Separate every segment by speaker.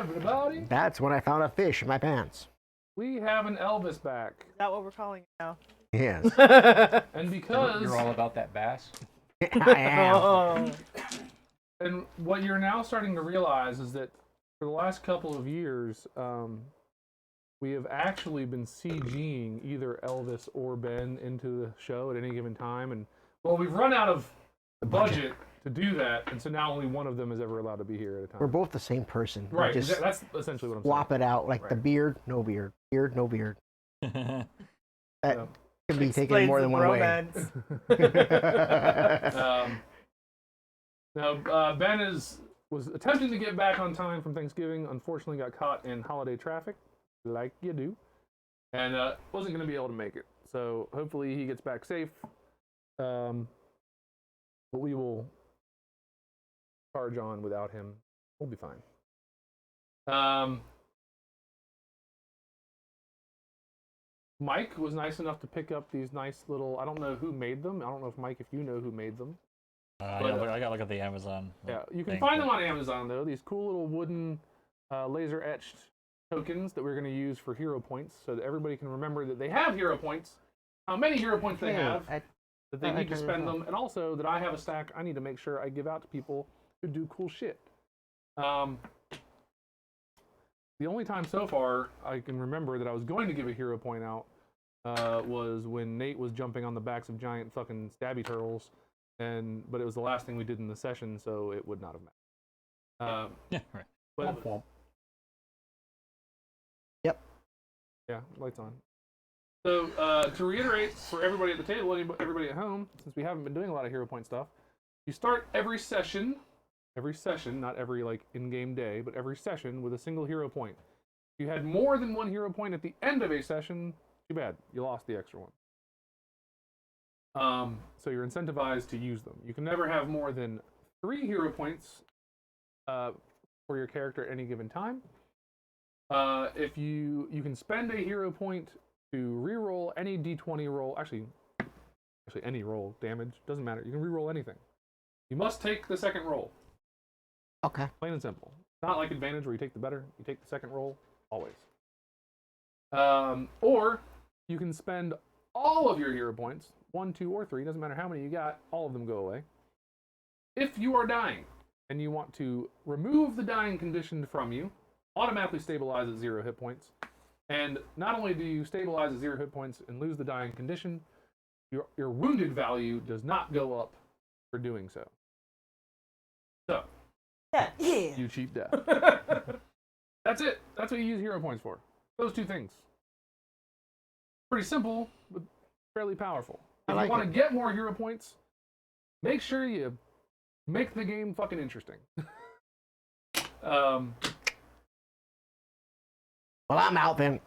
Speaker 1: everybody.
Speaker 2: That's when I found a fish in my pants.
Speaker 1: We have an Elvis back.
Speaker 3: Is that what we're calling it now?
Speaker 2: Yes.
Speaker 1: And because...
Speaker 4: You're all about that bass?
Speaker 2: I am.
Speaker 3: Oh.
Speaker 1: And what you're now starting to realize is that for the last couple of years, we have actually been CGing either Elvis or Ben into the show at any given time. And, well, we've run out of budget to do that, and so now only one of them is ever allowed to be here at a time.
Speaker 2: We're both the same person. We
Speaker 1: Right,
Speaker 2: just
Speaker 1: that's essentially what I'm
Speaker 2: swap it out, like the
Speaker 1: Right.
Speaker 2: beard, no beard. Beard, no beard. That
Speaker 1: Yeah.
Speaker 2: could be taken
Speaker 3: Explains
Speaker 2: more
Speaker 3: the
Speaker 2: than one
Speaker 3: romance.
Speaker 2: way.
Speaker 1: Now, Ben was attempting to get back on time from Thanksgiving. Unfortunately, got caught in holiday traffic, like you do, and wasn't going to be able to make it. So hopefully he gets back safe. But we will charge on without him. We'll be fine. Mike was nice enough to pick up these nice little. I don't know who made them. I don't know if Mike, if you know who made them.
Speaker 4: I gotta look at the Amazon.
Speaker 1: Yeah, you can
Speaker 4: thing,
Speaker 1: find them on Amazon though. These cool little wooden laser etched tokens that we're going to use for hero points, so that everybody can remember that they have hero points, how many hero points they have, that they need to spend them, and also that I have a stack I need to make sure I give out to people who do cool shit. The only time so far I can remember that I was going to give a hero point out was when Nate was jumping on the backs of giant fucking stabby turtles, but it was the last thing we did in the session, so it would not have mattered.
Speaker 4: Yeah, right.
Speaker 1: But,
Speaker 2: Yep.
Speaker 1: yeah, lights on. So to reiterate for everybody at the table, everybody at home, since we haven't been doing a lot of hero point stuff, you start every session, not every like in-game day, but every session with a single hero point. If you had more than one hero point at the end of a session, too bad, you lost the extra one. So you're incentivized to use them. You can never have more than 3 hero points for your character at any given time. If you can spend a hero point to reroll any d20 roll, actually any roll damage, doesn't matter. You can reroll anything. You must take the second roll.
Speaker 2: Okay.
Speaker 1: Plain and simple. Not like advantage where you take the better. You take the second roll always. Or you can spend all of your hero points, 1, 2, or 3, doesn't matter how many you got, all of them go away. If you are dying and you want to remove the dying condition from you, automatically stabilize at 0 hit points. And not only do you stabilize at 0 hit points and lose the dying condition, your wounded value does not go up for doing so. So,
Speaker 3: Yeah.
Speaker 1: you cheap death. That's it. That's what you use hero points for. Those 2 things. Pretty simple, but fairly powerful. If you want to get more hero points, make sure you make the game fucking interesting.
Speaker 2: Well, I'm out then.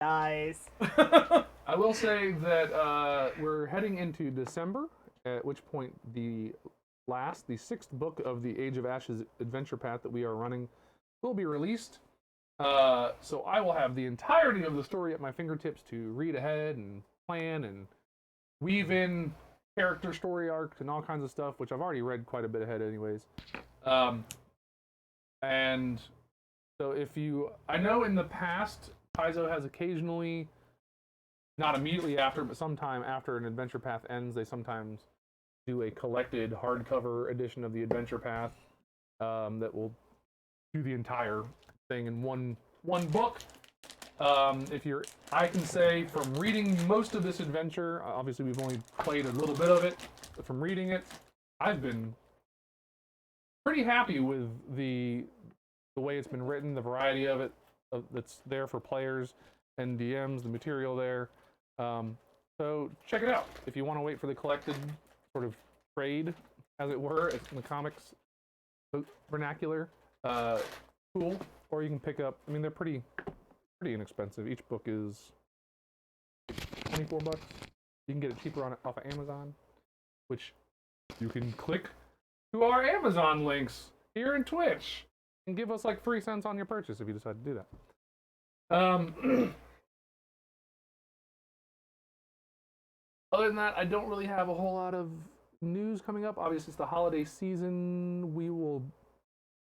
Speaker 3: Nice.
Speaker 1: I will say that we're heading into December, at which point the 6th book of the Age of Ashes adventure path that we are running will be released. So I will have the entirety of the story at my fingertips to read ahead and plan and weave in character story arcs and all kinds of stuff, which I've already read quite a bit ahead anyways. And so I know in the past, Paizo has occasionally, not immediately after, but sometime after an adventure path ends, they sometimes do a collected hardcover edition of the adventure path that will do the entire thing in one book. I can say from reading most of this adventure, obviously we've only played a little bit of it, but from reading it, I've been pretty happy with the way it's been written, the variety of it that's there for players and DMs, the material there. So check it out if you want to wait for the collected sort of trade, as it were, in the comics vernacular. Cool. Or you can pick up. I mean, they're pretty inexpensive. Each book is $24. You can get it cheaper off of Amazon, which you can click to our Amazon links here in Twitch and give us like 3 cents on your purchase if you decide to do that. Other than that, I don't really have a whole lot of news coming up. Obviously, it's the holiday season. We will,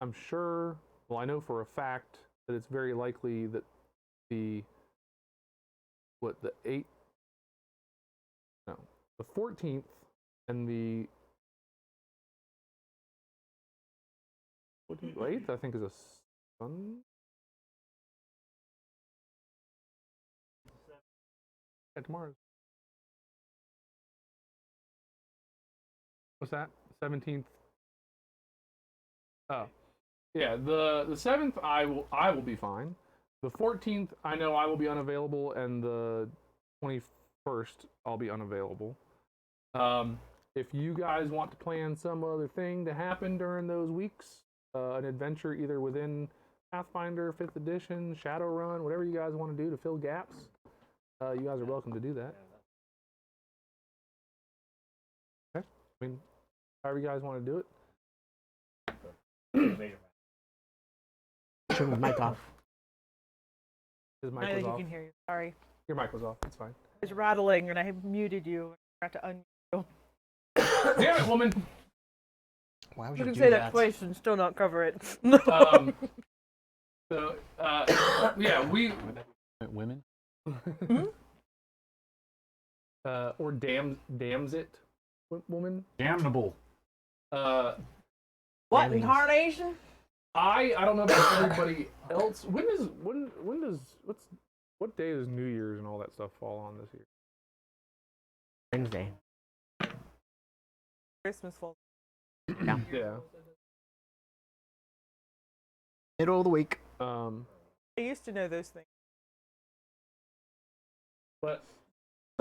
Speaker 1: I'm sure, well, I know for a fact that it's very likely that the 14th and the 8th, I think, is a Sunday. Yeah, tomorrow. What's that? 17th. Oh, yeah. The 7th, I will be fine. The 14th, I know I will be unavailable, and the 21st, I'll be unavailable. If you guys want to plan some other thing to happen during those weeks, an adventure either within Pathfinder, 5th edition, Shadowrun, whatever you guys want to do to fill gaps, you guys are welcome to do that. Okay? I mean, however you guys want to do it.
Speaker 2: Turn the mic off.
Speaker 1: His mic
Speaker 3: I
Speaker 1: was
Speaker 3: think you
Speaker 1: off.
Speaker 3: can hear you. Sorry.
Speaker 1: Your mic was off. It's fine.
Speaker 3: I was rattling and I muted you. I forgot to unmute you.
Speaker 1: Damn it, woman!
Speaker 4: Why would
Speaker 3: You
Speaker 4: you
Speaker 3: can
Speaker 4: do
Speaker 3: say
Speaker 4: that?
Speaker 3: that twice and still not cover it.
Speaker 1: So, yeah, we...
Speaker 4: Women?
Speaker 1: Or damns it, woman.
Speaker 4: Damnable.
Speaker 3: What
Speaker 2: Damnings.
Speaker 3: incarnation?
Speaker 1: I don't know about everybody else. What day does New Year's and all that stuff fall on this year?
Speaker 2: Wednesday.
Speaker 3: Christmas fall.
Speaker 2: Yeah.
Speaker 1: Yeah.
Speaker 2: Middle of the week.
Speaker 3: I used to know those things.
Speaker 1: But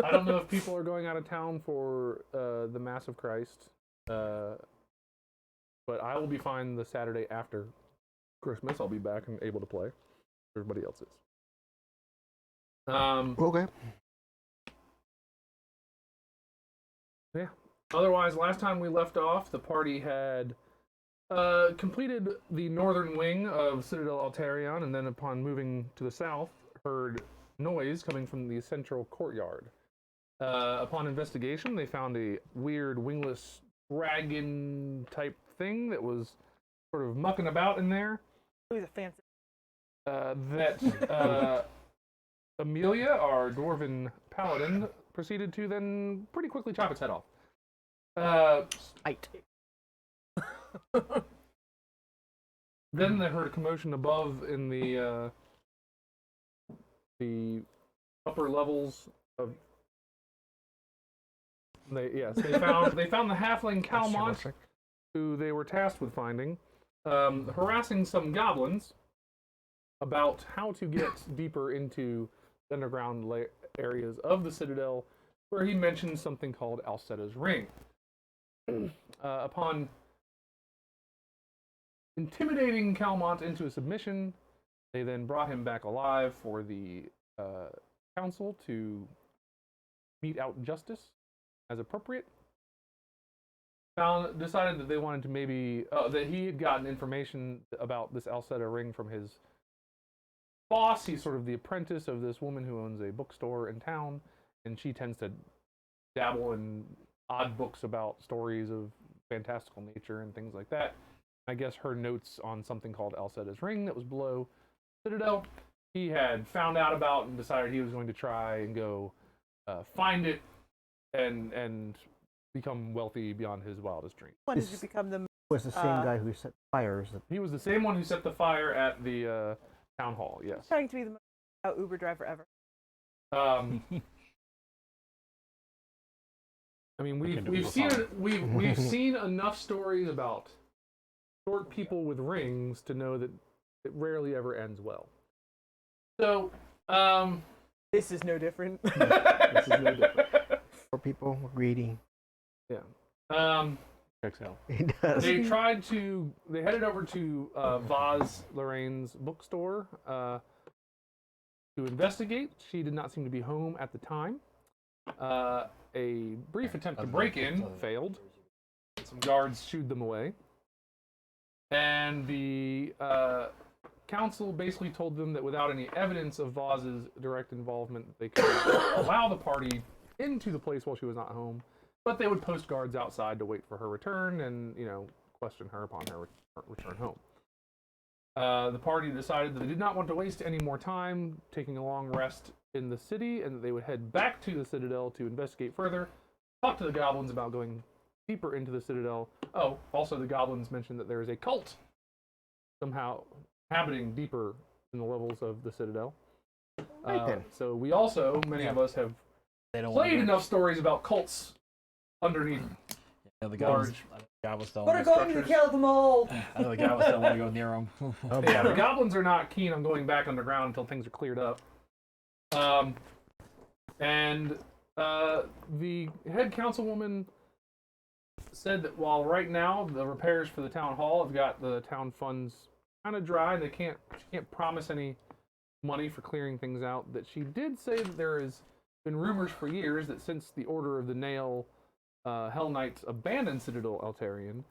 Speaker 1: I don't know if people are going out of town for the Mass of Christ. But I will be fine the Saturday after Christmas. I'll be back and able to play. Everybody else is.
Speaker 2: Okay.
Speaker 1: Yeah. Otherwise, last time we left off, the party had completed the northern wing of Citadel Altarion, and then upon moving to the south, heard noise coming from the central courtyard. Upon investigation, they found a weird wingless dragon-type thing that was sort of mucking about in there.
Speaker 3: It was a fancy.
Speaker 1: That Amelia, our dwarven paladin, proceeded to then pretty quickly chop its head off.
Speaker 2: Spite.
Speaker 1: Then they heard a commotion above in the upper levels of. They found the halfling Calmont, who they were tasked with finding, harassing some goblins about how to get deeper into the underground areas of the Citadel, where he mentioned something called Alcetta's Ring. Upon intimidating Calmont into a submission, they then brought him back alive for the council to mete out justice as appropriate. Decided that they wanted to maybe that he had gotten information about this Alcetta ring from his boss. He's sort of the apprentice of this woman who owns a bookstore in town, and she tends to dabble in odd books about stories of fantastical nature and things like that. I guess her notes on something called Alcetta's Ring that was below Citadel, he had found out about and decided he was going to try and go find it and become wealthy beyond his wildest dreams.
Speaker 3: When did you become the?
Speaker 2: Was the same guy who set fires.
Speaker 1: He was the same one who set the fire at the town hall. Yes.
Speaker 3: Trying to be the most Uber driver ever.
Speaker 1: I mean, we've seen enough stories about short people with rings to know that it rarely ever ends well. So,
Speaker 3: This is no different.
Speaker 1: this is no different.
Speaker 2: For people greedy.
Speaker 1: Yeah.
Speaker 4: Checks out.
Speaker 2: He does.
Speaker 1: They headed over to Vaz Lorraine's bookstore to investigate. She did not seem to be home at the time. A brief attempt to break in failed. Some guards shooed them away. And the council basically told them that without any evidence of Vaz's direct involvement, they could allow the party into the place while she was not home, but they would post guards outside to wait for her return and, question her upon her return home. The party decided that they did not want to waste any more time taking a long rest in the city, and that they would head back to the Citadel to investigate further, talk to the goblins about going deeper into the Citadel. Oh, also the goblins mentioned that there is a cult somehow inhabiting deeper in the levels of the Citadel. So we also, many of us have played enough stories about cults underneath large.
Speaker 5: Goblins don't.
Speaker 3: We're going to kill them all.
Speaker 5: I know the goblins don't want to go near them.
Speaker 1: Yeah, the goblins are not keen on going back underground until things are cleared up. The head councilwoman said that while right now the repairs for the town hall have got the town funds kind of dry, and she can't promise any money for clearing things out, that she did say that there has been rumors for years that since the Order of the Nail, Hellknights abandoned Citadel Altarian,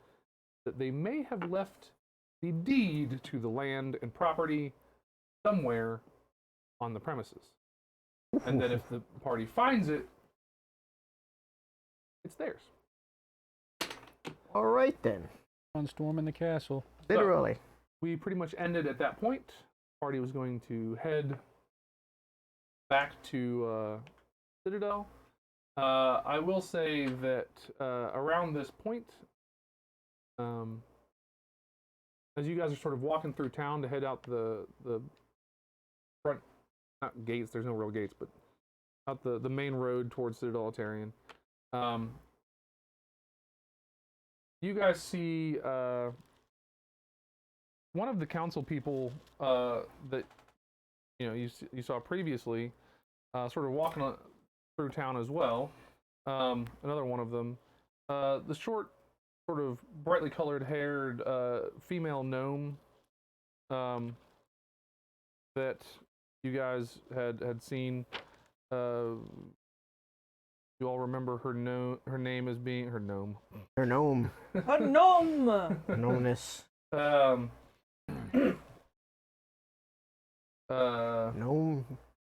Speaker 1: that they may have left the deed to the land and property somewhere on the premises. And that if the party finds it, it's theirs.
Speaker 2: All right then.
Speaker 4: On storm in the castle.
Speaker 2: Literally.
Speaker 1: So, we pretty much ended at that point. The party was going to head back to Citadel. I will say that around this point, as you guys are sort of walking through town to head out the front, not gates, there's no real gates, but out the main road towards Citadel Altarian, you guys see one of the council people that you saw previously, sort of walking through town as well. Another one of them, the short, sort of brightly colored haired female gnome that you guys had seen. You all remember her name as being her gnome.
Speaker 2: Her gnome.
Speaker 3: A gnome.
Speaker 2: Gnomeness. Gnome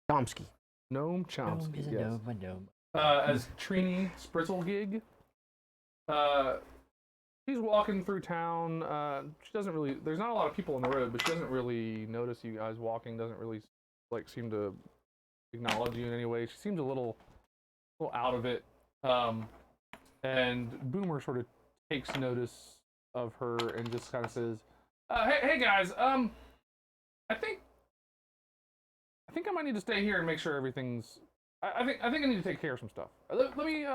Speaker 2: Chomsky.
Speaker 1: Gnome Chomsky. Yes.
Speaker 5: Gnome.
Speaker 1: As Trini Spritzlegig. She's walking through town. She doesn't really. There's not a lot of people on the road, but she doesn't really notice you guys walking. Doesn't really seem to acknowledge you in any way. She seems a little out of it. And Boomer sort of takes notice of her and just kind of says, "Hey guys, I think I might need to stay here and make sure everything's. I think I need to take care of some stuff. Let me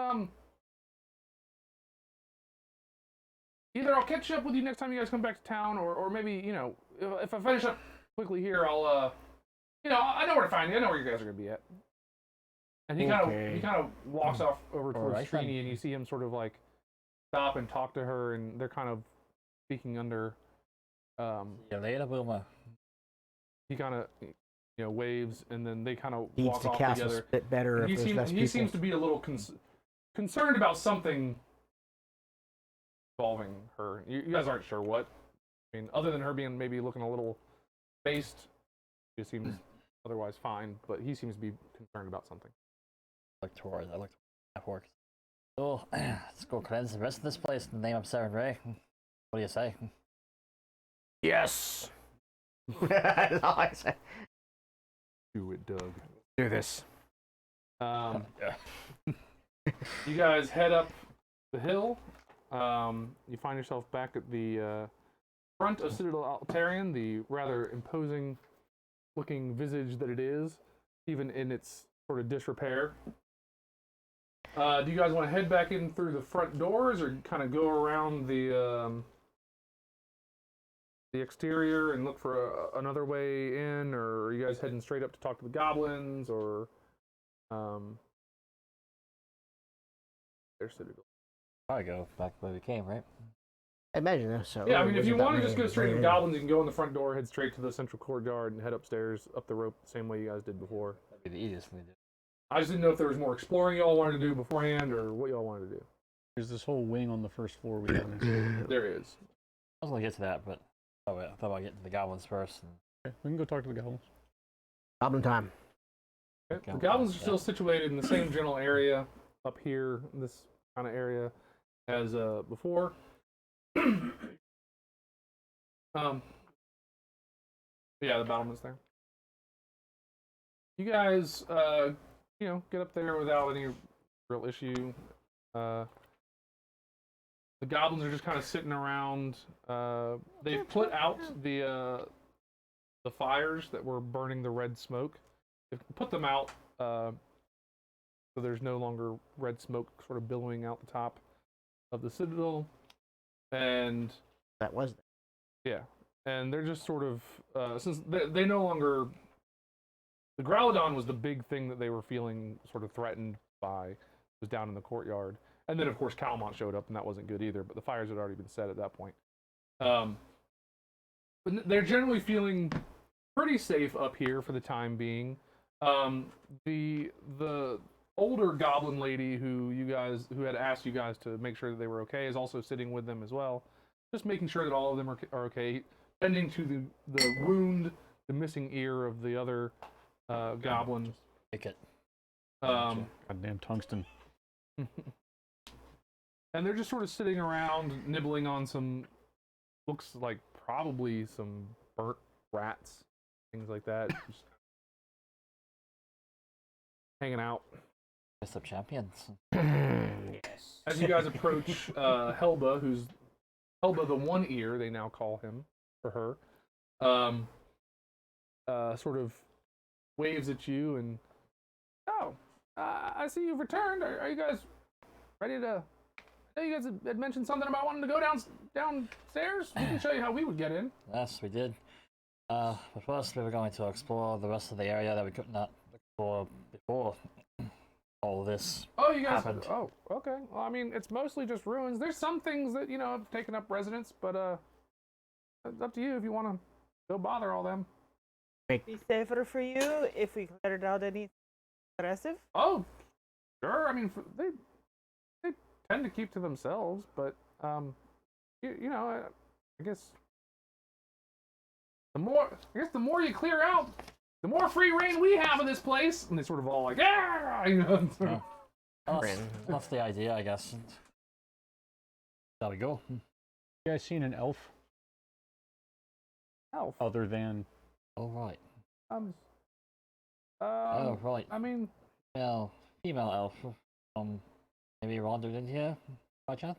Speaker 1: either I'll catch up with you next time you guys come back to town, or maybe if I finish up quickly here, I'll I know where to find you. I know where you guys are gonna be at." And he kind of walks off over towards Trini, and you see him sort of like stop and talk to her, and they're kind of speaking under.
Speaker 5: See you later, Boomer.
Speaker 1: He kind of waves, and then they kind of
Speaker 2: Needs
Speaker 1: walk
Speaker 2: to
Speaker 1: off
Speaker 2: cast
Speaker 1: together.
Speaker 2: a bit better if there's less people.
Speaker 1: He seems to be a little concerned about something involving her. You guys aren't sure what. I mean, other than her being maybe looking a little based, she seems otherwise fine. But he seems to be concerned about something.
Speaker 5: I look towards that works. So let's go cleanse the rest of this place in the name of Saren Ray. What do you say?
Speaker 2: Yes. That's all I say.
Speaker 1: Do it, Doug.
Speaker 2: Do this.
Speaker 1: You guys head up the hill. You find yourself back at the front of Citadel Altarian, the rather imposing-looking visage that it is, even in its sort of disrepair. Do you guys want to head back in through the front doors, or kind of go around the exterior and look for another way in, or are you guys heading straight up to talk to the goblins, or their Citadel?
Speaker 5: Probably go back where we came, right?
Speaker 2: I imagine so.
Speaker 1: Yeah, I mean, if you want to just go straight to the goblins, you can go in the front door, head straight to the central courtyard, and head upstairs, up the rope, the same way you guys did before.
Speaker 5: That'd be the easiest thing to do.
Speaker 1: I just didn't know if there was more exploring y'all wanted to do beforehand, or what y'all wanted to do.
Speaker 4: There's this whole wing on the first floor we haven't explored.
Speaker 1: There is.
Speaker 5: I was gonna get to that, but I thought about getting to the goblins first.
Speaker 4: Okay, we can go talk to the goblins.
Speaker 2: Goblin time.
Speaker 1: Okay. The goblins are still situated in the same general area up here, this kind of area as before. Yeah, the battlement's there. You guys, get up there without any real issue. The goblins are just kind of sitting around. They've put out the fires that were burning the red smoke. They've put them out, so there's no longer red smoke sort of billowing out the top of the citadel. And
Speaker 2: That was.
Speaker 1: yeah, and they're just sort of since they no longer. The Growlodon was the big thing that they were feeling sort of threatened by. Was down in the courtyard, and then of course Calmont showed up, and that wasn't good either. But the fires had already been set at that point. But they're generally feeling pretty safe up here for the time being. The older goblin lady who had asked you guys to make sure that they were okay is also sitting with them as well, just making sure that all of them are okay, tending to the wound, the missing ear of the other goblin.
Speaker 5: Pick it.
Speaker 4: Goddamn tungsten.
Speaker 1: And they're just sort of sitting around nibbling on some, looks like probably some burnt rats, things like that. Just hanging out.
Speaker 5: List of champions.
Speaker 1: As you guys approach Helba, who's Helba the One Ear, they now call him, for her, sort of waves at you and, I see you've returned. Are you guys ready to... I know you guys had mentioned something about wanting to go downstairs. We can show you how we would get in.
Speaker 5: Yes, we did. But first we were going to explore the rest of the area that we could not explore before all this
Speaker 1: Oh, you guys...
Speaker 5: happened.
Speaker 1: Oh, okay. Well, I mean, it's mostly just ruins. There's some things that, have taken up residence, but it's up to you if you want to go bother all them.
Speaker 3: Be safer for you if we cleared out any aggressive.
Speaker 1: Oh, sure. I mean, they tend to keep to themselves, but I guess the more you clear out, the more free reign we have of this place. And they sort of all like, yeah,
Speaker 5: That's the idea, I guess. There we go.
Speaker 4: You guys seen an elf
Speaker 1: Elf.
Speaker 4: other than
Speaker 5: All right.
Speaker 1: Oh,
Speaker 5: right.
Speaker 1: I mean,
Speaker 5: Female elf. Maybe wandered in here by chance.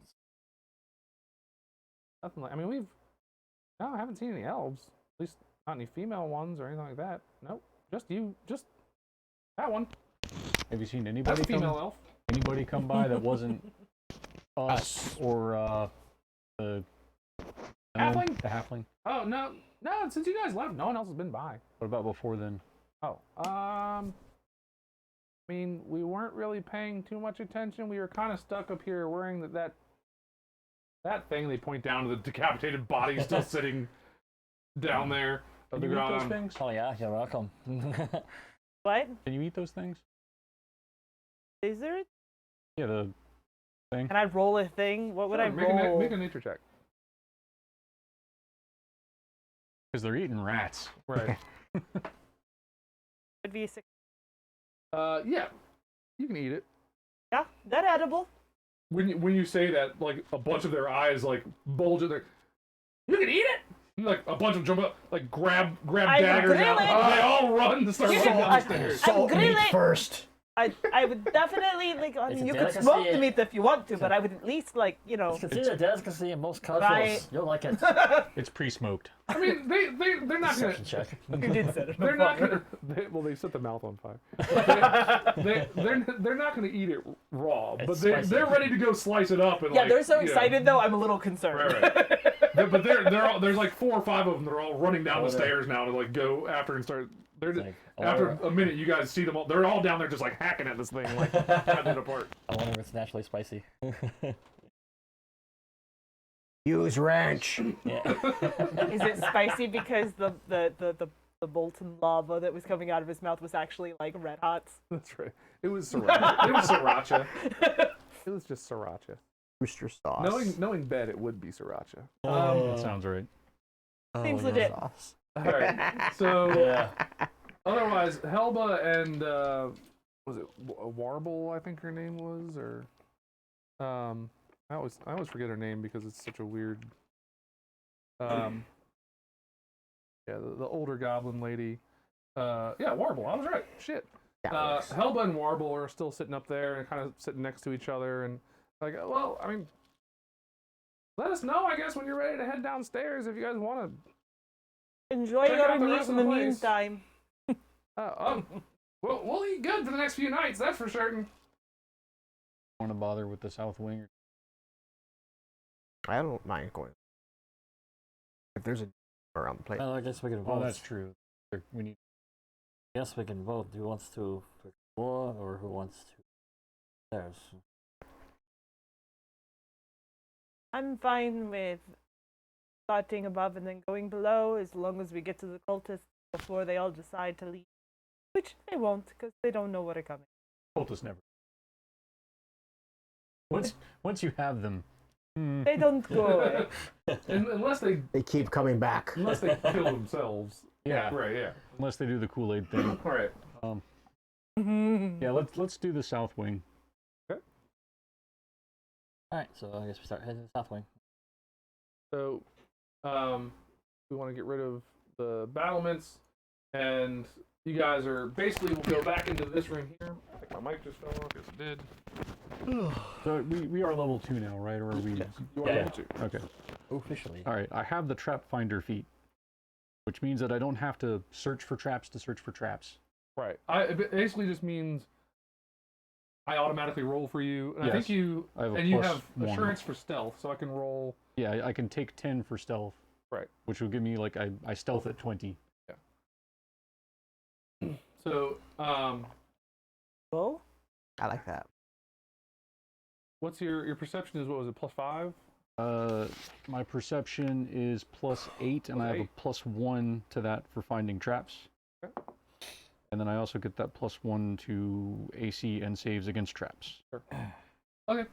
Speaker 1: nothing like. I mean, I haven't seen any elves. At least not any female ones or anything like that. Nope. Just you. Just that one.
Speaker 4: have you seen
Speaker 1: That's
Speaker 4: anybody
Speaker 1: a female elf.
Speaker 4: come by that wasn't us or the
Speaker 1: Halfling?
Speaker 4: The halfling?
Speaker 1: Oh no. Since you guys left, no one else has been by.
Speaker 4: What about before then?
Speaker 1: Oh, I mean, we weren't really paying too much attention. We were kind of stuck up here worrying that thing. They point down to the decapitated body still sitting down there of the
Speaker 4: Can you eat those
Speaker 1: ground.
Speaker 4: things?
Speaker 5: Oh yeah, you're welcome.
Speaker 3: What?
Speaker 4: Can you eat those things?
Speaker 3: Lizard?
Speaker 4: Yeah, the thing.
Speaker 3: Can I roll a thing? What would I roll?
Speaker 1: Make a nature check.
Speaker 4: Because they're eating rats.
Speaker 1: Right.
Speaker 3: Would be a 6.
Speaker 1: Yeah, you can eat it.
Speaker 3: Yeah, that edible.
Speaker 1: When you say that, like a bunch of their eyes like bulge at their. You can eat it. Like a bunch of them jump up, like grab
Speaker 3: I
Speaker 1: daggers
Speaker 3: grill
Speaker 1: out.
Speaker 3: it.
Speaker 1: They all run to start
Speaker 3: You
Speaker 1: running
Speaker 3: can-
Speaker 1: down the stairs.
Speaker 2: Salt
Speaker 3: grill
Speaker 2: meat
Speaker 3: it.
Speaker 2: first.
Speaker 3: I would definitely I
Speaker 5: It's
Speaker 3: mean,
Speaker 5: a
Speaker 3: you could
Speaker 5: delicacy.
Speaker 3: smoke the meat if you want to, but I would at least
Speaker 5: It's considered a delicacy in most cultures.
Speaker 3: Right.
Speaker 5: You'll like it.
Speaker 4: It's pre-smoked.
Speaker 1: I mean, they're not gonna.
Speaker 5: Perception check.
Speaker 3: You did set it.
Speaker 1: They're not gonna. They set the mouth on fire. They're not gonna eat it raw, but
Speaker 5: It's
Speaker 1: they're
Speaker 5: spicy.
Speaker 1: ready to go slice it up and
Speaker 3: Yeah,
Speaker 1: like,
Speaker 3: they're so
Speaker 1: you know.
Speaker 3: excited though. I'm a little concerned.
Speaker 1: Right. But they're all, there's like 4 or 5 of them. They're all running down
Speaker 5: Oh,
Speaker 1: the
Speaker 5: they're-
Speaker 1: stairs now to like go after and start. They're
Speaker 5: It's like,
Speaker 1: after
Speaker 5: I
Speaker 1: a minute, you guys see them all. They're all down there just like hacking at this thing, like cutting it apart.
Speaker 5: wonder if it's naturally spicy.
Speaker 2: Use ranch.
Speaker 5: Yeah.
Speaker 3: Is it spicy because the molten lava that was coming out of his mouth was actually like red hot?
Speaker 1: That's right. It was sriracha. It was sriracha. It was just sriracha.
Speaker 2: Rooster sauce.
Speaker 1: Knowing bed, it would be sriracha.
Speaker 4: That sounds right.
Speaker 3: Seems legit.
Speaker 2: Sauce.
Speaker 1: All right. So
Speaker 5: Yeah.
Speaker 1: otherwise, Helba and was it Warble? I think her name was, or I always forget her name because it's such a weird. Yeah, the older goblin lady. Yeah, Warble. I was right. Shit. Helba and Warble are still sitting up there and kind of sitting next to each other, and like, well, I mean, let us know, I guess, when you're ready to head downstairs if you guys want to.
Speaker 3: Enjoy
Speaker 1: Check
Speaker 3: your
Speaker 1: out the
Speaker 3: meat
Speaker 1: rest
Speaker 3: in
Speaker 1: of
Speaker 3: the
Speaker 1: the place.
Speaker 3: meantime.
Speaker 1: We'll eat good for the next few nights. That's for certain.
Speaker 4: Want to bother with the south wing?
Speaker 2: I don't mind going. If there's a around the place.
Speaker 5: Well, I guess we can
Speaker 4: Oh,
Speaker 5: vote.
Speaker 4: that's true. We need.
Speaker 5: I guess we can vote who wants to explore or who wants to stairs.
Speaker 3: I'm fine with starting above and then going below as long as we get to the cultists before they all decide to leave. Which they won't, because they don't know what are coming.
Speaker 4: Cultists never. Once you have them,
Speaker 3: They don't go away.
Speaker 1: Unless they
Speaker 2: keep coming back.
Speaker 1: kill themselves.
Speaker 4: Yeah.
Speaker 1: Right. Yeah.
Speaker 4: unless they do the Kool-Aid thing.
Speaker 1: All right.
Speaker 4: Yeah, let's do the south wing.
Speaker 5: Alright, so I guess we start heading to the south wing.
Speaker 1: So, we want to get rid of the battlements, and you guys are basically will go back into this room here. I think my mic just fell off. Yes, it did.
Speaker 4: So we are level 2 now, right? Or are we?
Speaker 1: You are
Speaker 5: Yeah.
Speaker 1: able to.
Speaker 4: Okay.
Speaker 5: Officially.
Speaker 4: All right. I have the trap finder feat, which means that I don't have to search for traps to search for traps.
Speaker 1: Right. It basically just means I automatically roll for you, and I think
Speaker 4: Yes.
Speaker 1: you
Speaker 4: I have a
Speaker 1: and you
Speaker 4: plus
Speaker 1: have
Speaker 4: 1.
Speaker 1: assurance for stealth, so I can roll.
Speaker 4: Yeah, I can take 10 for stealth.
Speaker 1: Right.
Speaker 4: Which will give me like I stealth at 20.
Speaker 1: So,
Speaker 3: Well,
Speaker 2: I like that.
Speaker 1: what's your perception is, what was it, +5?
Speaker 4: My perception is +8, and I have a +1 to that for finding traps.
Speaker 1: Okay.
Speaker 4: And then I also get that +1 to AC and saves against traps.
Speaker 1: Sure. Okay.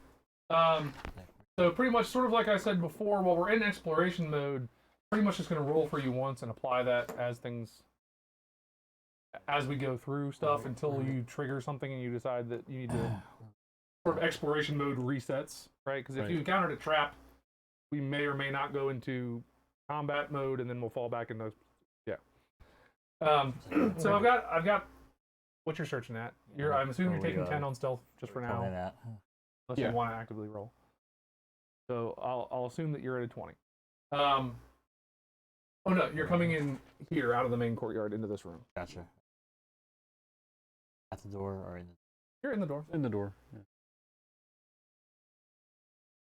Speaker 1: So pretty much, sort of like I said before, while we're in exploration mode, pretty much just going to roll for you once and apply that as we go through stuff until you trigger something and you decide that you need to sort of exploration mode resets, right? Because if you encountered a trap, we may or may not go into combat mode, and then we'll fall back into so I've got what you're searching at. I'm assuming you're taking 10 on stealth just for now, unless you want to actively roll. So I'll assume that you're at a 20. Oh no, you're coming in here out of the main courtyard into this room.
Speaker 5: Gotcha. At the door or in the...
Speaker 1: You're in the door.
Speaker 4: In the door.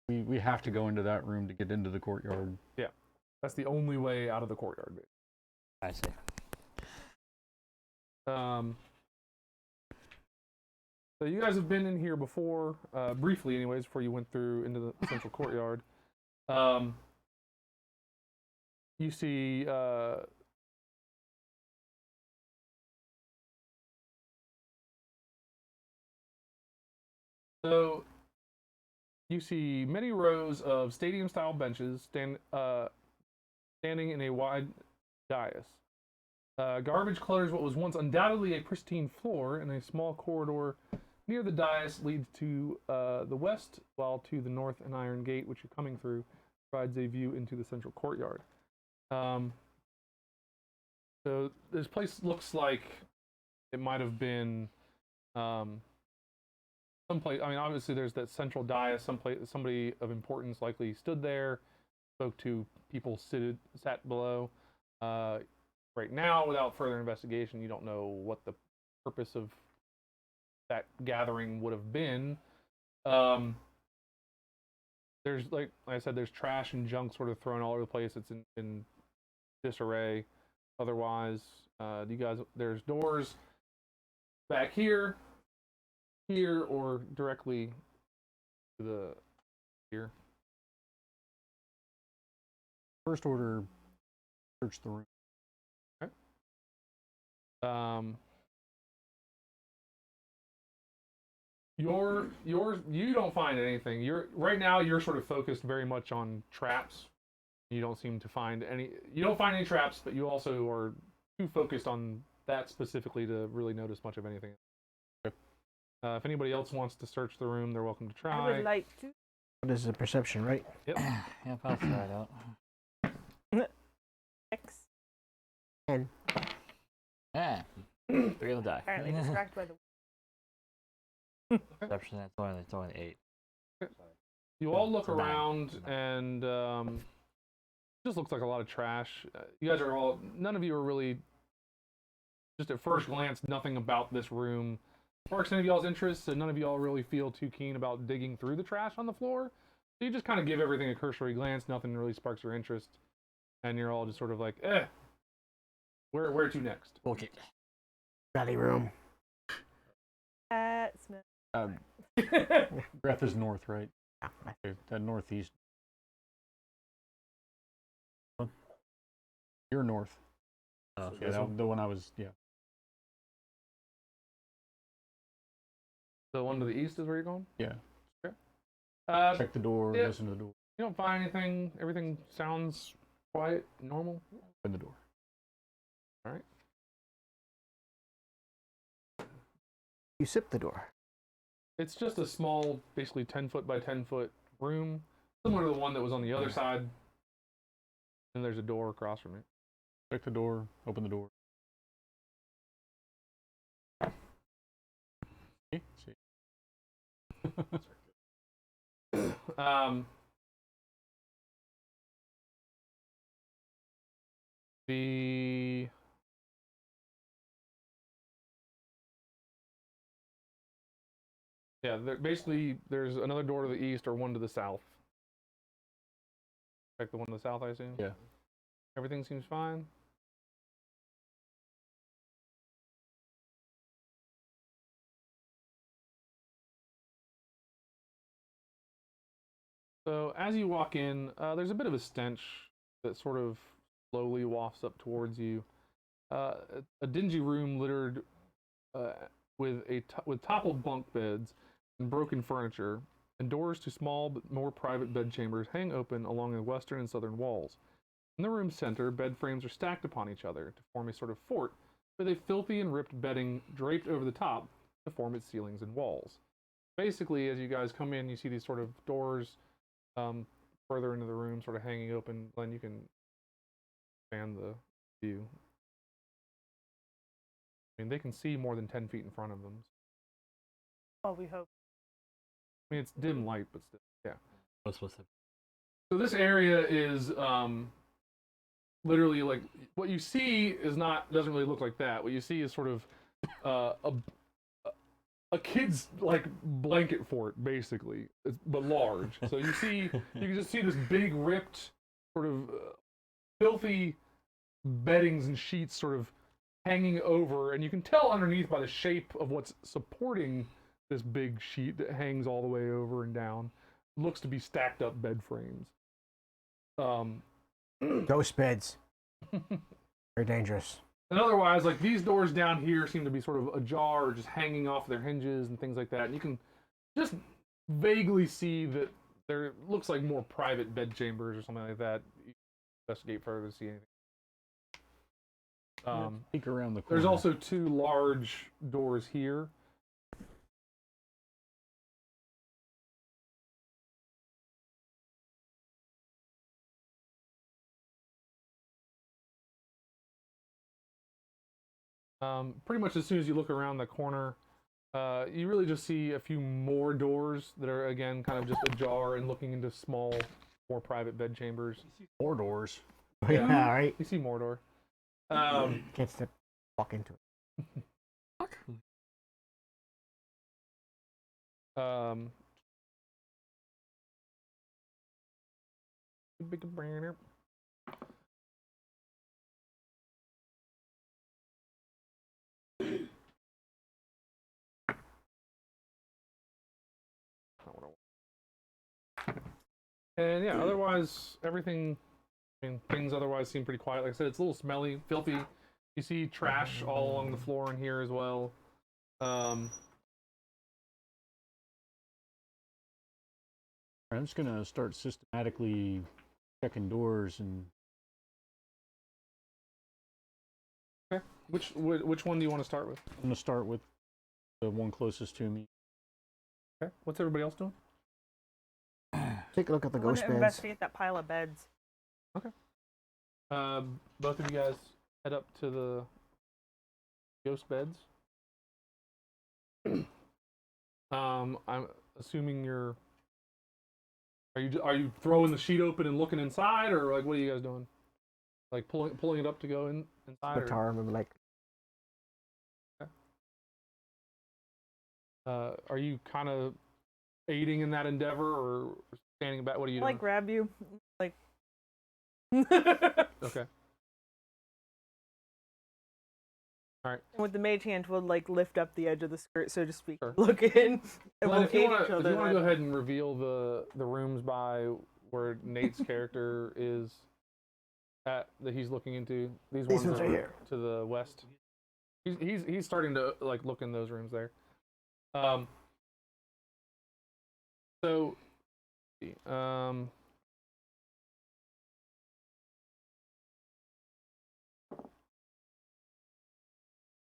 Speaker 4: Yeah. We have to go into that room to get into the courtyard.
Speaker 1: Yeah, that's the only way out of the courtyard.
Speaker 5: I see.
Speaker 1: So you guys have been in here before, briefly anyways, before you went through into the central courtyard. You see so you see many rows of stadium-style benches standing in a wide dais. Garbage clutters what was once undoubtedly a pristine floor, and a small corridor near the dais leads to the west, while to the north an iron gate, which you're coming through, provides a view into the central courtyard. So this place looks like it might have been someplace. I mean, obviously there's that central dais. Somebody of importance likely stood there, spoke to people sat below. Right now, without further investigation, you don't know what the purpose of that gathering would have been. There's, like I said, there's trash and junk sort of thrown all over the place. It's in disarray. Otherwise, you guys, there's doors back here, or directly to the here.
Speaker 4: First order, search the room.
Speaker 1: You don't find anything. Right now you're sort of focused very much on traps. You don't seem to find any. You don't find any traps, but you also are too focused on that specifically to really notice much of anything. If anybody else wants to search the room, they're welcome to
Speaker 3: I
Speaker 1: try.
Speaker 3: would like to.
Speaker 2: What is the perception, right?
Speaker 5: Yeah, I'll try it out.
Speaker 3: X.
Speaker 2: And
Speaker 5: Yeah. 3 on the die.
Speaker 3: Apparently distracted by the.
Speaker 5: Perception, it's only 8.
Speaker 1: You all look
Speaker 5: It's a 9.
Speaker 1: around, and just looks like a lot of trash. You guys are all, none of you are really, just at first glance, nothing about this room sparks any of y'all's interest, so none of y'all really feel too keen about digging through the trash on the floor. So you just kind of give everything a cursory glance, nothing really sparks your interest, and you're all just sort of like, where to next?
Speaker 5: Okay.
Speaker 2: study room.
Speaker 3: Smith.
Speaker 4: Breath is north, right?
Speaker 2: Yeah,
Speaker 4: Okay, that northeast. You're north. Yeah, the one I was. Yeah.
Speaker 1: The one to the east is where you're going?
Speaker 4: Yeah.
Speaker 1: Okay.
Speaker 4: Check the door.
Speaker 1: yeah.
Speaker 4: Listen to the door.
Speaker 1: You don't find anything. Everything sounds quiet, normal.
Speaker 4: Open the door.
Speaker 1: All right.
Speaker 2: You sip the door.
Speaker 1: It's just a small, basically 10 foot by 10 foot room, similar to the one that was on the other side. And there's a door across from it.
Speaker 4: Check the door. Open the door. See? See.
Speaker 1: The basically there's another door to the east or one to the south. Check the one to the south, I assume.
Speaker 4: Yeah.
Speaker 1: Everything seems fine. So as you walk in, there's a bit of a stench that sort of slowly wafts up towards you. A dingy room littered with toppled bunk beds and broken furniture, and doors to small but more private bedchambers hang open along the western and southern walls. In the room's center, bed frames are stacked upon each other to form a sort of fort, with a filthy and ripped bedding draped over the top to form its ceilings and walls. Basically, as you guys come in, you see these sort of doors further into the room, sort of hanging open. Glenn, you can expand the view. I mean, they can see more than 10 feet in front of them.
Speaker 3: Oh, we hope.
Speaker 1: I mean, it's dim light, but still, yeah.
Speaker 5: What's with it?
Speaker 1: So this area is literally like what you see doesn't really look like that. What you see is sort of a kid's like blanket fort, basically, but large. So you can just see this big ripped, sort of filthy beddings and sheets sort of hanging over, and you can tell underneath by the shape of what's supporting this big sheet that hangs all the way over and down. Looks to be stacked up bed frames.
Speaker 2: Ghost beds. Very dangerous.
Speaker 1: And otherwise, like these doors down here seem to be sort of ajar or just hanging off their hinges and things like that. And you can just vaguely see that there looks like more private bed chambers or something like that. You investigate further to see anything.
Speaker 4: Peek around the corner.
Speaker 1: There's also 2 large doors here. Pretty much as soon as you look around the corner, you really just see a few more doors that are, again, kind of just ajar and looking into small, more private bed chambers.
Speaker 4: more doors.
Speaker 1: Yeah.
Speaker 2: Yeah, right.
Speaker 1: You see more door.
Speaker 2: Can't step, walk into it.
Speaker 1: Big banner. And yeah, otherwise everything. I mean, things otherwise seem pretty quiet. Like I said, it's a little smelly, filthy. You see trash all along the floor in here as well.
Speaker 4: I'm just gonna start systematically checking doors and.
Speaker 1: Okay. Which one do you want to start with?
Speaker 4: I'm gonna start with The one closest to me.
Speaker 1: Okay. What's everybody else doing?
Speaker 2: Take a look at the
Speaker 3: I want
Speaker 2: ghost
Speaker 3: to
Speaker 2: beds.
Speaker 3: investigate that pile of beds.
Speaker 1: Both of you guys head up to the ghost beds. I'm assuming you're. Are you throwing the sheet open and looking inside, or like what are you guys doing? Like pulling it up to go inside?
Speaker 2: Guitar, maybe like
Speaker 1: Are you kind of aiding in that endeavor, or standing back? What are you
Speaker 3: I'll,
Speaker 1: doing?
Speaker 3: like grab you, like.
Speaker 1: Okay. All right.
Speaker 3: With the mage hand, we'll like lift up the edge of the skirt, so to speak.
Speaker 1: Sure.
Speaker 3: Look in, and
Speaker 1: Glenn,
Speaker 3: we'll
Speaker 1: if you
Speaker 3: aid
Speaker 1: want
Speaker 3: each
Speaker 1: to
Speaker 3: other.
Speaker 1: go ahead and reveal the rooms by where Nate's character is at that he's looking into. These ones
Speaker 2: ones
Speaker 1: are
Speaker 2: right here.
Speaker 1: to the west. He's starting to like look in those rooms there. So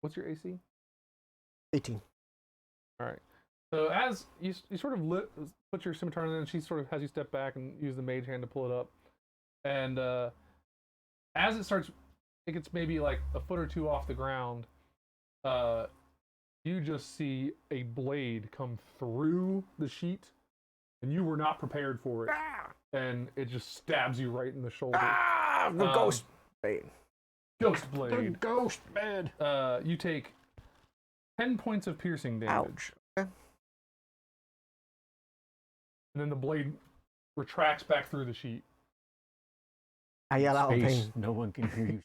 Speaker 1: what's your AC?
Speaker 2: 18.
Speaker 1: All right. So as you sort of put your scimitar in, and she sort of has you step back and use the mage hand to pull it up, and as it starts, I think it's maybe like a foot or two off the ground. You just see a blade come through the sheet, and you were not prepared for it, and it just stabs you right in the shoulder.
Speaker 2: The ghost blade.
Speaker 1: Ghost blade.
Speaker 4: Ghost bed.
Speaker 1: You take 10 points of piercing damage.
Speaker 2: Ouch. Okay.
Speaker 1: And then the blade retracts back through the sheet.
Speaker 2: I yell out in
Speaker 4: Space.
Speaker 2: pain.
Speaker 4: No one can hear you.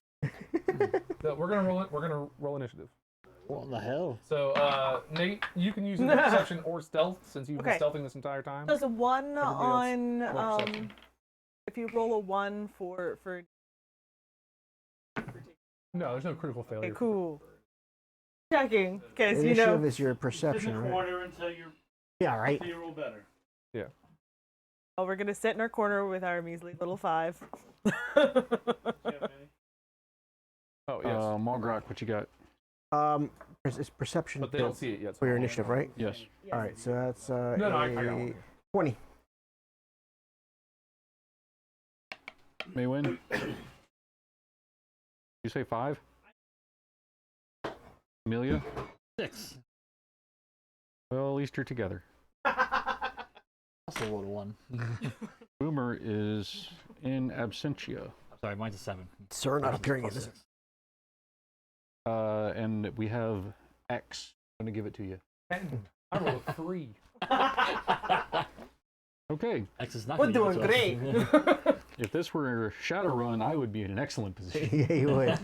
Speaker 1: So we're gonna roll it. We're gonna roll initiative.
Speaker 5: What the hell?
Speaker 1: So Nate, you can use either perception or stealth since you've
Speaker 3: Okay.
Speaker 1: been stealthing this entire time.
Speaker 3: Does a one
Speaker 1: Everybody else,
Speaker 3: on
Speaker 1: roll perception.
Speaker 3: if you roll a one for
Speaker 1: No, there's no critical failure.
Speaker 3: okay, cool. Checking, because you
Speaker 2: Initiative
Speaker 3: know.
Speaker 2: is your
Speaker 6: Sit in
Speaker 2: perception,
Speaker 6: the
Speaker 2: right?
Speaker 6: corner until you
Speaker 2: Yeah, right.
Speaker 6: roll better.
Speaker 3: Oh, we're gonna sit in our corner with our measly little 5.
Speaker 6: Yeah, Manny.
Speaker 1: Oh yes,
Speaker 4: Malgrok, what you got?
Speaker 2: It's perception
Speaker 1: but they don't see it yet.
Speaker 2: for your initiative, right?
Speaker 4: Yes.
Speaker 2: All right, so that's
Speaker 1: No, I got one.
Speaker 2: 20.
Speaker 4: Maywin? You say 5? Amelia?
Speaker 5: 6.
Speaker 4: Well, at least you're together.
Speaker 5: That's a roll 1.
Speaker 4: Boomer is in absentia.
Speaker 5: I'm sorry, mine's a 7.
Speaker 2: Sir, not appearing in
Speaker 5: Plus
Speaker 2: this.
Speaker 5: 6.
Speaker 4: And we have X. I'm going to give it to you.
Speaker 1: 10. I rolled a 3.
Speaker 4: Okay.
Speaker 5: X is not
Speaker 3: We're
Speaker 5: gonna give
Speaker 3: doing
Speaker 5: it to us.
Speaker 4: If this were Shadowrun, I would be in an excellent position.
Speaker 2: Yeah, you would.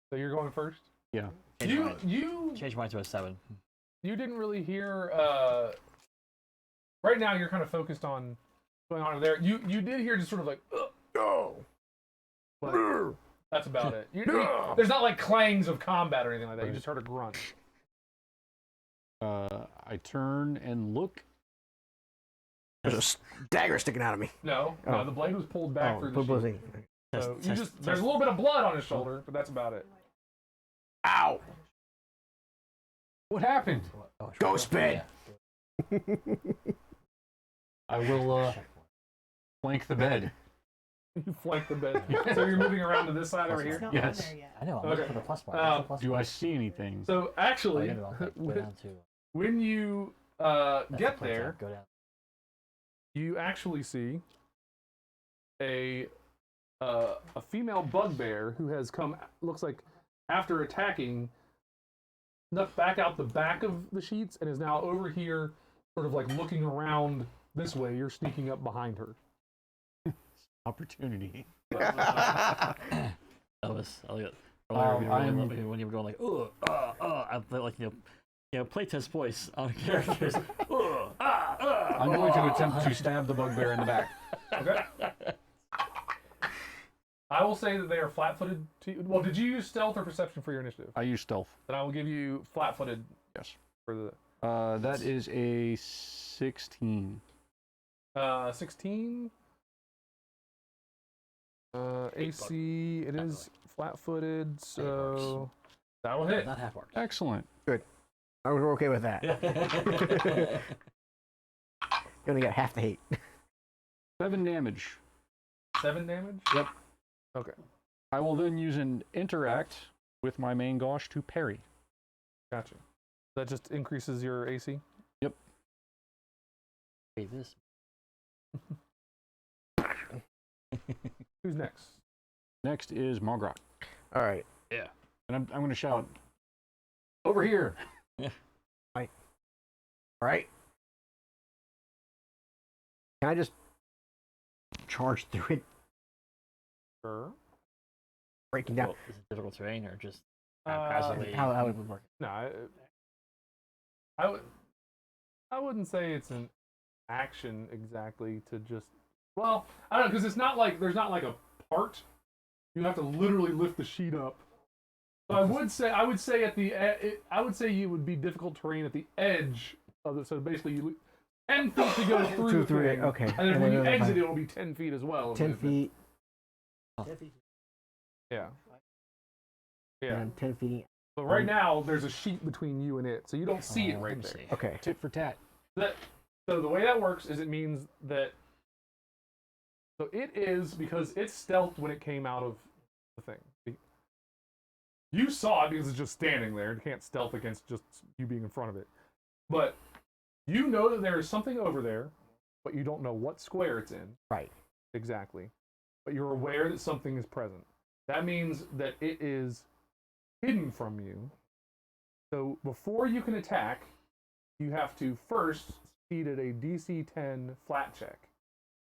Speaker 1: So you're going first.
Speaker 4: Yeah.
Speaker 1: You
Speaker 5: Change mine to a 7.
Speaker 1: you didn't really hear. Right now, you're kind of focused on what's going on over there. You did hear just sort of like.
Speaker 2: No.
Speaker 1: But that's about it. There's not like clangs of combat or anything like that. You just heard a grunt.
Speaker 4: I turn and look.
Speaker 2: There's a dagger sticking out of me.
Speaker 1: No,
Speaker 2: Oh.
Speaker 1: the blade was pulled back through the sheet.
Speaker 2: buzzing.
Speaker 1: So there's a little bit of blood on his shoulder, but that's about it.
Speaker 2: Ow!
Speaker 1: What happened?
Speaker 2: Ghost bed.
Speaker 4: I will flank the bed.
Speaker 1: You flank the bed. So you're moving around to this side over here.
Speaker 4: Yes.
Speaker 5: I know, I'm
Speaker 1: Okay.
Speaker 5: looking for the plus one.
Speaker 1: Um,
Speaker 5: What's the plus
Speaker 4: Do
Speaker 5: one?
Speaker 4: I see anything?
Speaker 1: So actually,
Speaker 5: Oh, yeah, no, go down to.
Speaker 1: when you
Speaker 5: that's the
Speaker 1: get
Speaker 5: play
Speaker 1: there,
Speaker 5: tab, Go down.
Speaker 1: you actually see a female bugbear who has come, looks like after attacking, snuck back out the back of the sheets and is now over here, sort of like looking around this way. You're sneaking up behind her.
Speaker 4: Opportunity.
Speaker 5: That was earlier
Speaker 4: I'm-
Speaker 5: when you were going like, I felt like playtest voice on characters.
Speaker 4: I'm going to attempt to stab the bugbear in the back.
Speaker 1: Okay. I will say that they are flat-footed. Well, did you use stealth or perception for your initiative?
Speaker 4: I use stealth.
Speaker 1: Then I will give you flat-footed.
Speaker 4: Yes.
Speaker 1: For the
Speaker 4: That is a 16.
Speaker 1: 16. AC. It is flat-footed, so That will hit.
Speaker 5: That half works.
Speaker 4: Excellent.
Speaker 2: We're okay with that. You only got half the hate.
Speaker 4: 7 damage.
Speaker 1: 7 damage?
Speaker 4: Yep.
Speaker 1: Okay.
Speaker 4: I will then use an interact with my main gauche to parry.
Speaker 1: Gotcha. That just increases your AC?
Speaker 5: Hey, this.
Speaker 1: Who's next?
Speaker 4: Next is Margrot.
Speaker 2: All right.
Speaker 4: And I'm going to shout, over here.
Speaker 2: All right. Can I just charge through it,
Speaker 1: Sure.
Speaker 2: breaking down?
Speaker 5: Well, is it difficult terrain or just
Speaker 1: Uh,
Speaker 5: haphazardly?
Speaker 2: How it would work?
Speaker 1: No, I wouldn't say it's an action exactly to just. Well, I don't know, because it's not like there's not like a part. You have to literally lift the sheet up. So I would say at the I would say it would be difficult terrain at the edge of it. So basically, you 10 feet to go through the
Speaker 2: it.
Speaker 1: thing,
Speaker 2: Okay.
Speaker 1: and then when you
Speaker 2: another
Speaker 1: exit,
Speaker 2: five.
Speaker 1: it will be 10 feet as well. of
Speaker 2: 10
Speaker 1: movement.
Speaker 2: feet
Speaker 1: Yeah. Yeah.
Speaker 2: and 10 feet.
Speaker 1: But right now, there's a sheet between you and it, so you don't see it
Speaker 5: let
Speaker 1: right
Speaker 5: me
Speaker 1: there.
Speaker 5: see.
Speaker 2: Okay.
Speaker 4: Tit for tat.
Speaker 1: So the way that works is it means that. So it is because it's stealthed when it came out of the thing. You saw it because it's just standing there. You can't stealth against just you being in front of it. But you know that there is something over there, but you don't know what square it's in.
Speaker 2: Right.
Speaker 1: Exactly. But you're aware that something is present. That means that it is hidden from you. So before you can attack, you have to first succeed at a DC 10 flat check.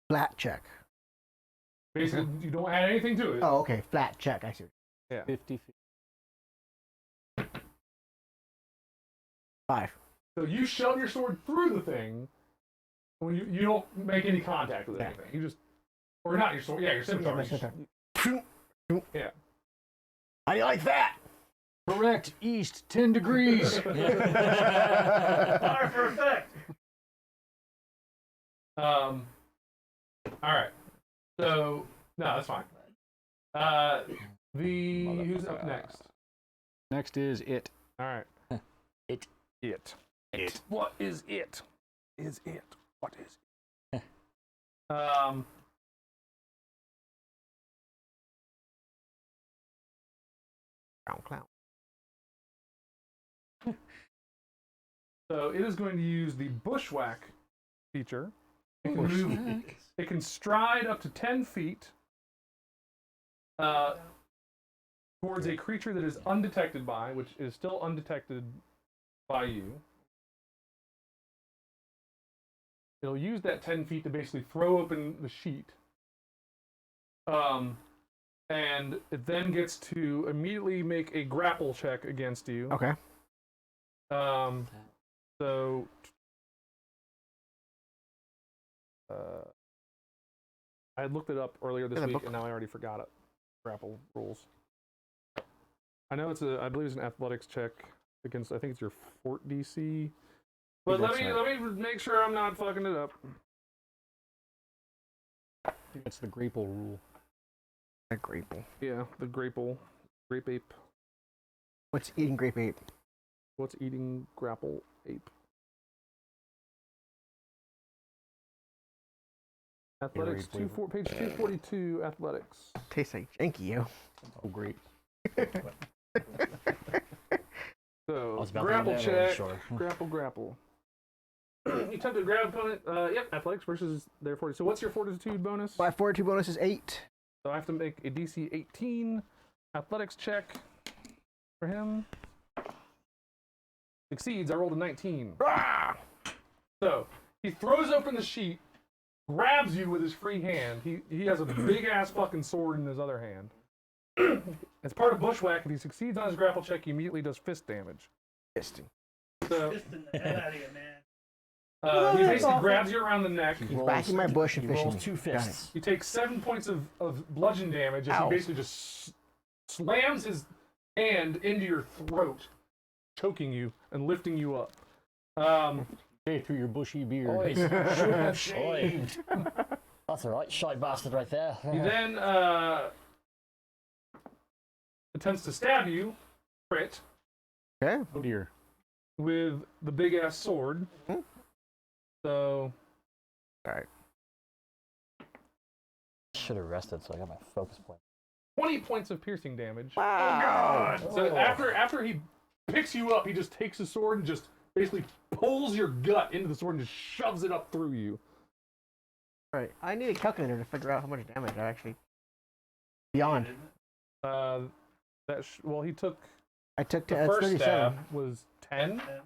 Speaker 2: Flat check.
Speaker 1: Basically, you don't add anything to it.
Speaker 2: Oh, okay. Flat check. I see.
Speaker 4: 50 feet.
Speaker 2: 5.
Speaker 1: So you shove your sword through the thing when you don't make any contact with
Speaker 2: Yeah.
Speaker 1: anything. You just, or not your sword, yeah, your scimitar.
Speaker 2: my
Speaker 1: You just-
Speaker 2: scimitar.
Speaker 1: Yeah.
Speaker 2: How do you like that?
Speaker 4: Correct. East, 10 degrees.
Speaker 6: Fire for effect.
Speaker 1: All right. So no, that's fine. Who's up next?
Speaker 4: Next is it.
Speaker 1: All right.
Speaker 5: It.
Speaker 1: It. What is it? Is it? What is it?
Speaker 2: Clown.
Speaker 1: So it is going to use the bushwhack feature. It can move. It can stride up to 10 feet towards a creature that is undetected by, which is still undetected by you. It'll use that 10 feet to basically throw open the sheet. And it then gets to immediately make a grapple check against you.
Speaker 2: Okay.
Speaker 1: So I had looked it up earlier this
Speaker 2: In the
Speaker 1: week,
Speaker 2: book.
Speaker 1: and now I already forgot it. Grapple rules. I know I believe it's an athletics check against. I think it's your fort DC. But let
Speaker 2: That's
Speaker 1: me
Speaker 2: right.
Speaker 1: make sure I'm not fucking it up.
Speaker 4: That's the grapple rule.
Speaker 2: A grape.
Speaker 1: Yeah, the grape ape.
Speaker 2: What's eating grape ape?
Speaker 1: What's eating grapple ape? Athletics, page 242, athletics.
Speaker 2: Tastes like janky, yo.
Speaker 4: Oh, great.
Speaker 1: So,
Speaker 5: was about to
Speaker 1: grapple
Speaker 5: go there,
Speaker 1: check,
Speaker 5: sure.
Speaker 1: grapple. You attempt to grab opponent, yep, athletics versus their fortitude. So what's your fortitude bonus?
Speaker 2: My fortitude bonus is 8.
Speaker 1: So I have to make a DC 18 athletics check for him. Succeeds, I rolled a 19.
Speaker 2: Ah!
Speaker 1: So, he throws open the sheet, grabs you with his free hand. He has a big ass fucking sword in his other hand. As part of bushwhack, if he succeeds on his grapple check, he immediately does fist damage.
Speaker 2: Fisting.
Speaker 1: So
Speaker 6: Fisting the hell out of you, man.
Speaker 1: he basically grabs you around the neck.
Speaker 2: He's backing my bush and
Speaker 5: He
Speaker 2: fishing.
Speaker 5: rolls
Speaker 2: me.
Speaker 5: 2
Speaker 2: Got it.
Speaker 5: fists.
Speaker 1: He takes 7 points of bludgeon damage as
Speaker 2: Ow.
Speaker 1: he basically just slams his hand into your throat, choking you and lifting you up.
Speaker 4: Hey, through your bushy beard.
Speaker 5: Oi, should have shaved. That's alright, shy bastard right there.
Speaker 1: He then attempts to stab you crit
Speaker 2: Okay.
Speaker 4: Oh dear.
Speaker 1: with the big ass sword.
Speaker 2: Hmm.
Speaker 1: So
Speaker 2: All right.
Speaker 5: Should have rested, so I got my focus point.
Speaker 1: 20 points of piercing damage.
Speaker 2: Wow.
Speaker 1: So after he picks you up, he just takes his sword and just basically pulls your gut into the sword and just shoves it up through you.
Speaker 2: All right. I need a calculator to figure out how much damage I actually. Beyond.
Speaker 1: Well, he took
Speaker 2: I took
Speaker 1: the
Speaker 2: to
Speaker 1: first
Speaker 2: 37.
Speaker 1: stab was 10
Speaker 6: Yeah.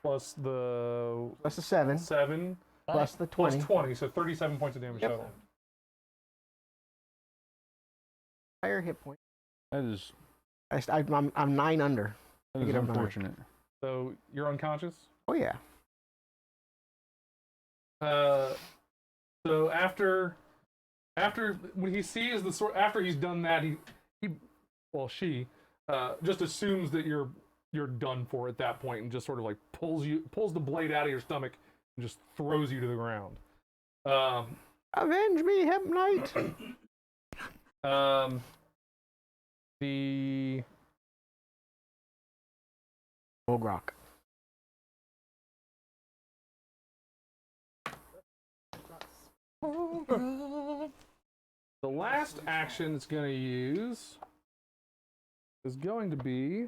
Speaker 1: plus the
Speaker 2: Plus the 7.
Speaker 1: 7
Speaker 2: Plus the
Speaker 1: plus
Speaker 2: 20.
Speaker 1: 20, so 37 points of damage
Speaker 2: Yep.
Speaker 1: total.
Speaker 2: Higher hit point.
Speaker 4: That is
Speaker 2: I'm 9 under.
Speaker 4: that is
Speaker 2: Get up higher.
Speaker 4: unfortunate.
Speaker 1: So you're unconscious.
Speaker 2: Oh yeah.
Speaker 1: So after when he sees the sword, after he's done that, she just assumes that you're done for at that point, and just sort of like pulls the blade out of your stomach and just throws you to the ground.
Speaker 2: Avenge me, Hellknight.
Speaker 1: The
Speaker 2: Bogrok.
Speaker 1: the last action it's going to use is going to be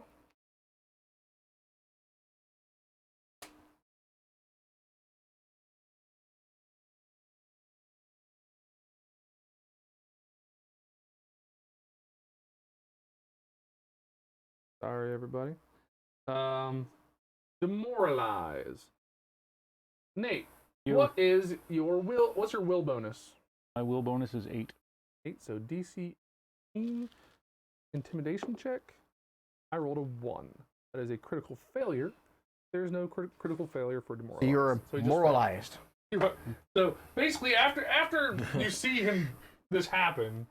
Speaker 1: sorry everybody. Demoralize. Nate, what is your will? What's your will bonus?
Speaker 4: My will bonus is 8.
Speaker 1: 8, so DC intimidation check. I rolled a 1. That is a critical failure. There's no critical failure for demoralize.
Speaker 2: So you're
Speaker 1: So he just
Speaker 2: moralized.
Speaker 1: failed. So basically, after you see him this happen,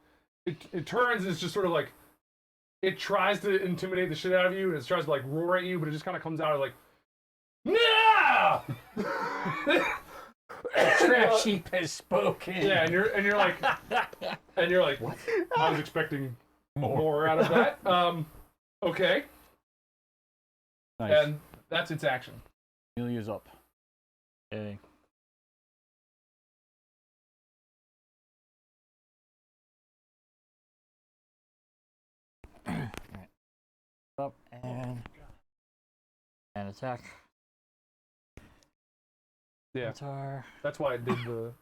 Speaker 1: it turns and it's just sort of like it tries to intimidate the shit out of you and it tries to like roar at you, but it just kind of comes out of like, no!
Speaker 2: Trash sheep has spoken.
Speaker 1: Yeah, and you're like, what? I was expecting more out of that. Okay,
Speaker 4: Nice.
Speaker 1: and that's its action.
Speaker 4: Amelia's up.
Speaker 5: Okay. Alright. Up and attack.
Speaker 1: Yeah,
Speaker 5: Guitar.
Speaker 1: that's why it did the.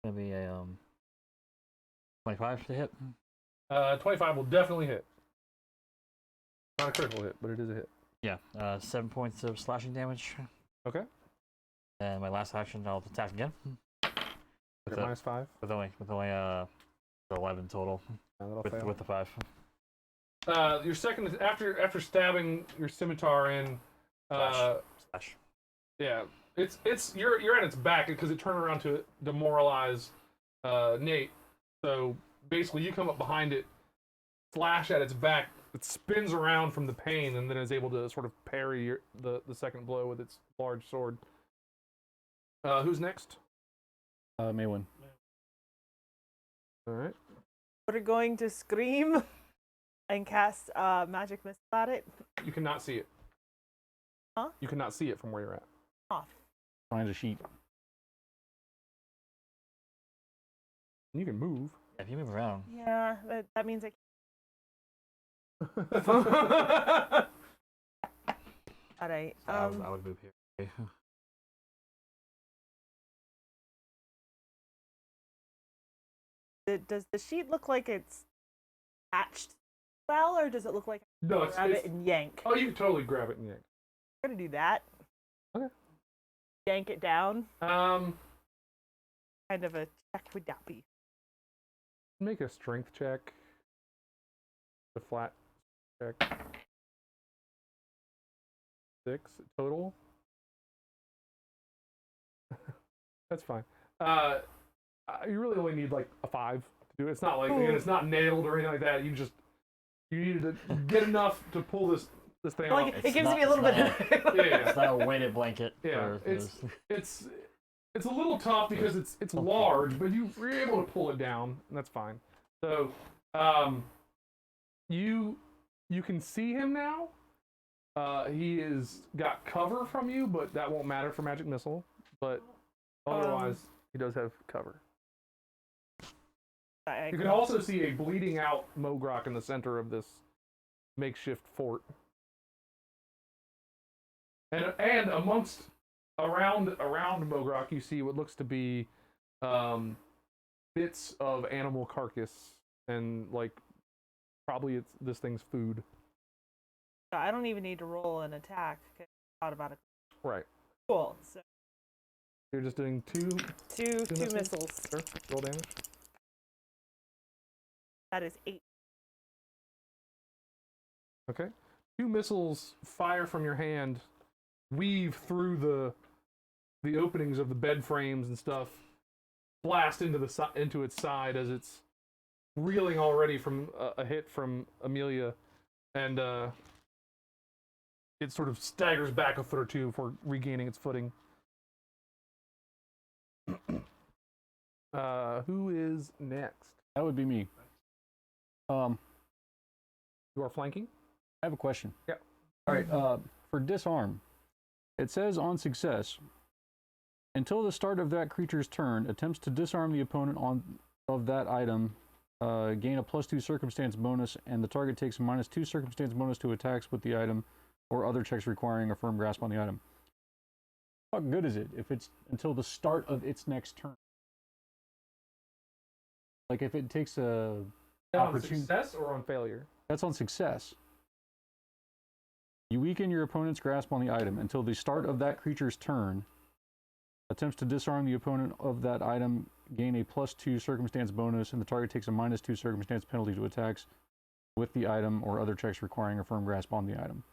Speaker 5: Gonna be a 25 to hit.
Speaker 1: 25 will definitely hit. Not a critical hit, but it is a hit.
Speaker 5: Yeah. 7 points of slashing damage.
Speaker 1: Okay.
Speaker 5: And my last action, I'll attack again.
Speaker 1: Okay, minus 5.
Speaker 5: With only 11 total.
Speaker 1: That'll fail.
Speaker 5: With the 5.
Speaker 1: Your second after stabbing your scimitar in.
Speaker 5: Slash.
Speaker 1: Yeah, you're at its back because it turned around to demoralize Nate. So basically, you come up behind it, slash at its back. It spins around from the pain, and then is able to sort of parry the second blow with its large sword. Who's next?
Speaker 4: Maywin.
Speaker 1: All right.
Speaker 3: We're going to scream and cast magic missile at it.
Speaker 1: You cannot see it.
Speaker 3: Huh?
Speaker 1: You cannot see it from where you're at.
Speaker 3: Off.
Speaker 4: Finds a sheep.
Speaker 1: You can move.
Speaker 5: Yeah, if you move around.
Speaker 3: Yeah, that means I All right.
Speaker 5: I would move here.
Speaker 3: Does the sheet look like it's attached well, or does it look like
Speaker 1: No,
Speaker 3: I grab it and yank?
Speaker 1: Oh, you can totally grab it and yank.
Speaker 3: I'm gonna do that.
Speaker 1: Okay.
Speaker 3: Yank it down. Kind of a check with that piece.
Speaker 1: Make a strength check. A flat check. 6 total. That's fine. You really only need like a 5 to do it. It's not like again, it's not nailed or anything like that. You needed to get enough to pull this thing
Speaker 3: Like,
Speaker 1: off.
Speaker 3: it gives me a little bit.
Speaker 1: Yeah.
Speaker 5: It's not a weighted blanket.
Speaker 1: Yeah,
Speaker 5: for
Speaker 1: it's a little tough because it's large, but you're able to pull it down, and that's fine. So, You can see him now. He is got cover from you, but that won't matter for magic missile. But otherwise, he does have cover. You can also see a bleeding out Mogrok in the center of this makeshift fort. And amongst around Mogrok, you see what looks to be bits of animal carcass and like probably it's this thing's food.
Speaker 3: I don't even need to roll an attack. 'Cause I thought about it.
Speaker 1: Right.
Speaker 3: Cool. So
Speaker 1: You're just doing two
Speaker 3: missiles.
Speaker 1: Sure. Roll damage.
Speaker 3: That is 8.
Speaker 1: Okay. 2 missiles fire from your hand, weave through the openings of the bed frames and stuff, blast into its side as it's reeling already from a hit from Amelia, and it sort of staggers back a foot or two before regaining its footing. Who is next?
Speaker 4: That would be me.
Speaker 1: You are flanking?
Speaker 4: I have a question.
Speaker 1: Yeah.
Speaker 4: All right. For disarm, it says on success, until the start of that creature's turn, attempts to disarm the opponent of that item, gain a +2 circumstance bonus, and the target takes a -2 circumstance bonus to attacks with the item or other checks requiring a firm grasp on the item. How good is it if it's until the start of its next turn? Like if it takes a
Speaker 1: On success or on failure?
Speaker 4: That's on success. You weaken your opponent's grasp on the item until the start of that creature's turn. Attempts to disarm the opponent of that item gain a +2 circumstance bonus, and the target takes a -2 circumstance penalty to attacks with the item or other checks requiring a firm grasp on the item.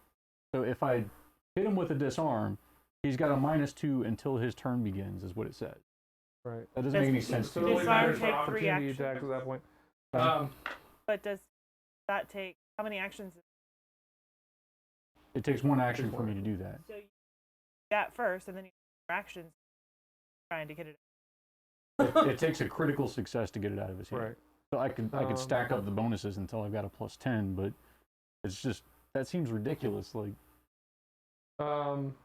Speaker 4: So if I hit him with a disarm, he's got a -2 until his turn begins, is what it says.
Speaker 1: Right.
Speaker 4: That doesn't make any sense
Speaker 1: So
Speaker 4: to
Speaker 1: it
Speaker 4: me.
Speaker 1: only
Speaker 3: Disarm
Speaker 1: matters for
Speaker 3: take 3
Speaker 1: opportunity
Speaker 3: actions.
Speaker 1: attacks at that point.
Speaker 3: But does that take how many actions?
Speaker 4: It takes one action for me to do that.
Speaker 3: So you do that first, and then you do your actions trying to get it.
Speaker 4: It takes a critical success to get it out of his hand.
Speaker 1: Right.
Speaker 4: So I could stack up the bonuses until I've got a +10, but it's just that seems ridiculous. Like I'm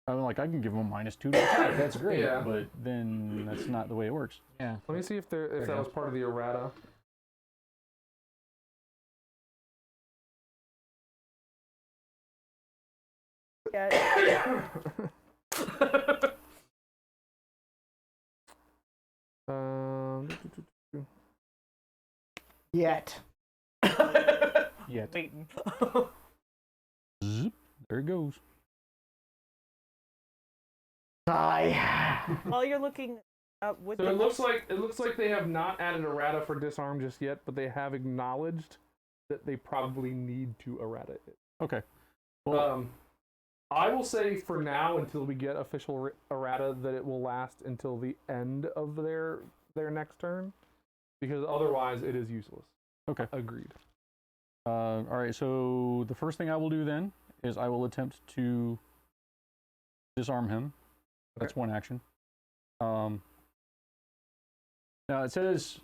Speaker 4: like I can give him a -2 to attack. That's great,
Speaker 1: Yeah.
Speaker 4: but then that's not the way it works.
Speaker 5: Yeah.
Speaker 1: Let me see if that was part of the errata.
Speaker 3: Yeah.
Speaker 2: Yet.
Speaker 4: Yet.
Speaker 3: Waiting.
Speaker 4: Zip, there it goes.
Speaker 2: Die.
Speaker 3: While you're looking up with
Speaker 1: So it looks like they have not added errata for disarm just yet, but they have acknowledged that they probably need to errata it.
Speaker 4: Okay. Well,
Speaker 1: I will say for now, until we get official errata, that it will last until the end of their next turn, because otherwise it is useless.
Speaker 4: okay.
Speaker 1: Agreed.
Speaker 4: All right. So the first thing I will do then is I will attempt to disarm him. That's one action. Now it says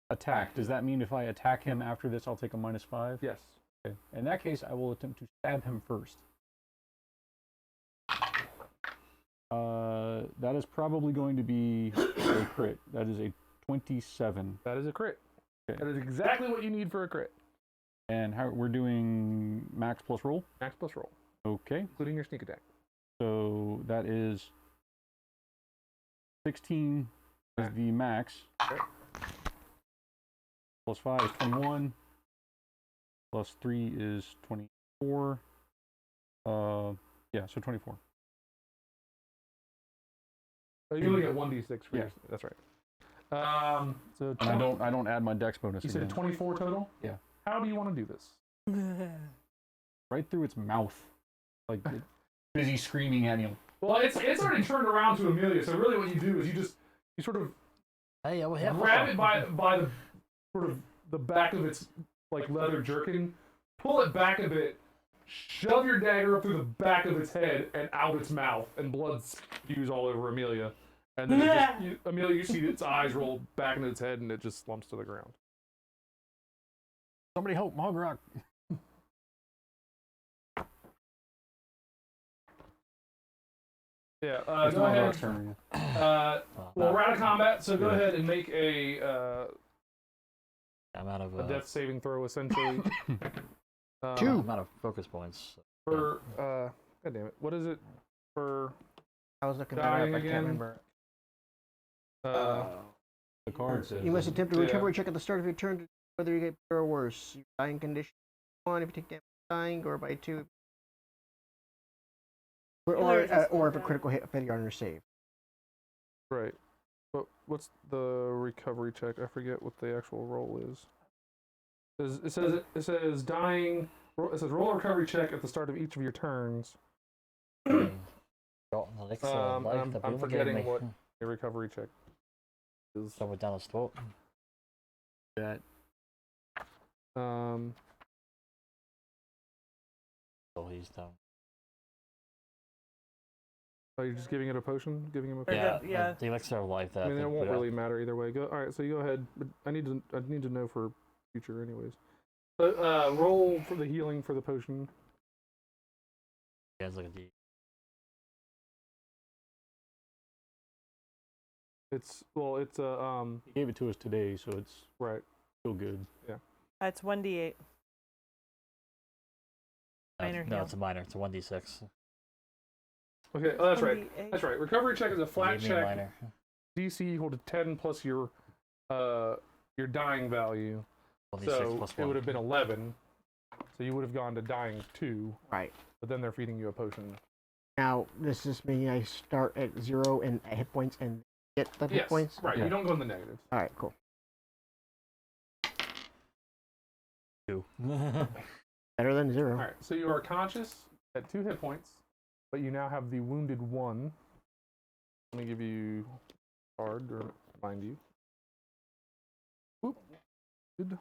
Speaker 4: attack. Does that mean if I attack him after this, I'll take a -5?
Speaker 1: Yes.
Speaker 4: Okay. In that case, I will attempt to stab him first. That is probably going to be a crit. That is a 27.
Speaker 1: That is a crit.
Speaker 4: Okay.
Speaker 1: That is exactly what you need for a crit.
Speaker 4: And how we're doing max plus roll?
Speaker 1: Max plus roll,
Speaker 4: Okay.
Speaker 1: including your sneak attack.
Speaker 4: So that is 16 is the max.
Speaker 1: Okay.
Speaker 4: Plus 5 is 21. Plus 3 is 24. Yeah, so 24.
Speaker 1: You only get 1d6 for
Speaker 4: Yeah.
Speaker 1: your, that's right. So
Speaker 4: And I don't add my dex bonus.
Speaker 1: you said
Speaker 4: again.
Speaker 1: 24 total?
Speaker 4: Yeah.
Speaker 1: How do you want to do this?
Speaker 4: Right through its mouth. Like busy screaming at him.
Speaker 1: Well, it's already turned around to Amelia, so really what you do is you sort of
Speaker 5: Hey, over here.
Speaker 1: grab it by the sort of the back of its like leather jerkin, pull it back a bit, shove your dagger up through the back of its head and out its mouth, and blood spews all over Amelia. And then Amelia, you see its eyes roll back into its head, and it just slumps to the ground.
Speaker 4: Somebody help Mogrock.
Speaker 1: Yeah,
Speaker 4: It's
Speaker 1: go ahead.
Speaker 4: Mogrock's turn.
Speaker 1: Well, we're out of combat, so go ahead and make a
Speaker 5: I'm out of
Speaker 1: death saving throw, essentially.
Speaker 2: Two.
Speaker 5: I'm out of focus points.
Speaker 1: For, God damn it. What is it for
Speaker 2: I was looking
Speaker 1: dying
Speaker 2: that up. I
Speaker 1: again?
Speaker 2: can't remember.
Speaker 4: The card says.
Speaker 2: You must attempt a
Speaker 1: Yeah.
Speaker 2: recovery check at the start of your turn to whether you get better or worse. Your dying condition 1 if you take damage dying, or by 2. Or if a critical hit failure on your save.
Speaker 1: Right. But what's the recovery check? I forget what the actual roll is. It says dying. It says roll a recovery check at the start of each of your turns.
Speaker 5: Got an elixir of life
Speaker 1: I'm
Speaker 5: that Boomer
Speaker 1: forgetting
Speaker 5: gave me.
Speaker 1: what your recovery check is.
Speaker 5: So we're down his throat.
Speaker 4: That.
Speaker 1: Um.
Speaker 5: So he's down.
Speaker 1: Oh, you're just giving it a potion? Giving him a
Speaker 3: Or
Speaker 1: potion?
Speaker 3: the- yeah.
Speaker 5: The elixir of life that
Speaker 1: I mean, it
Speaker 5: think
Speaker 1: won't
Speaker 5: we
Speaker 1: really matter either way. Go. All right, so you go ahead. But I need to know for future, anyways. But roll for the healing for the potion.
Speaker 5: He has like a D.
Speaker 1: It's
Speaker 4: He gave it to us today, so it's
Speaker 1: right.
Speaker 4: still good.
Speaker 3: That's 1d8. Minor
Speaker 5: no,
Speaker 3: heal.
Speaker 5: it's a minor. It's a 1d6.
Speaker 1: Okay, oh, that's right.
Speaker 3: 1d8.
Speaker 1: That's right. Recovery check is a
Speaker 5: He
Speaker 1: flat
Speaker 5: gave me a
Speaker 1: check.
Speaker 5: minor.
Speaker 1: DC equal to 10 plus your dying value.
Speaker 5: 1d6
Speaker 1: So
Speaker 5: plus
Speaker 1: it
Speaker 5: 1.
Speaker 1: would have been 11. So you would have gone to dying 2,
Speaker 2: Right.
Speaker 1: but then they're feeding you a potion.
Speaker 2: Now, this is meaning I start at 0 and hit points and get the hit
Speaker 1: Yes,
Speaker 2: points?
Speaker 1: right.
Speaker 4: Yeah.
Speaker 1: You don't go in the negatives.
Speaker 2: Alright, cool.
Speaker 5: 2.
Speaker 2: Better than 0.
Speaker 1: All right. So you are conscious at 2 hit points, but you now have the wounded 1. Let me give you a card to remind you. Whoop. Good.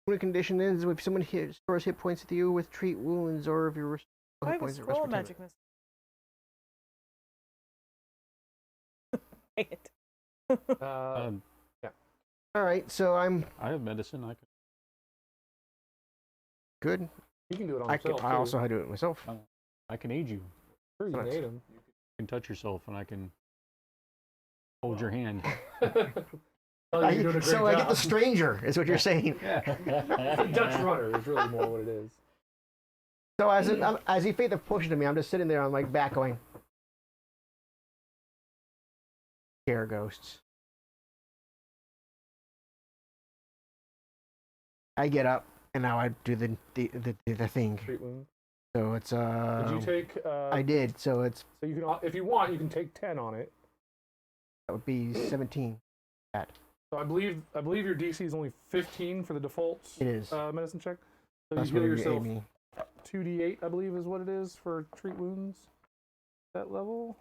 Speaker 2: Wound condition is if someone stores hit points with you with treat wounds, or if you're
Speaker 3: I
Speaker 2: hit
Speaker 3: have a
Speaker 2: points at
Speaker 3: scroll
Speaker 2: rest for 10
Speaker 3: magic miss. Dang it.
Speaker 4: Um,
Speaker 2: Alright, so I'm
Speaker 4: I have medicine. I
Speaker 2: good.
Speaker 1: You can do it on
Speaker 2: I can.
Speaker 1: yourself.
Speaker 2: I
Speaker 1: too.
Speaker 2: also had to do it myself.
Speaker 4: can aid you.
Speaker 1: Sure, you can
Speaker 2: Nice.
Speaker 1: aid him.
Speaker 4: You can touch yourself, and I can hold your hand.
Speaker 1: Oh, you're doing a great
Speaker 2: So I get the
Speaker 1: job.
Speaker 2: stranger, is what you're saying.
Speaker 1: Dutch runner is really more what it is.
Speaker 2: So as he fed the potion to me, I'm just sitting there on my back going, scare ghosts. I get up and now I do the thing.
Speaker 1: Treat wound.
Speaker 2: So it's
Speaker 1: Did you take?
Speaker 2: I did. So it's
Speaker 1: So you can, if you want, you can take 10 on it.
Speaker 2: that would be 17.
Speaker 1: So I believe your DC is only 15 for the default
Speaker 2: It is.
Speaker 1: medicine check. So
Speaker 2: That's
Speaker 1: you heal
Speaker 2: what you
Speaker 1: yourself
Speaker 2: aid me.
Speaker 1: 2d8, I believe, is what it is for treat wounds. That level.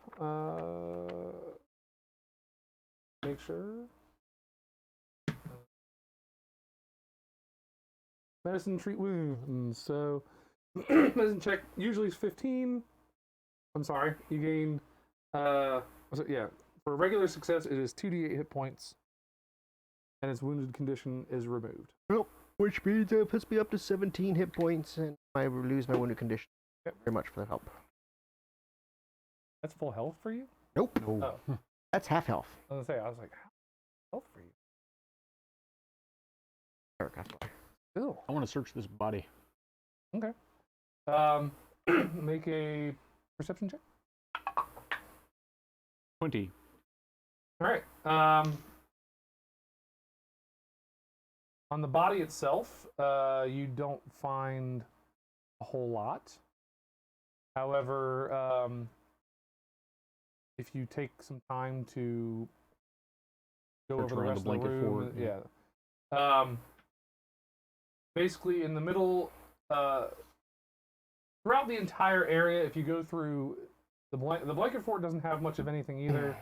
Speaker 1: Make sure. Medicine treat wounds. So medicine check usually is 15. I'm sorry, you gain. Yeah, for a regular success, it is 2d8 hit points, and its wounded condition is removed.
Speaker 2: Which means it puts me up to 17 hit points and I lose my wounded condition.
Speaker 1: Yep.
Speaker 2: Very much for the help.
Speaker 1: That's full health for you?
Speaker 2: Nope.
Speaker 1: Oh,
Speaker 2: That's half health.
Speaker 1: I was gonna say, I was like, how health for you?
Speaker 2: Eric, that's why.
Speaker 1: Ew.
Speaker 4: I want to search this body.
Speaker 1: Okay. Make a perception check.
Speaker 4: 20.
Speaker 1: All right. On the body itself, you don't find a whole lot. However, if you take some time to go
Speaker 4: Search
Speaker 1: over the
Speaker 4: around
Speaker 1: rest
Speaker 4: the
Speaker 1: of the
Speaker 4: blanket
Speaker 1: room,
Speaker 4: fort,
Speaker 1: yeah. Basically, in the middle, throughout the entire area, if you go through the blanket fort, doesn't have much of anything either.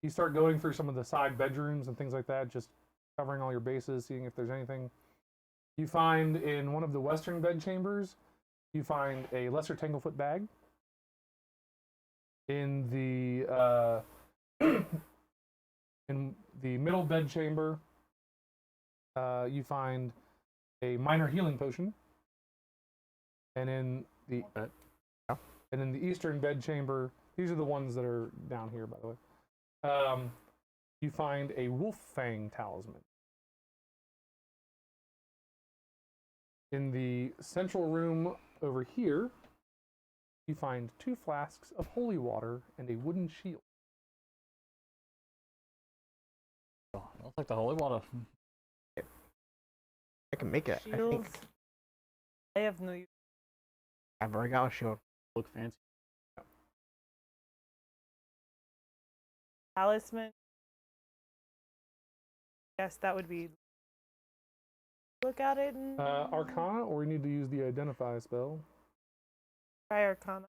Speaker 1: You start going through some of the side bedrooms and things like that, just covering all your bases, seeing if there's anything. You find in one of the western bed chambers, you find a lesser tanglefoot bag. In the in the middle bedchamber, you find a minor healing potion, and in the eastern bedchamber, these are the ones that are down here, by the way. You find a wolf fang talisman. In the central room over here, you find 2 flasks of holy water and a wooden shield.
Speaker 5: Oh, I'll take the holy water.
Speaker 2: I can make it. I
Speaker 3: Shields.
Speaker 2: think
Speaker 3: I have no use.
Speaker 2: I've already got a shield.
Speaker 4: Look fancy.
Speaker 3: Talisman. Yes, that would be. Look at it and
Speaker 1: Arcana, or we need to use the identify spell.
Speaker 3: try Arcana.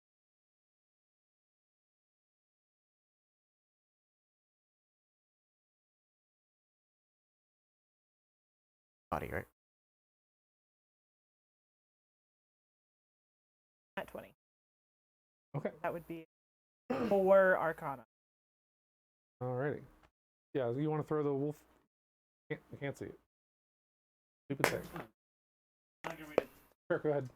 Speaker 2: Body, right?
Speaker 3: At 20.
Speaker 1: Okay.
Speaker 3: That would be 4 Arcana.
Speaker 1: Alrighty. Yeah, you want to throw the wolf? I can't see it. Stupid thing.
Speaker 6: I can read it.
Speaker 1: Sure, go ahead.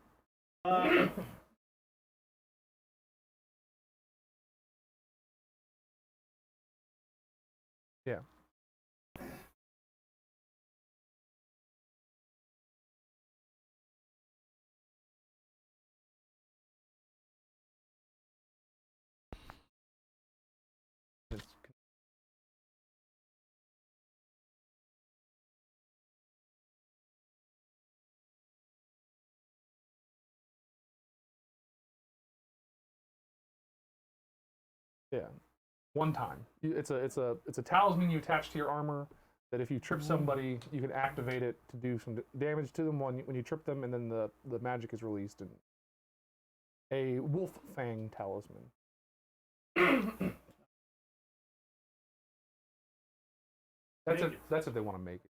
Speaker 1: Yeah. Yeah, one time. It's a talisman you attach to your armor that if you trip somebody, you can activate it to do some damage to them when you trip them, and then the magic is released. And a wolf fang talisman. That's if they want to make it.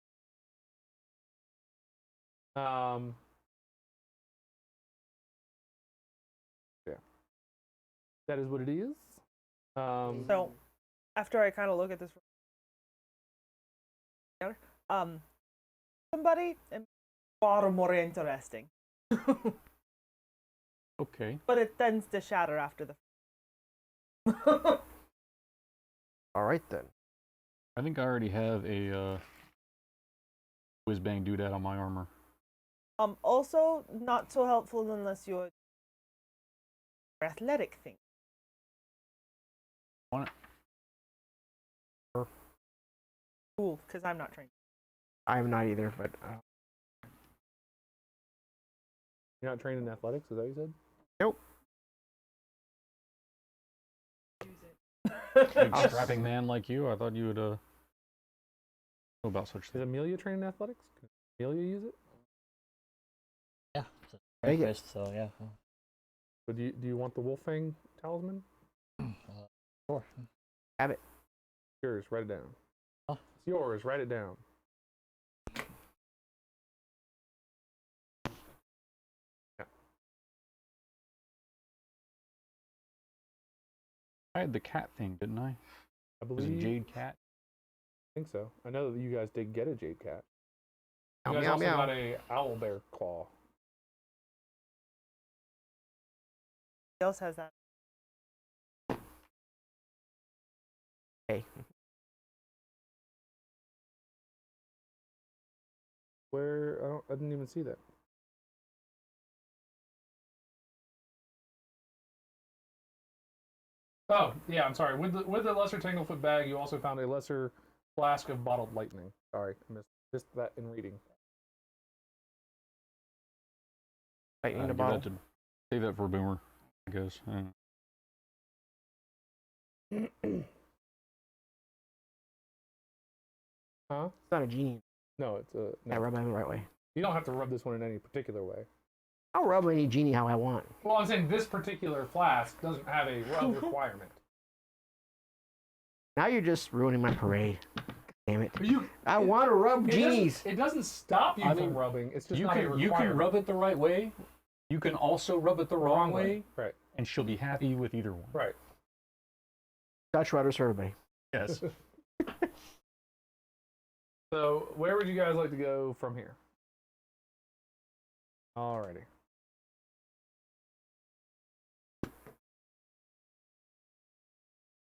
Speaker 1: Yeah, that is what it is.
Speaker 3: So, after I kind of look at this, somebody far more interesting.
Speaker 4: Okay.
Speaker 2: Oh.
Speaker 3: But it tends to shatter after the.
Speaker 2: All right then.
Speaker 4: I think I already have a whiz bang doodad on my armor.
Speaker 3: Also not so helpful unless you're athletic thing.
Speaker 4: Want it?
Speaker 3: Cool, because I'm not trained.
Speaker 2: I'm not either, but
Speaker 1: You're not trained in athletics, is that what you said?
Speaker 2: nope.
Speaker 4: Big strapping man like you, I thought you would know about such
Speaker 1: Is
Speaker 4: things.
Speaker 1: Amelia trained in athletics? Can Amelia use it?
Speaker 5: Yeah. It's a
Speaker 2: Take it.
Speaker 5: breakfast, so yeah.
Speaker 1: But do you want the wolf fang talisman?
Speaker 5: Sure.
Speaker 2: Have it.
Speaker 1: Yours, write it down.
Speaker 5: Huh?
Speaker 1: It's yours, write it down. Yeah.
Speaker 4: I had the cat thing, didn't I?
Speaker 1: I
Speaker 4: It
Speaker 1: believe.
Speaker 4: was a jade cat.
Speaker 1: I think so. I know that you guys did get a jade cat. You
Speaker 2: Meow,
Speaker 1: guys
Speaker 2: meow,
Speaker 1: also
Speaker 2: meow.
Speaker 1: got a owl bear claw.
Speaker 3: Who else has that?
Speaker 2: Hey.
Speaker 1: Where I didn't even see that. Oh yeah, I'm sorry. With the lesser tanglefoot bag, you also found a lesser flask of bottled lightning. Sorry, I missed that in reading.
Speaker 2: Lightning in the
Speaker 4: Give
Speaker 2: bottle.
Speaker 4: that to, save that for Boomer, I guess.
Speaker 1: Huh?
Speaker 2: It's not a genie.
Speaker 1: No, it's a.
Speaker 2: I
Speaker 1: No.
Speaker 2: rub it the right way.
Speaker 1: You don't have to rub this one in any particular way.
Speaker 2: I'll rub any genie how I want.
Speaker 1: Well, I'm saying this particular flask doesn't have a rub requirement.
Speaker 2: Now you're just ruining my parade. Damn it.
Speaker 1: You,
Speaker 2: I want to rub
Speaker 1: it
Speaker 2: genies.
Speaker 1: it doesn't stop you
Speaker 4: I
Speaker 1: from
Speaker 4: mean,
Speaker 1: rubbing. It's just
Speaker 4: You
Speaker 1: not a
Speaker 4: can
Speaker 1: requirement.
Speaker 4: rub it the right way. You can also rub it the wrong way,
Speaker 1: Right.
Speaker 4: and she'll be happy with either one.
Speaker 1: Right.
Speaker 2: Dutch rudders for everybody.
Speaker 4: Yes.
Speaker 1: So, where would you guys like to go from here? Alrighty.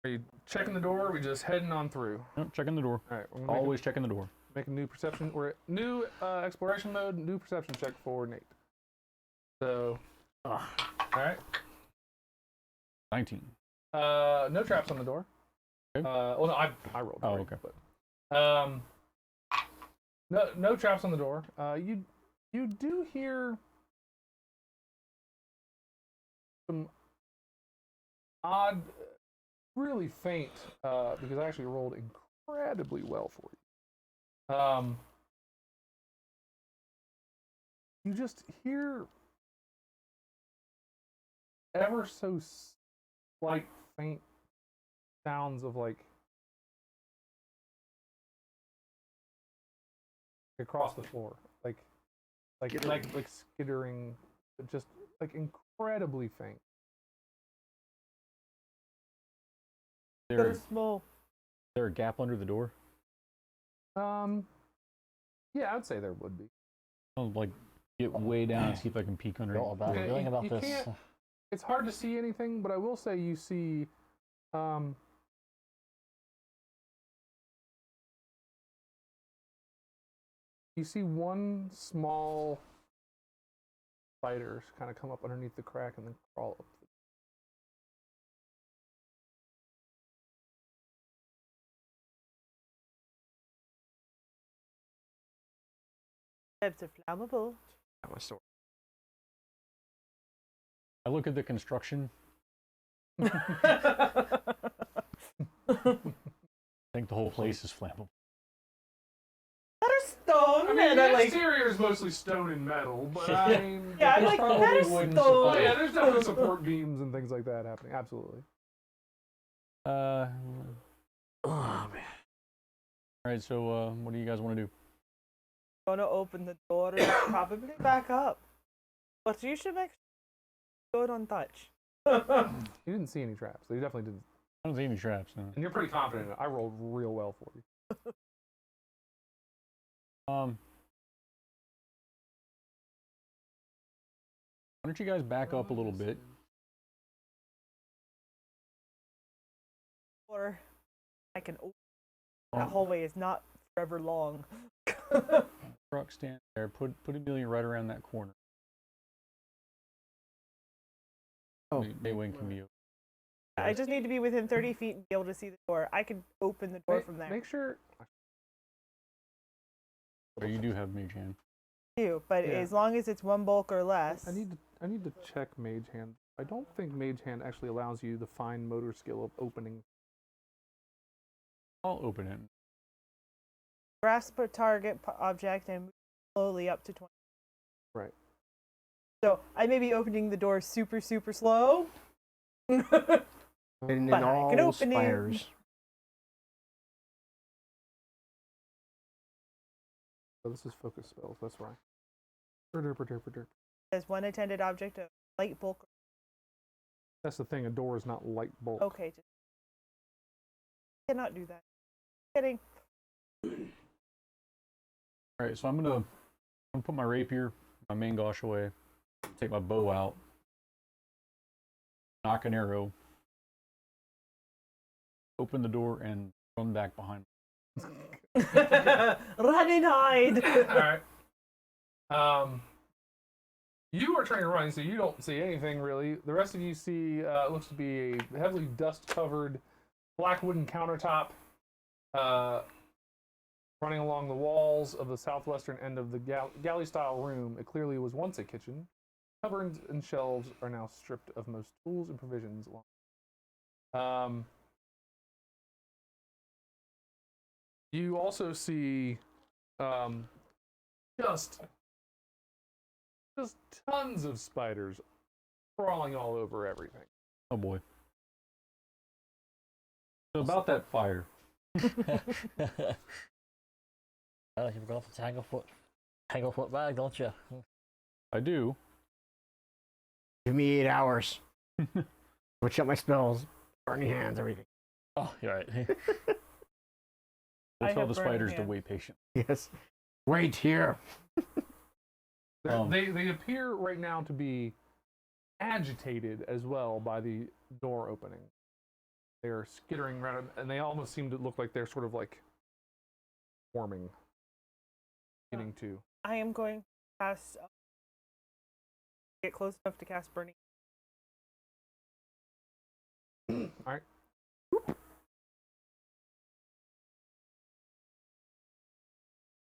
Speaker 1: Are you checking the door? Or are we just heading on through?
Speaker 4: Nope, checking the door.
Speaker 1: All right, we're gonna
Speaker 4: Always checking the door.
Speaker 1: make a new perception. We're at new exploration mode. New perception check for Nate. So, all right.
Speaker 4: 19.
Speaker 1: No traps on the door.
Speaker 4: Okay.
Speaker 1: Well, no, I rolled.
Speaker 4: Oh,
Speaker 1: for it,
Speaker 4: okay.
Speaker 1: But, no traps on the door. You do hear some odd, really faint, because I actually rolled incredibly well for you. You just hear ever so slight, faint sounds of like across the floor, like skittering, but just like incredibly faint.
Speaker 3: Got
Speaker 4: There,
Speaker 3: a small.
Speaker 4: there a gap under the door?
Speaker 1: Yeah, I'd say there would be.
Speaker 4: I'll like get way down and see if I can peek under.
Speaker 5: Got a bad
Speaker 1: Okay,
Speaker 5: feeling about
Speaker 1: you
Speaker 5: this.
Speaker 1: can't- It's hard to see anything, but I will say you see, you see one small spider kind of come up underneath the crack and then crawl up.
Speaker 3: It's flammable.
Speaker 2: Got my sword.
Speaker 4: I look at the construction. I think the whole place is flammable.
Speaker 3: That is stone,
Speaker 1: I mean,
Speaker 3: and
Speaker 1: the
Speaker 3: I like.
Speaker 1: exterior is mostly stone and metal, but I mean,
Speaker 3: Yeah, I'm
Speaker 1: there's
Speaker 3: like,
Speaker 1: probably
Speaker 3: that is
Speaker 1: wooden
Speaker 3: stone.
Speaker 1: support. Oh, yeah, there's definitely support beams and things like that happening. Absolutely.
Speaker 2: Oh man.
Speaker 4: All right, so what do you guys want to do?
Speaker 3: Gonna open the door and probably back up, but you should make sure you don't touch.
Speaker 1: You didn't see any traps. So you definitely didn't.
Speaker 4: I don't see any traps. No.
Speaker 1: And you're pretty confident in it. I rolled real well for you.
Speaker 4: Why don't you guys back up a little bit?
Speaker 3: Or I can open. That hallway is not forever long.
Speaker 4: Truck stand there. Put Amelia right around that corner.
Speaker 2: Oh,
Speaker 4: Daywing can be.
Speaker 3: I just need to be within 30 feet and be able to see the door. I can open the door from there.
Speaker 1: Make sure.
Speaker 4: Or you do have mage hand.
Speaker 3: Too, but
Speaker 1: Yeah.
Speaker 3: as long as it's one bulk or less.
Speaker 1: I need to check Mage Hand. I don't think Mage Hand actually allows you the fine motor skill of opening.
Speaker 4: I'll open it.
Speaker 3: Grasp a target object and move slowly up to 20.
Speaker 1: Right.
Speaker 3: So I may be opening the door super, super slow.
Speaker 2: And
Speaker 3: But
Speaker 2: then
Speaker 3: I
Speaker 2: all
Speaker 3: can open it.
Speaker 2: spiders.
Speaker 1: So this is focus spells. That's why.
Speaker 3: There's one attended object of light bulk.
Speaker 1: That's the thing. A door is not light bulk.
Speaker 3: Okay, just cannot do that. Kidding.
Speaker 4: All right, so I'm gonna put my rapier, my main gauche away, take my bow out, knock an arrow, open the door, and run back behind.
Speaker 3: Run and hide.
Speaker 1: All right. You are trying to run, so you don't see anything really. The rest of you see looks to be a heavily dust-covered black wooden countertop running along the walls of the southwestern end of the galley-style room. It clearly was once a kitchen. Cupboards and shelves are now stripped of most tools and provisions. You also see just tons of spiders crawling all over everything.
Speaker 4: Oh boy. So about that fire.
Speaker 5: Well, you've got the Tanglefoot bag, don't you?
Speaker 4: I do.
Speaker 2: Give me 8 hours. Switch up my spells. Burning hands, everything.
Speaker 5: Oh, you're right.
Speaker 3: I
Speaker 4: tell
Speaker 3: have
Speaker 4: the
Speaker 3: burning
Speaker 4: spiders to
Speaker 3: hands.
Speaker 4: wait patient.
Speaker 2: Yes. Wait here.
Speaker 1: They appear right now to be agitated as well by the door opening. They're skittering around, and they almost seem to look like they're sort of like forming, beginning to.
Speaker 3: I am going to cast. Get close enough to cast burning.
Speaker 1: All right.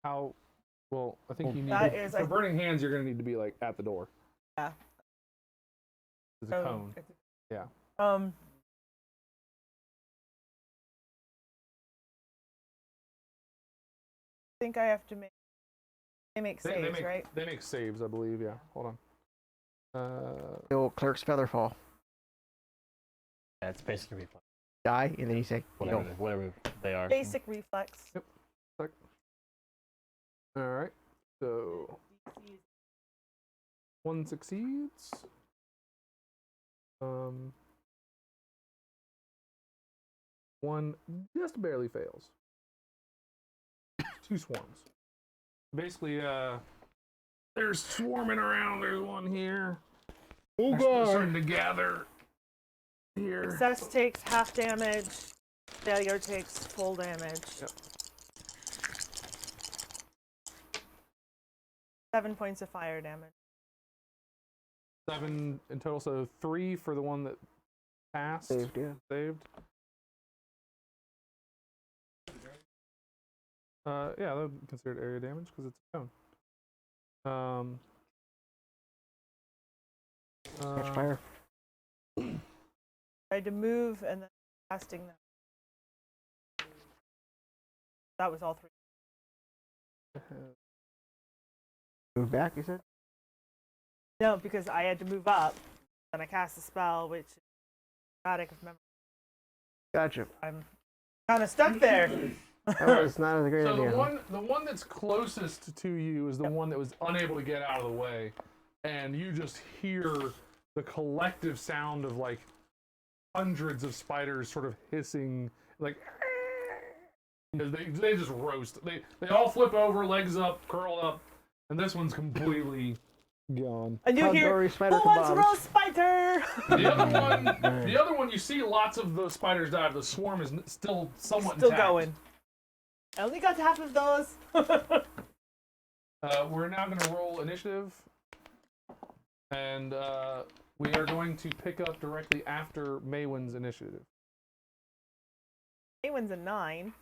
Speaker 1: How? Well, I think you need
Speaker 3: That
Speaker 1: to,
Speaker 3: is,
Speaker 1: for
Speaker 3: I-
Speaker 1: burning hands. You're going to need to be like at the door.
Speaker 3: Yeah.
Speaker 1: There's a cone. Yeah.
Speaker 3: I think I have to make. They make saves, right?
Speaker 1: They make saves, I believe. Yeah. Hold on.
Speaker 2: The old clerk's feather fall.
Speaker 5: Yeah, it's basically reflex.
Speaker 2: Die, and then you say,
Speaker 5: Whatever,
Speaker 2: go.
Speaker 5: whatever they are.
Speaker 3: Basic reflex.
Speaker 1: All right. So one succeeds. One just barely fails. Two swarms. Basically, they're swarming around. There's one here.
Speaker 2: Oh
Speaker 1: They're starting to gather here.
Speaker 3: Success takes half damage. Failure takes full damage.
Speaker 1: Yep.
Speaker 3: 7 points of fire damage.
Speaker 1: 7 in total, so 3 for the one that passed.
Speaker 2: Saved, yeah.
Speaker 1: Saved. Yeah, that would be considered area damage because it's a cone.
Speaker 2: Catch fire.
Speaker 3: Tried to move and then casting them. That was all 3.
Speaker 2: Move back, you said?
Speaker 3: No, because I had to move up, and I cast a spell, which is erratic of memory.
Speaker 2: Gotcha.
Speaker 3: I'm kind of stuck there.
Speaker 2: That was not a great
Speaker 1: So
Speaker 2: idea.
Speaker 1: the one that's closest to you is the one that was unable to get out of the way, and you just hear the collective sound of like hundreds of spiders sort of hissing, like they just roast. They all flip over, legs up, curl up, and this one's completely gone.
Speaker 3: And you
Speaker 2: How
Speaker 3: hear,
Speaker 2: Dory
Speaker 3: who
Speaker 2: Spider
Speaker 3: wants
Speaker 2: kebabs.
Speaker 3: roast spider?
Speaker 1: The other one, you see lots of the spiders die. The swarm is still somewhat
Speaker 3: Still
Speaker 1: intact.
Speaker 3: going. I only got half of those.
Speaker 1: We're now going to roll initiative, and we are going to pick up directly after Maywin's initiative.
Speaker 3: Awen's a 9.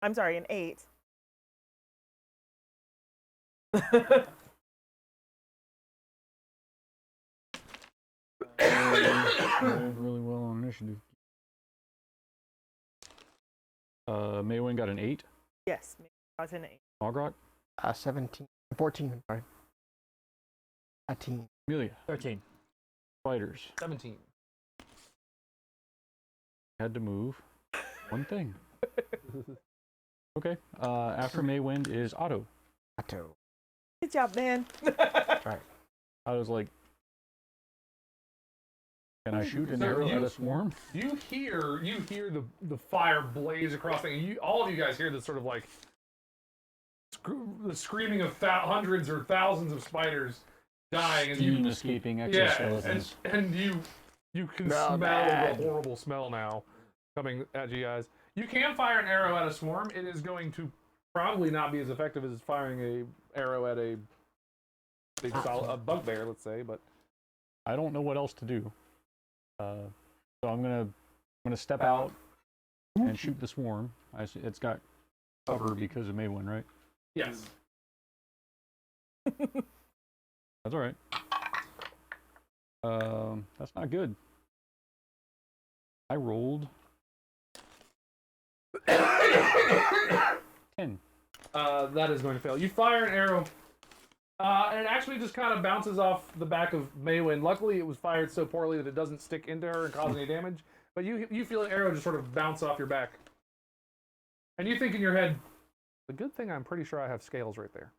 Speaker 3: I'm sorry, an 8.
Speaker 4: Rolled really well on initiative. Maywin got an 8.
Speaker 3: Yes, I was an 8.
Speaker 4: Ogrok,
Speaker 2: 17. 14, I'm sorry. A teen.
Speaker 4: Amelia,
Speaker 5: 13.
Speaker 4: spiders.
Speaker 1: 17.
Speaker 4: Had to move one thing. Okay. After Maywin is Otto.
Speaker 2: Otto.
Speaker 3: Good job, man.
Speaker 4: I was like, can I shoot an
Speaker 1: So
Speaker 4: arrow
Speaker 1: you-
Speaker 4: at a swarm?
Speaker 1: You hear the fire blaze across things. All of you guys hear this sort of like the screaming of hundreds or thousands of spiders dying, and
Speaker 4: Steam
Speaker 1: you
Speaker 4: escaping
Speaker 1: yeah,
Speaker 4: exoskeletons.
Speaker 1: and you can
Speaker 2: Smell
Speaker 1: smell
Speaker 2: bad.
Speaker 1: the horrible smell now coming at you guys. You can fire an arrow at a swarm. It is going to probably not be as effective as firing a arrow at a big a bugbear, let's say. But
Speaker 4: I don't know what else to do. So I'm gonna step out and shoot the swarm. It's got cover because of Maywin, right?
Speaker 1: yes,
Speaker 4: That's all right. That's not good. I rolled 10.
Speaker 1: that is going to fail. You fire an arrow. And it actually just kind of bounces off the back of Maywin. Luckily, it was fired so poorly that it doesn't stick into her and cause any damage. But you feel an arrow just sort of bounce off your back. And you think in your head, the good thing I'm pretty sure I have scales right there.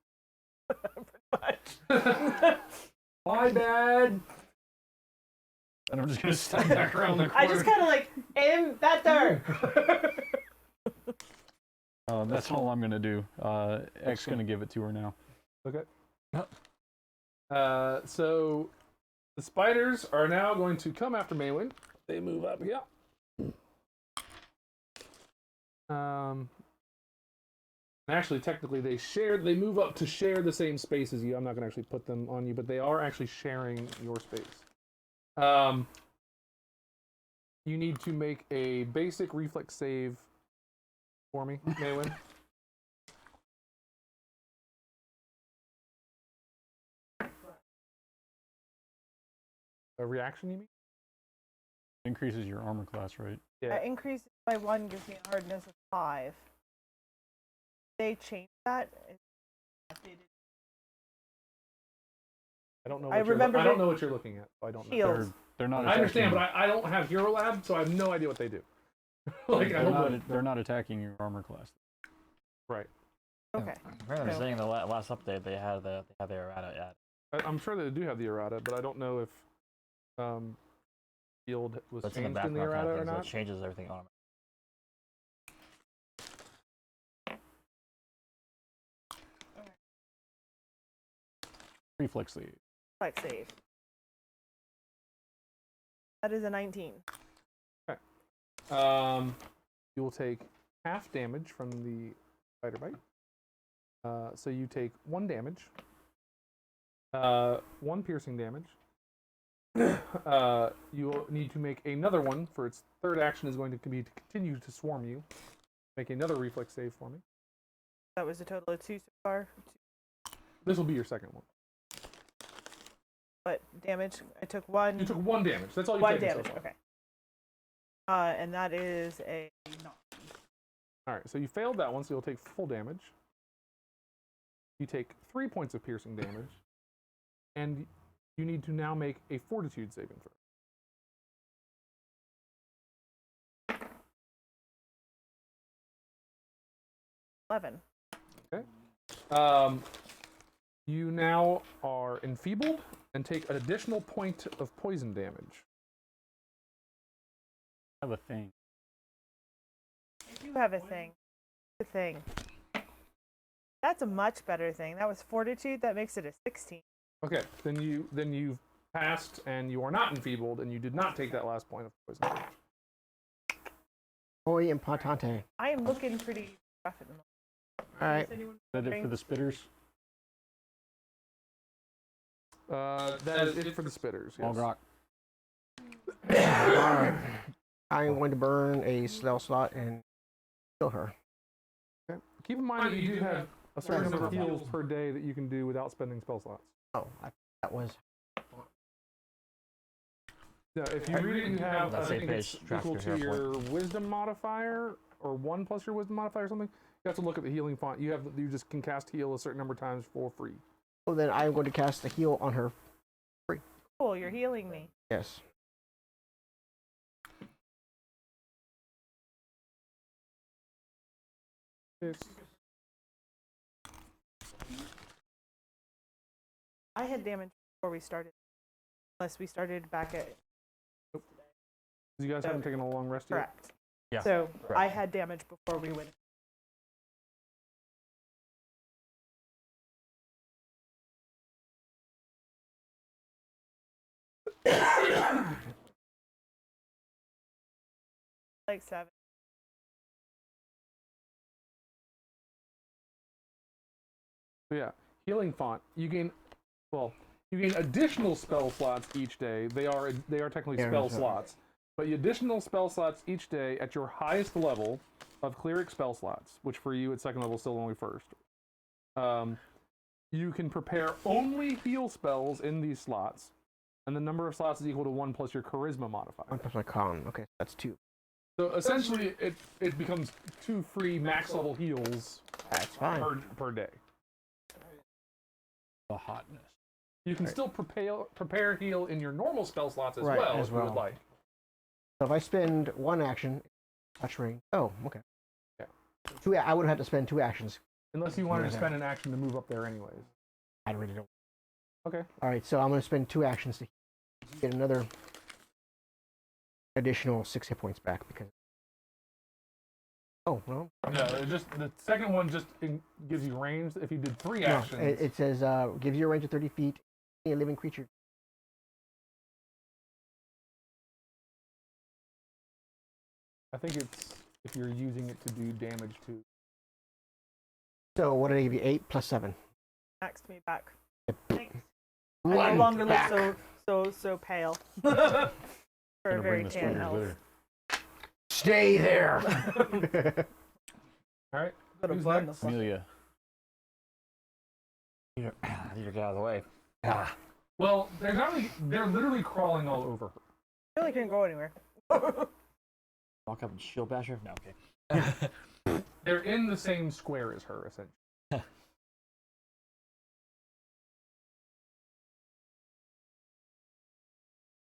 Speaker 3: Pretty much.
Speaker 1: My bad.
Speaker 4: And I'm just gonna stand back around the corner.
Speaker 3: I just kind of like aim better.
Speaker 4: That's all I'm gonna do. X gonna give it to her now.
Speaker 1: Okay. So the spiders are now going to come after Maywin. They move up here. Actually, technically, they move up to share the same space as you. I'm not going to actually put them on you, but they are actually sharing your space. You need to make a basic reflex save for me, Maywin. A reaction, you mean?
Speaker 4: Increases your armor class, right?
Speaker 1: Yeah.
Speaker 3: Increase by 1 gives me a hardness of 5. They changed that.
Speaker 1: I don't know.
Speaker 3: I
Speaker 1: What
Speaker 3: remember
Speaker 1: I don't know what you're looking at. So I don't know.
Speaker 3: Shields.
Speaker 4: They're not.
Speaker 1: I understand,
Speaker 4: attacking-
Speaker 1: but I don't have Hero Lab, so I have no idea what they do. Like, I
Speaker 4: they're,
Speaker 1: don't know.
Speaker 4: they're not attacking your armor class.
Speaker 1: Right.
Speaker 3: Okay.
Speaker 5: I remember
Speaker 3: So-
Speaker 5: saying the last update they had the errata yet.
Speaker 1: I'm sure they do have the errata, but I don't know if field was
Speaker 5: But it's in the
Speaker 1: changed in the
Speaker 5: background kind
Speaker 1: errata
Speaker 5: of
Speaker 1: or
Speaker 5: thing, so
Speaker 1: not.
Speaker 5: it changes everything on.
Speaker 4: Reflex save.
Speaker 3: Reflex save. That is a 19.
Speaker 1: You will take half damage from the spider bite. So you take 1 damage, 1 piercing damage. You will need to make another one for its third action is going to be to continue to swarm you. Make another reflex save for me.
Speaker 3: That was a total of 2 so far.
Speaker 1: This will be your second one.
Speaker 3: But damage, I took 1.
Speaker 1: You took 1 damage. That's all you've
Speaker 3: 1
Speaker 1: taken
Speaker 3: damage,
Speaker 1: so far.
Speaker 3: okay. And that is a 9.
Speaker 1: Alright, so you failed that one, so you'll take full damage. You take 3 points of piercing damage. And you need to now make a fortitude saving throw.
Speaker 3: $11.
Speaker 1: You now are enfeebled and take an additional point of poison damage.
Speaker 4: I have a thing.
Speaker 3: I do have a thing. A thing. That's a much better thing. That was fortitude. That makes it a 16.
Speaker 1: Okay, then you've passed and you are not enfeebled and you did not take that last point of poison damage.
Speaker 2: Muy importante.
Speaker 3: I am looking pretty rough at the moment.
Speaker 2: Alright.
Speaker 3: Is anyone
Speaker 4: Is that it
Speaker 3: wondering?
Speaker 4: for the spitters?
Speaker 1: That is it for the spitters.
Speaker 4: All
Speaker 1: Yes.
Speaker 4: rock.
Speaker 2: Alright. I'm going to burn a spell slot and kill her.
Speaker 1: Okay. Keep in mind that you do have a certain number of heals per day that you can do without spending spell slots.
Speaker 2: Oh, that was.
Speaker 1: Yeah, if you read it, you have I
Speaker 5: That's
Speaker 1: think
Speaker 5: a
Speaker 1: it's
Speaker 5: page track
Speaker 1: equal
Speaker 5: your
Speaker 1: to
Speaker 5: hero
Speaker 1: your wisdom modifier or 1 plus your wisdom modifier or something. You have to look at the healing font. You just can cast heal a certain number of times for free.
Speaker 2: Oh, then I'm going to cast the heal on her.
Speaker 3: Cool, you're healing me.
Speaker 2: Yes.
Speaker 3: I had damage before we started. Unless we started back at
Speaker 1: You guys haven't taken a long rest yet.
Speaker 3: correct.
Speaker 5: Yeah.
Speaker 3: So
Speaker 5: correct.
Speaker 3: I had damage before we went. Like 7.
Speaker 1: So yeah, healing font. You gain additional spell slots each day. They are technically
Speaker 2: Yeah,
Speaker 1: spell
Speaker 2: so-
Speaker 1: slots, but the additional spell slots each day at your highest level of cleric spell slots, which for you at second level is still only first. You can prepare only heal spells in these slots, and the number of slots is equal to 1 plus your charisma modifier.
Speaker 2: 1 plus my con. Okay, that's 2.
Speaker 1: So essentially, it becomes 2 free max level heals
Speaker 2: That's fine.
Speaker 1: per day.
Speaker 4: The hotness.
Speaker 1: You can still prepare heal in your normal spell slots as
Speaker 2: Right,
Speaker 1: well
Speaker 2: as
Speaker 1: if you would
Speaker 2: well.
Speaker 1: like.
Speaker 2: So if I spend 1 action, touch ring. Oh, okay.
Speaker 1: Yeah.
Speaker 2: 2. I would have to spend 2 actions.
Speaker 1: Unless you wanted to
Speaker 2: Okay.
Speaker 1: spend an action to move up there anyways.
Speaker 2: I really don't.
Speaker 1: Okay.
Speaker 2: All right, so I'm going to spend 2 actions to get another additional 6 hit points back because. Oh well.
Speaker 1: No, it just the second one just gives you range. If you did 3
Speaker 2: No,
Speaker 1: actions,
Speaker 2: it says gives you a range of 30 feet. A living creature.
Speaker 1: I think it's if you're using it to do damage to.
Speaker 2: So what did I give you? 8 plus 7.
Speaker 3: Maxed me back.
Speaker 2: One
Speaker 3: I no longer
Speaker 2: back.
Speaker 3: look so pale. For a
Speaker 4: Gonna
Speaker 3: very
Speaker 4: bring the
Speaker 3: tan
Speaker 4: spiders
Speaker 3: elf.
Speaker 4: with her.
Speaker 2: Stay there.
Speaker 1: All right.
Speaker 3: Gotta
Speaker 1: Who's
Speaker 3: burn the
Speaker 1: next?
Speaker 3: fuck.
Speaker 4: Amelia.
Speaker 5: Either get out of the way.
Speaker 1: Well, they're literally crawling all over her.
Speaker 3: I really can't go anywhere.
Speaker 5: Walk up and shield bash her? No, okay.
Speaker 1: They're in the same square as her, essentially.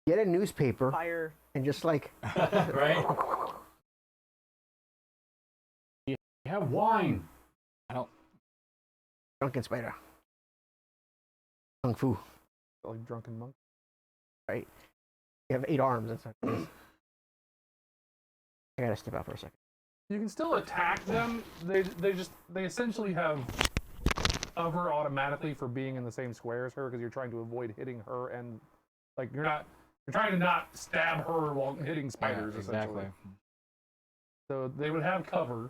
Speaker 2: Get a newspaper
Speaker 3: Fire.
Speaker 2: and just like.
Speaker 5: Right?
Speaker 4: You have wine.
Speaker 5: I don't.
Speaker 2: Drunken spider. Kung fu.
Speaker 1: Like drunken monk.
Speaker 2: Right. You have 8 arms. That's not good. I gotta step out for a second.
Speaker 1: You can still attack them. They essentially have cover automatically for being in the same square as her because you're trying to avoid hitting her and like you're trying to not stab her while hitting spiders.
Speaker 5: Exactly.
Speaker 1: Essentially. So they would have cover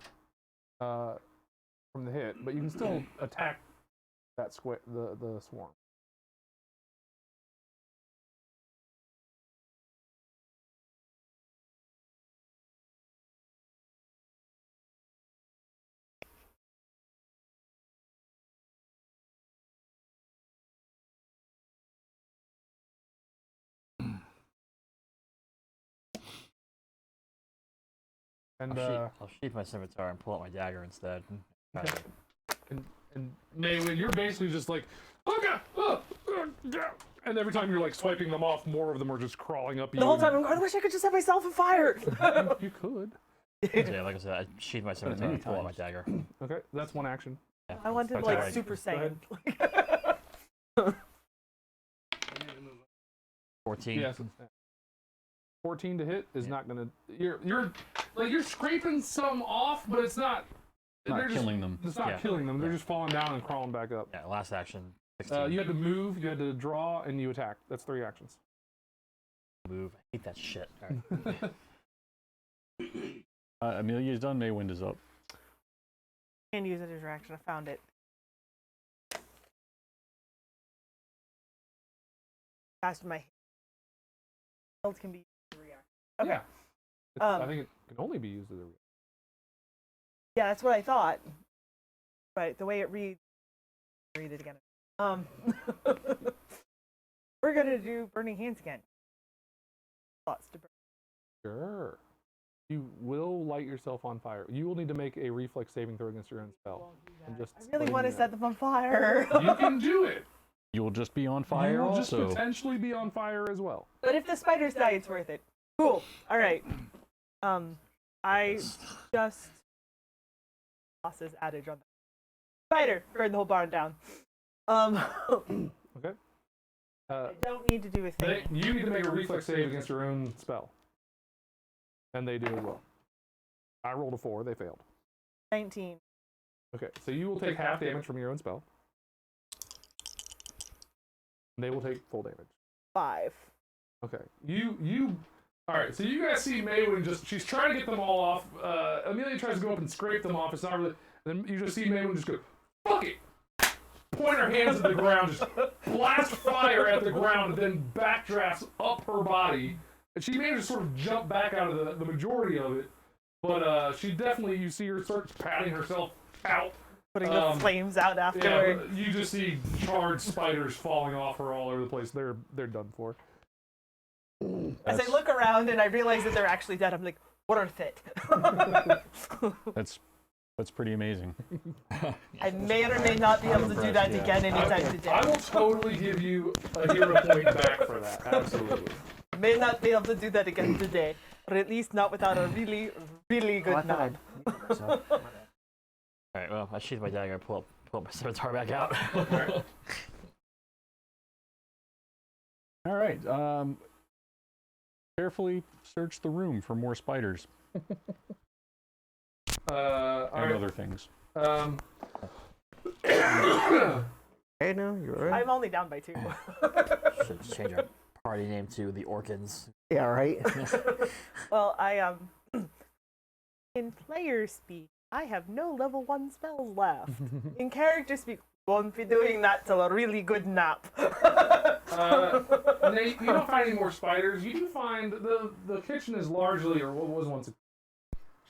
Speaker 1: from the hit, but you can still attack that the swarm. And
Speaker 5: I'll sheath my scimitar and pull out my dagger instead. Try to-
Speaker 1: and Maywin, you're basically just like, okay, and every time you're like swiping them off, more of them are just crawling up you.
Speaker 3: The whole time I'm going, I wish I could just set myself on fire.
Speaker 1: You could.
Speaker 5: Yeah, like I said, I sheath my scimitar and pull out my dagger.
Speaker 1: Okay, that's one action.
Speaker 5: Yeah.
Speaker 3: I wanted
Speaker 1: That's
Speaker 3: like
Speaker 1: alright.
Speaker 3: Super Saiyan.
Speaker 5: 14.
Speaker 1: Yes. 14 to hit is not gonna. You're scraping some off, but it's not.
Speaker 4: Not
Speaker 1: they're
Speaker 4: killing them.
Speaker 1: It's not
Speaker 5: Yeah.
Speaker 1: killing them. They're
Speaker 5: Yeah.
Speaker 1: just falling down and crawling back up.
Speaker 5: Yeah, last action. 16.
Speaker 1: You had to move, you had to draw, and you attack. That's 3 actions.
Speaker 5: Move. I hate that shit. All right.
Speaker 4: Amelia's done. Maywind is up.
Speaker 3: And use it as your action. I found it. Faster my health can be used to react. Okay.
Speaker 1: Yeah. I think it can only be used as a.
Speaker 3: Yeah, that's what I thought. But the way it reads, read it again. We're gonna do burning hands again. Thoughts to burn.
Speaker 1: Sure. You will light yourself on fire. You will need to make a reflex saving throw against your own spell. I'm just
Speaker 3: I really
Speaker 1: letting
Speaker 3: want to
Speaker 1: you know.
Speaker 3: set them on fire.
Speaker 1: You can do it.
Speaker 4: You will just be on fire
Speaker 1: You will just
Speaker 4: also.
Speaker 1: potentially be on fire as well.
Speaker 3: But if the spiders die, it's worth it. Cool. All right. I just lost this adage on that. Spider, burn the whole barn down.
Speaker 1: Okay.
Speaker 3: I don't need to do a thing.
Speaker 1: You need to make a reflex save against your own spell. And they do as well. I rolled a 4, they failed.
Speaker 3: 19.
Speaker 1: Okay, so you will take half damage from your own spell. They will take full damage.
Speaker 3: 5.
Speaker 1: Okay. Alright, so you guys see Maywin she's trying to get them all off. Amelia tries to go up and scrape them off. It's not really. Then you just see Maywin just go, fuck it! Point her hands at the ground, just blast fire at the ground, and then backdrafts up her body. And she managed to sort of jump back out of the majority of it. But she definitely, you see her start patting herself out.
Speaker 3: Putting the flames out
Speaker 1: Yeah,
Speaker 3: afterward.
Speaker 1: but you just see charred spiders falling off her all over the place. They're done for.
Speaker 3: As I look around and I realize that they're actually dead, I'm like, worth it.
Speaker 4: That's pretty amazing.
Speaker 3: I may or may not be able to do that
Speaker 4: Yeah.
Speaker 3: again anytime today.
Speaker 1: I will totally give you a hero point back for that. Absolutely.
Speaker 3: May not be able to do that again today, or at least not without a really, really
Speaker 2: Oh, I
Speaker 3: good
Speaker 2: thought
Speaker 3: nod.
Speaker 2: so.
Speaker 5: Alright, well, I sheath my dagger and pull my scimitar back out.
Speaker 4: All right. Carefully search the room for more spiders
Speaker 1: All
Speaker 4: and
Speaker 1: right.
Speaker 4: other things.
Speaker 2: Hey, no, you're right.
Speaker 3: I'm only down by 2.
Speaker 5: Should change our party name to the Orkins.
Speaker 2: Yeah, right.
Speaker 3: Well, I in player speak, I have no level 1 spells left. In character speak, won't be doing that till a really good nap.
Speaker 1: Nate, you don't find any more spiders. You do find the kitchen is largely, or what was once,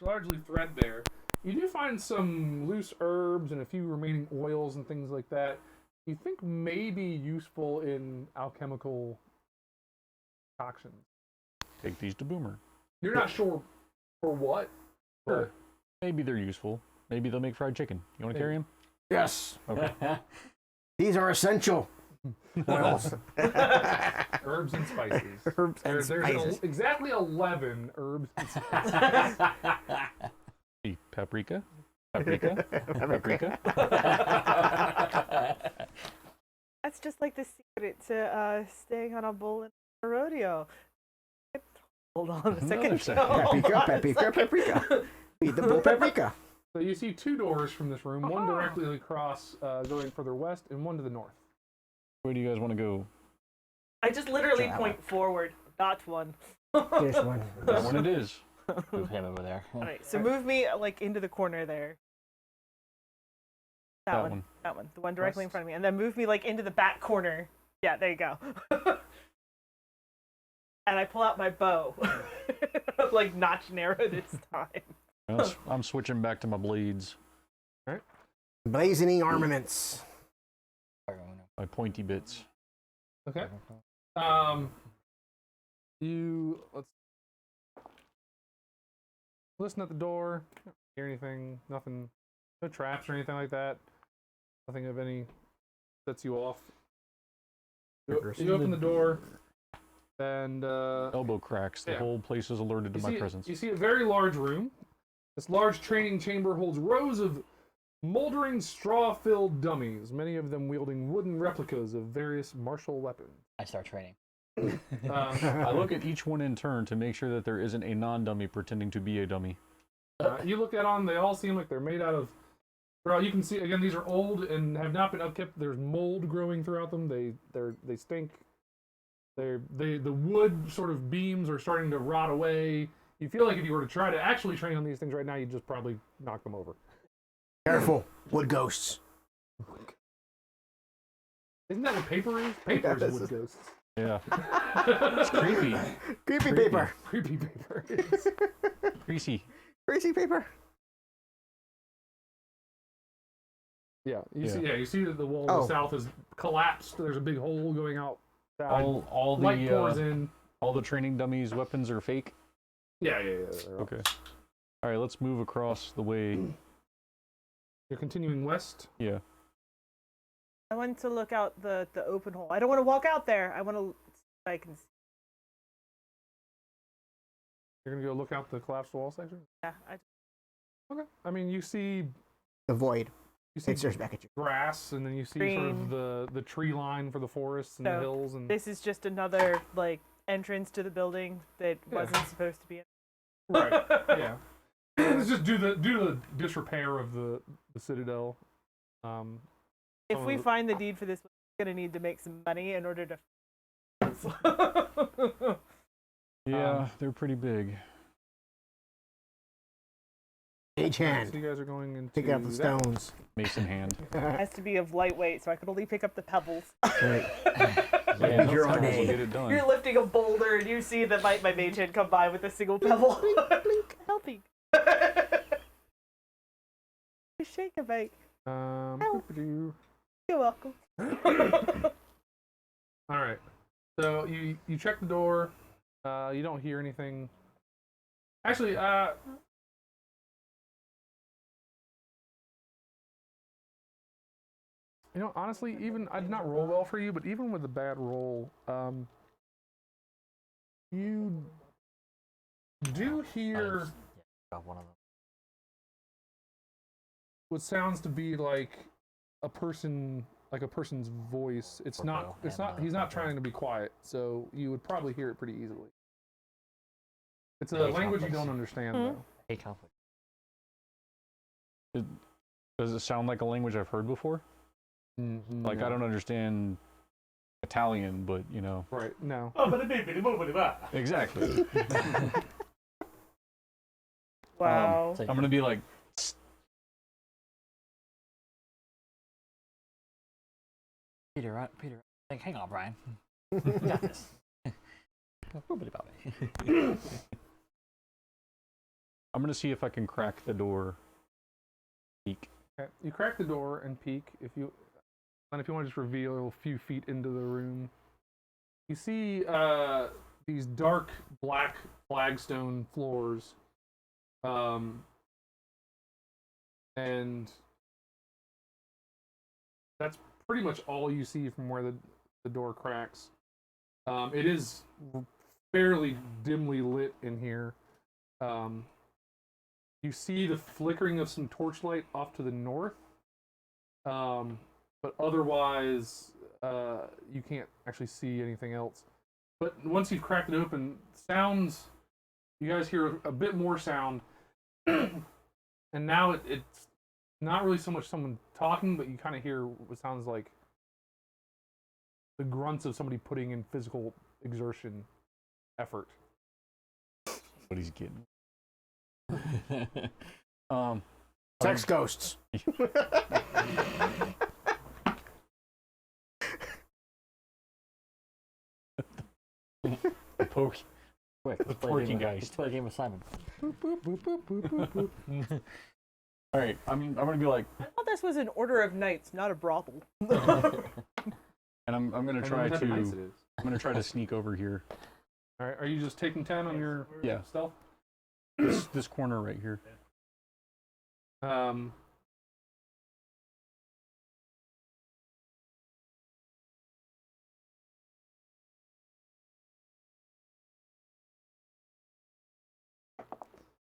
Speaker 1: largely threadbare. You do find some loose herbs and a few remaining oils and things like that. You think may be useful in alchemical concoctions.
Speaker 4: Take these to Boomer.
Speaker 1: You're not sure for what.
Speaker 4: Sure. Maybe they're useful. Maybe they'll make fried chicken. You want to carry them?
Speaker 2: Yes.
Speaker 4: Okay.
Speaker 2: These are essential oils.
Speaker 1: Herbs and spices.
Speaker 2: Herbs and
Speaker 1: There's
Speaker 2: spices.
Speaker 1: exactly 11 herbs and spices.
Speaker 4: Hey, paprika. Paprika. Paprika.
Speaker 3: That's just like the secret to staying on a bull in a rodeo. Hold on a
Speaker 4: Another
Speaker 3: second.
Speaker 4: second.
Speaker 2: Paprika, paprika, paprika. Eat the bull paprika.
Speaker 1: So you see 2 doors from this room, one directly across, going further west, and one to the north.
Speaker 4: Where do you guys want to go?
Speaker 3: I just literally
Speaker 2: That
Speaker 3: point forward, not one.
Speaker 2: This one.
Speaker 4: That one it is.
Speaker 5: Move him over there.
Speaker 3: Alright, so move me like into the corner there. That
Speaker 4: That
Speaker 3: one.
Speaker 4: one.
Speaker 3: That one. The one directly in
Speaker 1: West.
Speaker 3: front of me. And then move me like into the back corner. Yeah, there you go. And I pull out my bow. Like notch and arrow this time.
Speaker 4: I'm switching back to my blades,
Speaker 2: Blazoning armaments.
Speaker 4: my pointy bits.
Speaker 1: Okay. Let's listen at the door. Don't hear anything? Nothing. No traps or anything like that. Nothing of any sets you off. You open the door, and
Speaker 4: Elbow cracks. The
Speaker 1: Yeah.
Speaker 4: whole place is alerted to my presence.
Speaker 1: You see a very large room. This large training chamber holds rows of moldering straw-filled dummies, many of them wielding wooden replicas of various martial weapons.
Speaker 5: I start training.
Speaker 4: I look at each one in turn to make sure that there isn't a non-dummy pretending to be a dummy.
Speaker 1: You look at them; they all seem like they're made out of. Well, you can see again; these are old and have not been upkept. There's mold growing throughout them. They stink. The wood sort of beams are starting to rot away. You feel like if you were to try to actually train on these things right now, you'd just probably knock them over.
Speaker 2: Careful. Wood ghosts.
Speaker 1: Isn't that what paper is? Paper
Speaker 2: Yeah,
Speaker 1: is wood ghosts.
Speaker 4: Yeah. It's creepy.
Speaker 2: Creepy paper.
Speaker 1: Creepy paper.
Speaker 4: Greasy.
Speaker 2: Greasy paper.
Speaker 1: Yeah, you
Speaker 4: Yeah.
Speaker 1: see that the wall
Speaker 2: Oh.
Speaker 1: to the south has collapsed. There's a big hole going out.
Speaker 4: All
Speaker 1: Light pours
Speaker 4: the
Speaker 1: in.
Speaker 4: all the training dummies' weapons are fake.
Speaker 1: Yeah. They're all-
Speaker 4: Okay. All right, let's move across the way.
Speaker 1: You're continuing west.
Speaker 4: Yeah.
Speaker 3: I want to look out the open hole. I don't want to walk out there. I want to see what I can see.
Speaker 1: You're gonna go look out the collapsed wall section.
Speaker 3: Yeah,
Speaker 1: Okay. I mean, you see
Speaker 2: The void.
Speaker 1: you see
Speaker 2: It stares back at you.
Speaker 1: grass, and then you see sort of the tree line for the forests and the
Speaker 3: So,
Speaker 1: hills, and
Speaker 3: this is just another like entrance to the building that
Speaker 1: Yeah.
Speaker 3: wasn't supposed to be in.
Speaker 1: right. Yeah. It's just due to the disrepair of the citadel.
Speaker 3: If
Speaker 1: Some
Speaker 3: we
Speaker 1: of the-
Speaker 3: find the deed for this, we're gonna need to make some money in order to.
Speaker 4: Yeah, they're pretty big.
Speaker 2: Page hand.
Speaker 1: So you guys are going into
Speaker 2: Pick up the
Speaker 1: that.
Speaker 2: stones.
Speaker 4: Mason hand.
Speaker 3: has to be of lightweight, so I could only pick up the pebbles.
Speaker 2: Right.
Speaker 4: Yeah,
Speaker 2: You're
Speaker 4: that's
Speaker 2: on
Speaker 4: how
Speaker 2: A.
Speaker 4: we'll get it done.
Speaker 3: You're lifting a boulder, and you see that my mage hand come by with a single pebble. Helping. Shake a bake.
Speaker 1: Boop-a-doo.
Speaker 3: You're welcome.
Speaker 1: All right. So you check the door. You don't hear anything. Actually, honestly, even I did not roll well for you, but even with a bad roll, you do hear
Speaker 5: Got one of them.
Speaker 1: what sounds to be like a person's voice. It's not.
Speaker 5: Porco
Speaker 1: It's
Speaker 5: and,
Speaker 1: not. He's not
Speaker 5: Porco.
Speaker 1: trying to be quiet, so you would probably hear it pretty easily. It's a
Speaker 5: hate
Speaker 1: language you
Speaker 5: conflicts.
Speaker 1: don't understand,
Speaker 3: Hmm?
Speaker 1: though.
Speaker 5: Hate conflict.
Speaker 4: Does it sound like a language I've heard before? Like, I
Speaker 1: No.
Speaker 4: don't understand Italian, but, you know.
Speaker 1: Right, no.
Speaker 6: Oh, but it may be,
Speaker 4: Exactly.
Speaker 3: Wow.
Speaker 5: So
Speaker 4: I'm going to be like,
Speaker 5: Peter, right? Peter, like, hang on, Brian. You got this. A little bit about me.
Speaker 4: I'm going to see if I can crack the door. Peek.
Speaker 1: Okay. You crack the door and peek. If you want to just reveal a few feet into the room, you see these dark black flagstone floors, and that's pretty much all you see from where the door cracks. It is fairly dimly lit in here. You see the flickering of some torchlight off to the north, but otherwise you can't actually see anything else. But once you've cracked it open, sounds, you guys hear a bit more sound, and now it's not really so much someone talking, but you kind of hear what sounds like the grunts of somebody putting in physical exertion effort.
Speaker 4: What he's getting.
Speaker 2: Sex ghosts.
Speaker 4: The poke.
Speaker 5: Quick,
Speaker 4: The
Speaker 5: let's play a
Speaker 4: porky
Speaker 5: game of-
Speaker 4: geist.
Speaker 5: Let's play a game of Simon.
Speaker 4: All right, I'm going to be like,
Speaker 3: I thought this was an order of knights, not a brothel.
Speaker 4: and I'm going to
Speaker 1: And
Speaker 4: try
Speaker 1: what type of dice
Speaker 4: to,
Speaker 1: it is.
Speaker 4: I'm going to try to sneak over here.
Speaker 1: All right, are you just taking 10 on your
Speaker 4: Yeah.
Speaker 1: stealth?
Speaker 4: This corner right here.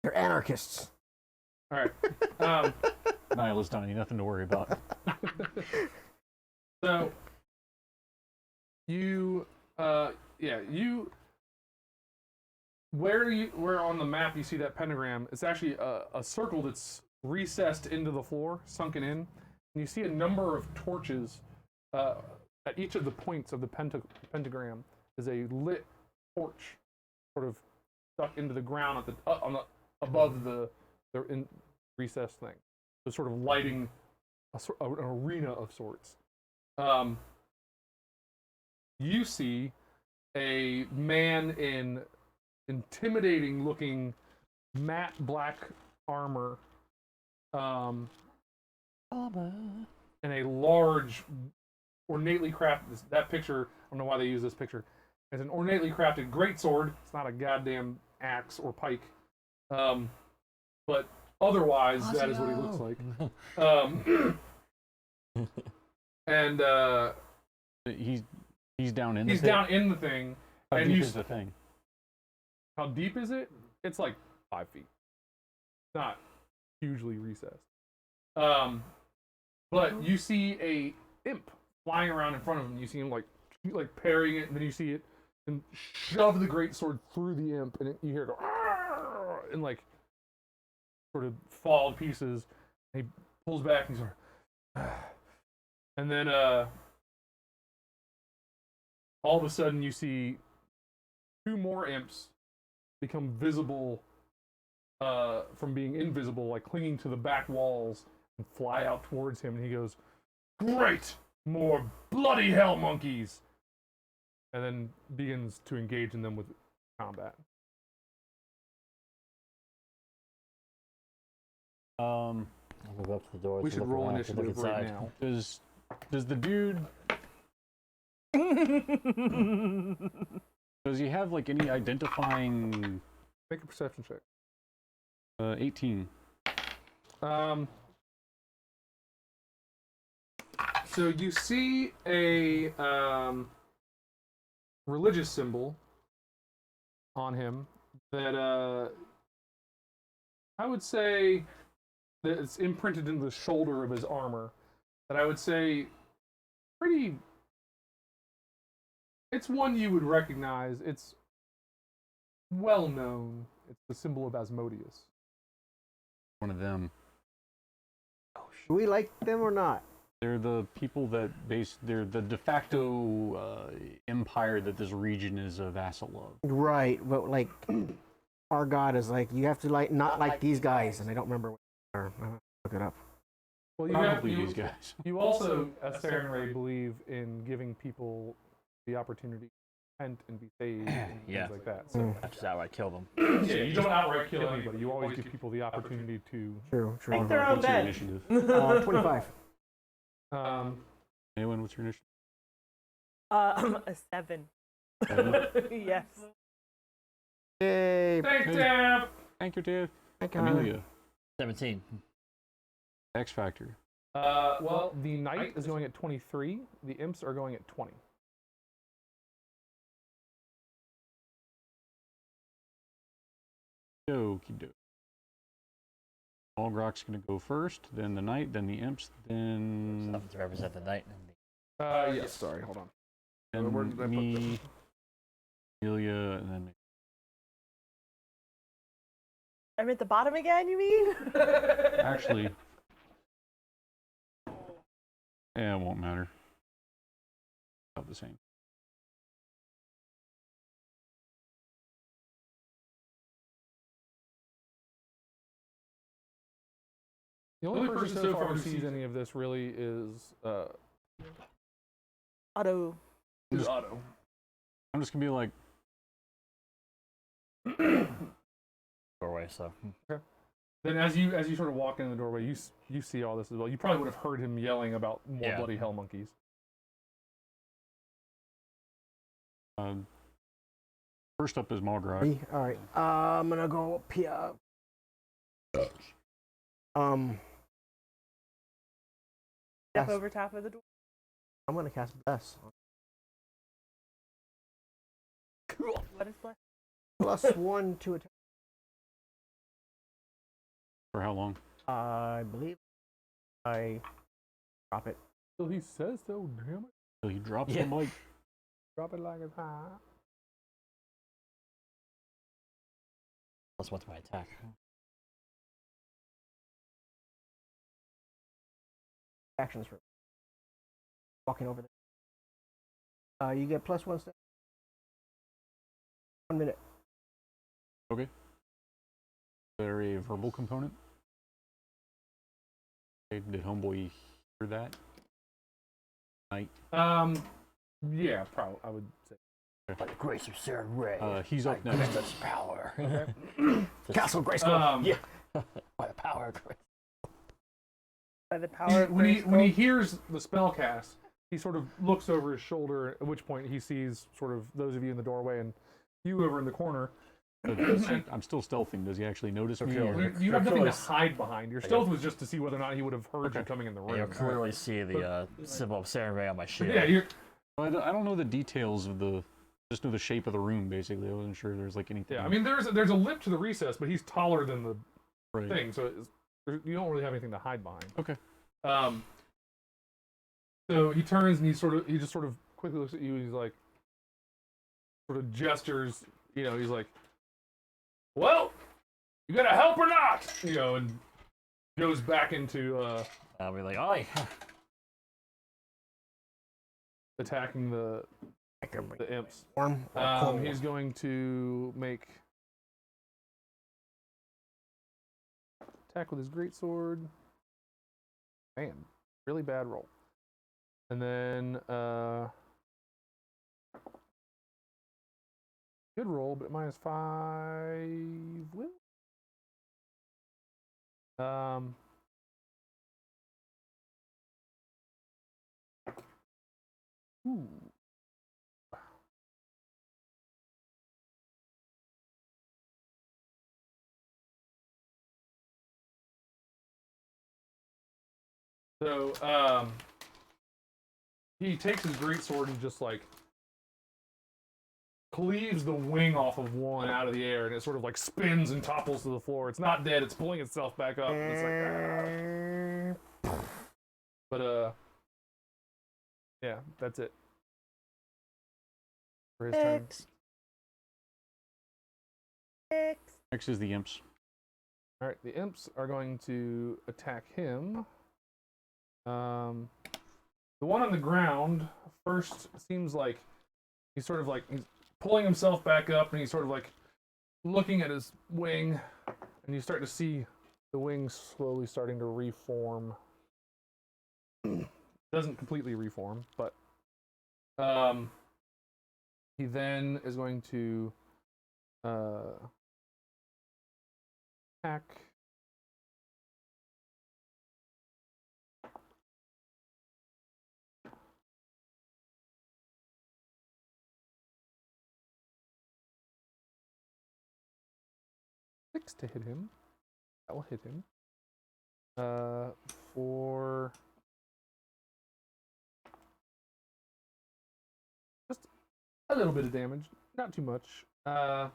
Speaker 2: They're anarchists.
Speaker 1: All right. Um,
Speaker 4: Nihilist Donnie, nothing to worry about.
Speaker 1: so you, where on the map you see that pentagram? It's actually a circle that's recessed into the floor, sunken in, and you see a number of torches at each of the points of the pentagram is a lit torch, sort of stuck into the ground at the above the recessed thing. So sort of lighting an arena of sorts. You see a man in intimidating looking matte black armor, and a large, ornately crafted, that picture, I don't know why they use this picture, it's an ornately crafted greatsword. It's not a goddamn axe or pike. But otherwise, that is what he looks like. And
Speaker 4: He's down in
Speaker 1: he's
Speaker 4: the
Speaker 1: down in the thing.
Speaker 4: How
Speaker 1: and
Speaker 4: deep
Speaker 1: you
Speaker 4: is the thing?
Speaker 1: How deep is it? It's like 5 feet. Not hugely recessed. But you see a imp flying around in front of him. You see him like parrying it, and then you see it and shove the great sword through the imp, and you hear it go and like sort of fall to pieces. And he pulls back and he's like, and then all of a sudden you see 2 more imps become visible from being invisible, like clinging to the back walls, and fly out towards him. And he goes, "Great, more bloody hell monkeys!" And then begins to engage in them with combat.
Speaker 5: I'll move up to the door.
Speaker 1: We
Speaker 5: to
Speaker 1: should
Speaker 5: look
Speaker 1: roll
Speaker 5: around, to look
Speaker 1: initiative right
Speaker 5: inside.
Speaker 1: now.
Speaker 4: Does the dude, does he have like any identifying?
Speaker 1: Make a perception check.
Speaker 4: 18.
Speaker 1: So you see a religious symbol on him that I would say that it's imprinted into the shoulder of his armor. That I would say pretty. It's one you would recognize. It's well known. It's the symbol of Asmodeus.
Speaker 4: One of them.
Speaker 2: Do we like them or not?
Speaker 4: They're the people that they're the de facto empire that this region is a vassal of.
Speaker 2: Right, but like our god is like you have to like not like these guys, and I don't remember what they are. I'll look it up.
Speaker 1: Well,
Speaker 4: Probably these guys.
Speaker 1: You also, as Saren Ray, believe in giving people the opportunity to repent and be saved and
Speaker 5: Yeah.
Speaker 1: things like that. So,
Speaker 5: I just outright kill them.
Speaker 1: yeah, you don't outright kill anybody. You always give people the opportunity to.
Speaker 2: True, true.
Speaker 3: Make their own
Speaker 4: What's your
Speaker 3: bed.
Speaker 4: initiative?
Speaker 2: 25.
Speaker 4: Anyone, what's your initiative?
Speaker 3: A 7.
Speaker 4: 7?
Speaker 3: Yes.
Speaker 2: Yay!
Speaker 1: Thanks, Dave!
Speaker 4: Thank you, Dave.
Speaker 2: Thank you.
Speaker 4: Amelia.
Speaker 5: 17.
Speaker 4: X Factor.
Speaker 1: Well, the knight is going at 23. The imps are going at 20.
Speaker 4: Okie doke. Algrok's gonna go first, then the knight, then the imps, then
Speaker 5: Something to represent the knight. And
Speaker 1: Yes, sorry, hold on.
Speaker 4: then
Speaker 1: where did I put
Speaker 4: me, Amelia, and then me.
Speaker 3: I'm at the bottom again, you mean?
Speaker 4: Actually, yeah, it won't matter. About the same.
Speaker 1: The only person so far who sees any of this really is
Speaker 3: Otto.
Speaker 1: Otto.
Speaker 4: I'm just gonna be like,
Speaker 5: doorway, so.
Speaker 1: Then as you sort of walk in the doorway, you see all this as well. You probably would have heard him yelling about more bloody hell monkeys.
Speaker 4: first up is Malgrok.
Speaker 2: Me? All right. I'm gonna go up here.
Speaker 3: Step
Speaker 2: Yes.
Speaker 3: over top of the door.
Speaker 2: I'm gonna cast Bless.
Speaker 3: What is blessed?
Speaker 2: +1 to attack.
Speaker 4: For how long?
Speaker 2: I believe I drop it.
Speaker 1: So he says so, damn it.
Speaker 4: So he drops
Speaker 5: Yeah.
Speaker 4: the mic.
Speaker 1: Drop it like it's hot.
Speaker 5: +1 to my attack.
Speaker 2: Actions for walking over there. You get +1 step. 1 minute.
Speaker 4: Okay. Is there a verbal component? Okay, did homeboy hear that? Knight.
Speaker 1: Yeah, probably. I would say.
Speaker 5: By the grace of Saren Ray.
Speaker 4: He's up next.
Speaker 5: This power.
Speaker 2: Castle Grayskull.
Speaker 5: Yeah. By the power of grace.
Speaker 3: By the power of
Speaker 1: When he
Speaker 3: Grayskull.
Speaker 1: hears the spell cast, he sort of looks over his shoulder. At which point he sees sort of those of you in the doorway and you over in the corner.
Speaker 4: I'm still stealthing. Does he actually notice me?
Speaker 5: Okay.
Speaker 4: Or?
Speaker 1: You have nothing to
Speaker 5: close.
Speaker 1: hide behind. Your stealth was just to see whether or not he would have heard you coming in the room.
Speaker 5: You'll clearly see the symbol of Saren Ray on my shield.
Speaker 1: Yeah, you're.
Speaker 4: I don't know the details of the. Just know the shape of the room. Basically, I wasn't sure there's like anything.
Speaker 1: Yeah, I mean, there's a lip to the recess, but he's taller than the
Speaker 4: right.
Speaker 1: thing, so you don't really have anything to hide behind.
Speaker 4: Okay.
Speaker 1: So he turns and he just sort of quickly looks at you and he's like, sort of gestures, he's like, well, you gonna help or not? And goes back into
Speaker 5: I'll be like, oi!
Speaker 1: attacking the imps.
Speaker 2: Warm or cold?
Speaker 1: He's going to make attack with his greatsword. Man, really bad roll. And then good roll, but -5 will. Ooh. So, he takes his greatsword and just like cleaves the wing off of one out of the air, and it sort of like spins and topples to the floor. It's not dead; it's pulling itself back up. And it's like, but yeah, that's it for his turn.
Speaker 3: Next.
Speaker 4: Next is the imps.
Speaker 1: All right, the imps are going to attack him. The one on the ground first seems like he's sort of like he's pulling himself back up, and he's sort of like looking at his wing, and you start to see the wings slowly starting to reform. Doesn't completely reform, but he then is going to attack. Six to hit him. That will hit him. For just a little bit of damage, not too much. You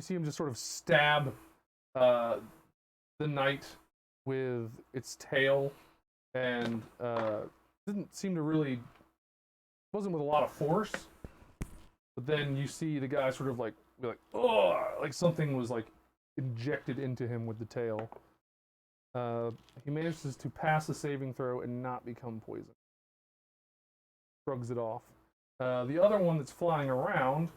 Speaker 1: see him just sort of stab the knight with its tail, and didn't seem to really, wasn't with a lot of force. But then you see the guy sort of like be like, oh, like something was like injected into him with the tail. He manages to pass the saving throw and not become poisoned. Shrugs it off. The other one that's flying around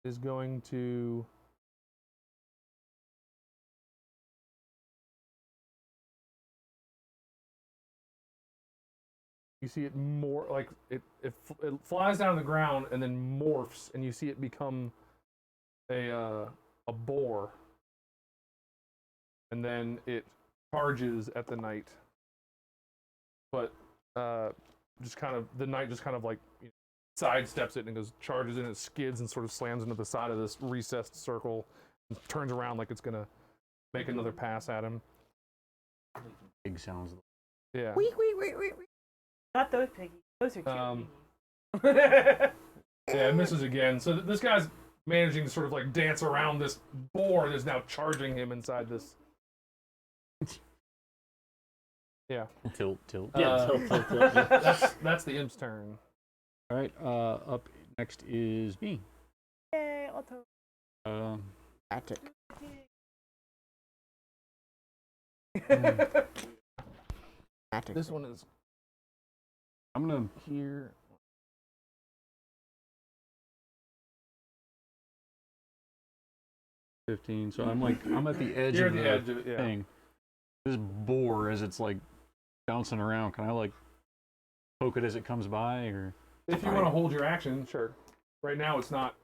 Speaker 1: is going to you see it more like it flies down to the ground and then morphs, and you see it become a boar, and then it charges at the knight. But just kind of the knight just kind of like sidesteps it and goes charges in, it skids and sort of slams into the side of this recessed circle and turns around like it's gonna make another pass at him.
Speaker 4: Big sounds.
Speaker 1: Yeah.
Speaker 3: Wait. Not those piggies. Those are cute.
Speaker 1: Yeah, it misses again. So this guy's managing to sort of like dance around this boar that's now charging him inside this. Yeah.
Speaker 4: Tilt.
Speaker 5: Yeah, tilt. Yeah.
Speaker 1: That's the imp's turn.
Speaker 4: All right. Up next is me.
Speaker 3: Yay, auto.
Speaker 2: Attic. Attic.
Speaker 1: This one is
Speaker 4: I'm gonna
Speaker 1: here.
Speaker 4: 15. So I'm at the edge
Speaker 1: You're
Speaker 4: of
Speaker 1: at the edge of it, yeah.
Speaker 4: thing. This boar, as it's like bouncing around, can I like poke it as it comes by, or?
Speaker 1: If you want to hold your action, sure. Right now it's not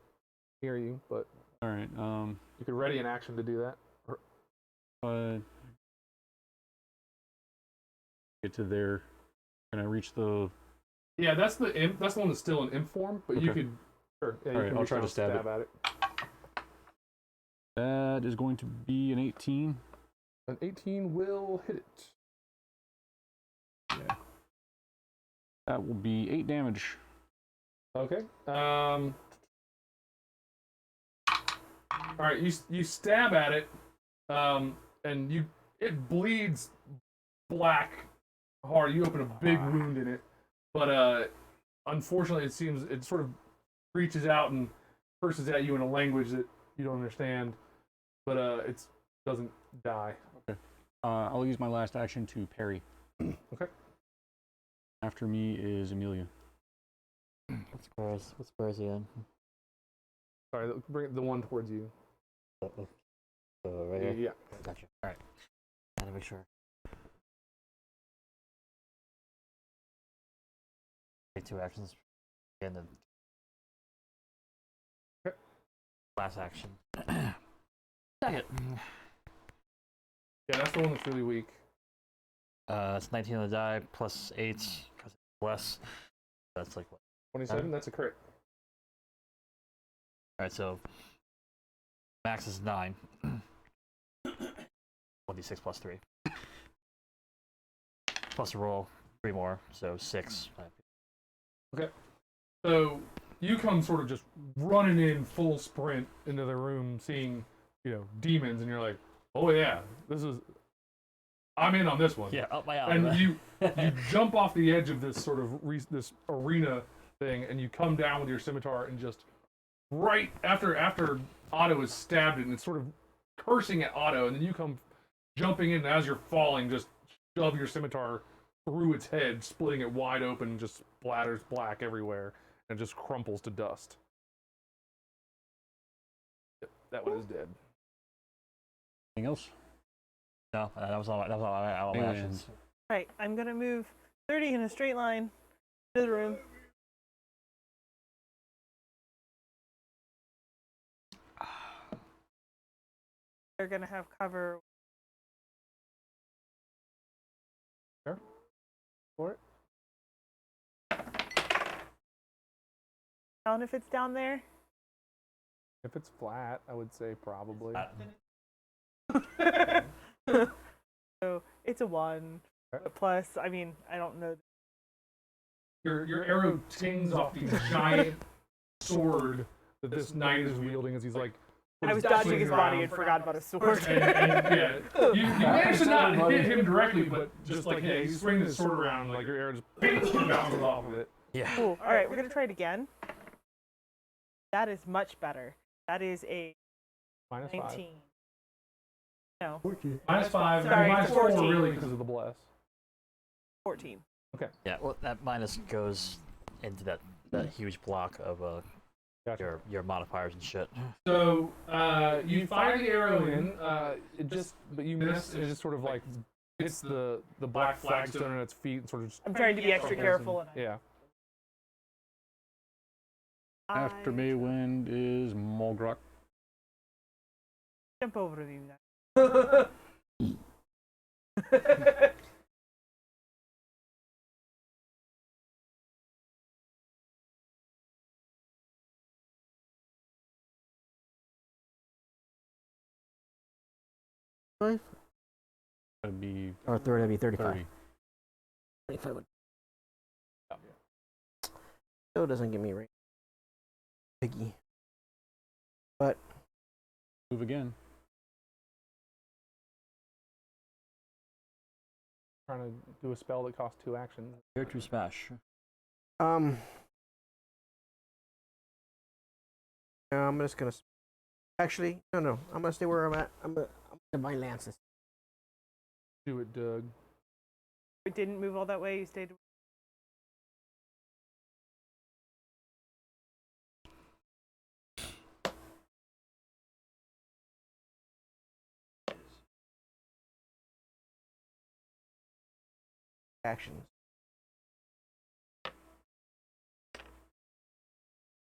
Speaker 1: near you, but
Speaker 4: All right.
Speaker 1: you could ready an action to do that.
Speaker 4: Get to there. Can I reach the?
Speaker 1: Yeah, that's the imp. That's the one that's still in imp form, but you
Speaker 4: Okay.
Speaker 1: could. Sure. Yeah,
Speaker 4: All
Speaker 1: you
Speaker 4: right,
Speaker 1: can
Speaker 4: I'll
Speaker 1: reach
Speaker 4: try
Speaker 1: out
Speaker 4: to
Speaker 1: and
Speaker 4: stab
Speaker 1: at it.
Speaker 4: That is going to be an 18.
Speaker 1: An 18 will hit it.
Speaker 4: Yeah. That will be 8 damage.
Speaker 1: Okay. All right. You stab at it, and it bleeds black hard. You open a big wound in it, but unfortunately, it seems it sort of reaches out and curses at you in a language that you don't understand, but it doesn't die.
Speaker 4: Okay. I'll use my last action to parry.
Speaker 1: Okay.
Speaker 4: After me is Amelia.
Speaker 5: What square is he in?
Speaker 1: Sorry, bring the one towards you.
Speaker 5: Right here?
Speaker 1: Yeah.
Speaker 5: Gotcha. Alright. Gotta make sure. Take 2 actions. And then.
Speaker 1: Okay.
Speaker 5: Last action. Second.
Speaker 1: Yeah, that's the one that's really weak.
Speaker 5: It's 19 on the die plus 8 because it's less. That's like what?
Speaker 1: 27. That's a crit.
Speaker 5: Alright, so max is 9. 1d6 plus 3. Plus a roll 3 more, so 6.
Speaker 1: Okay. So you come sort of just running in full sprint into the room, seeing demons, and you're like, oh yeah, this is I'm in on this one.
Speaker 5: Yeah, up my alley.
Speaker 1: And
Speaker 5: man.
Speaker 1: you jump off the edge of this sort of this arena thing, and you come down with your scimitar, and just right after Otto is stabbed it, and it's sort of cursing at Otto, and then you come jumping in, and as you're falling, just shove your scimitar through its head, splitting it wide open, and just splatters black everywhere, and just crumples to dust. Yep, that one is dead.
Speaker 4: Anything else?
Speaker 5: No, that was all my
Speaker 4: And
Speaker 5: actions.
Speaker 3: Right, I'm gonna move 30 in a straight line to the room. They're gonna have cover.
Speaker 1: For it.
Speaker 3: Down if it's down there.
Speaker 1: If it's flat, I would say probably.
Speaker 3: So it's a 1.
Speaker 1: Okay.
Speaker 3: Plus, I mean, I don't know.
Speaker 1: Your arrow tings off the giant sword that this knight is wielding as he's like.
Speaker 3: I was dodging his body
Speaker 1: around.
Speaker 3: and forgot about his sword.
Speaker 1: And yeah, you managed to not hit him directly, but just like yeah, he's swinging his sword around, like your arrow just bounces off of it.
Speaker 5: Yeah.
Speaker 3: Cool. All right, we're gonna try it again. That is much better. That is a
Speaker 1: -5.
Speaker 3: 19. No,
Speaker 1: -5.
Speaker 3: Sorry,
Speaker 1: -4
Speaker 3: 14.
Speaker 1: really because of the bless.
Speaker 3: 14.
Speaker 5: Yeah, well, that minus goes into that huge block of
Speaker 1: Gotcha.
Speaker 5: your modifiers and shit.
Speaker 1: So you fire the arrow in, but you miss. It just sort of like hits the black flagstone at its feet and sort of just.
Speaker 3: I'm trying to be extra careful. And
Speaker 1: Yeah.
Speaker 4: After Maywind is Mulgrok.
Speaker 3: Jump over to you then.
Speaker 4: That'd be
Speaker 2: Or that'd be 35.
Speaker 4: 30.
Speaker 2: 35 would. Still doesn't give me range. Piggy. But
Speaker 4: Move again.
Speaker 1: Trying to do a spell that costs 2 actions.
Speaker 5: Here to smash.
Speaker 2: yeah, I'm just gonna. Actually, no. I'm gonna stay where I'm at. I'm gonna divine lance this.
Speaker 1: Do it, Doug.
Speaker 3: It didn't move all that way. You stayed.
Speaker 2: Actions.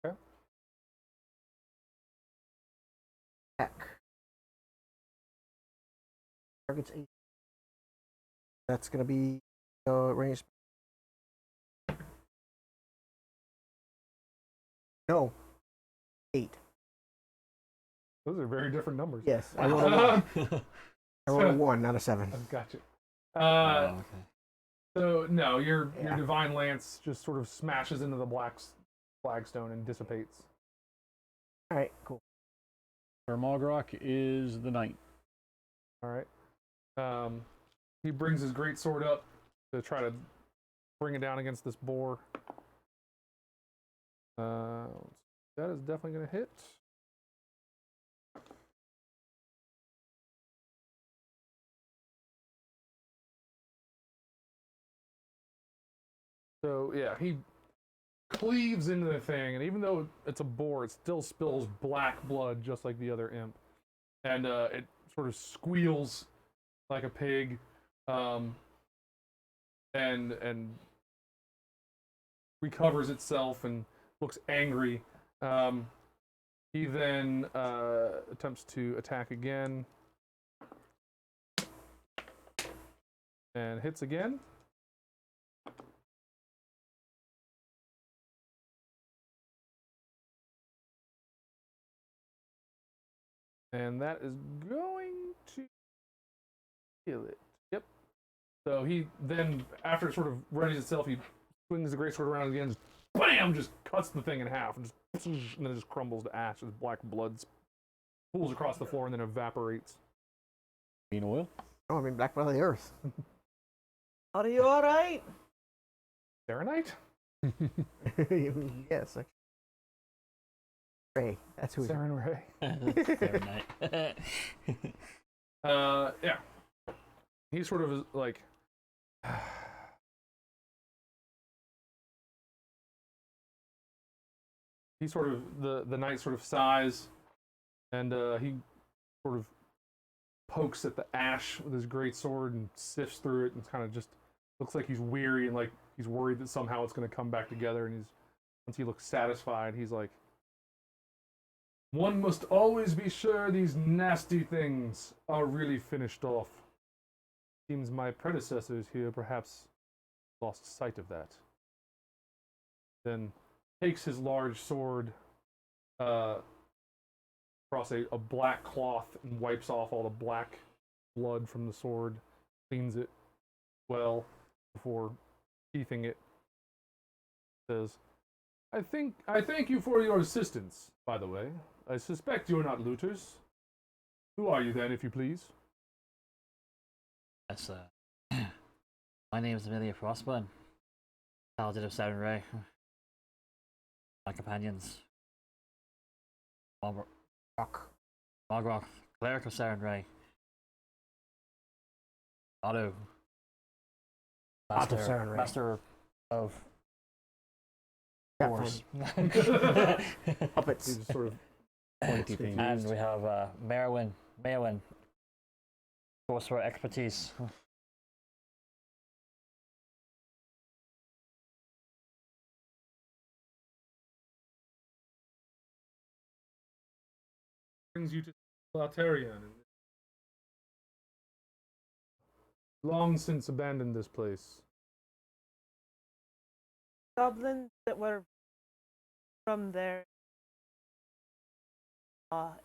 Speaker 1: Okay.
Speaker 2: Attack. Target's 8. That's gonna be range. No. 8.
Speaker 1: Those are very different numbers.
Speaker 2: Yes, I rolled a 1. I rolled a 1, not a 7.
Speaker 1: I've got you.
Speaker 5: Okay.
Speaker 1: So no, your
Speaker 2: Yeah.
Speaker 1: divine lance just sort of smashes into the black flagstone and dissipates.
Speaker 2: All right, cool.
Speaker 4: For Mulgrok is the Knight.
Speaker 1: All right. He brings his great sword up to try to bring it down against this boar. That is definitely going to hit. So yeah, he cleaves into the thing, and even though it's a boar, it still spills black blood just like the other imp, and it sort of squeals like a pig, and recovers itself and looks angry. He then attempts to attack again and hits again. And that is going to kill it. Yep. So he then, after it sort of readies itself, he swings the greatsword around again, just bam, just cuts the thing in half, and then it just crumbles to ash as black blood pools across the floor and then evaporates.
Speaker 4: Bean oil.
Speaker 2: Oh, I mean, Black Brother of the Earth.
Speaker 3: Are you alright?
Speaker 1: Serenite?
Speaker 2: Yes. Ray, that's who.
Speaker 1: Saren Ray.
Speaker 5: Fair night.
Speaker 1: Yeah. He sort of is like. He sort of the knight sort of sighs, and he sort of pokes at the ash with his great sword and sifts through it, and kind of just looks like he's weary and like he's worried that somehow it's going to come back together. And once he looks satisfied, he's like, "One must always be sure these nasty things are really finished off. Seems my predecessors here perhaps lost sight of that." Then takes his large sword across a black cloth and wipes off all the black blood from the sword, cleans it well before sheathing it. Says, I thank you for your assistance, by the way. I suspect you're not looters. Who are you then, if you please?
Speaker 5: Yes, my name is Amelia Frostburn, Paladin of Seven Ray. My companions, Margroth, Cleric of Seven Ray, Otto, Master of Force.
Speaker 2: Puppets.
Speaker 1: He's sort of
Speaker 4: Pointy fingers.
Speaker 5: And we have Merwin, Sorcerer Expertise.
Speaker 1: brings you to Laterian. Long since abandoned this place.
Speaker 3: Goblins that were from there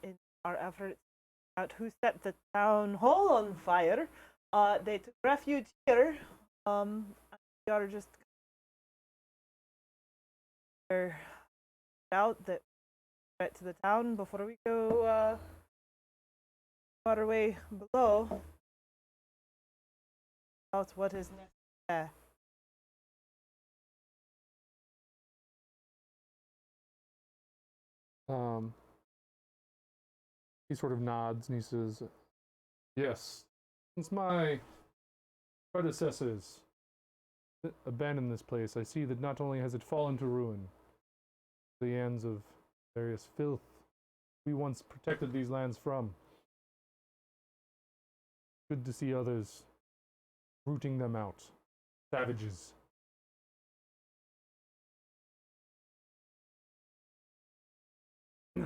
Speaker 3: in our efforts out who set the town hall on fire. They took refuge here. And we are just out that threat to the town before we go our way below. About what is next there.
Speaker 1: He sort of nods and he says, yes, since my predecessors abandoned this place, I see that not only has it fallen to ruin, the hands of various filth we once protected these lands from. Good to see others rooting them out. Savages.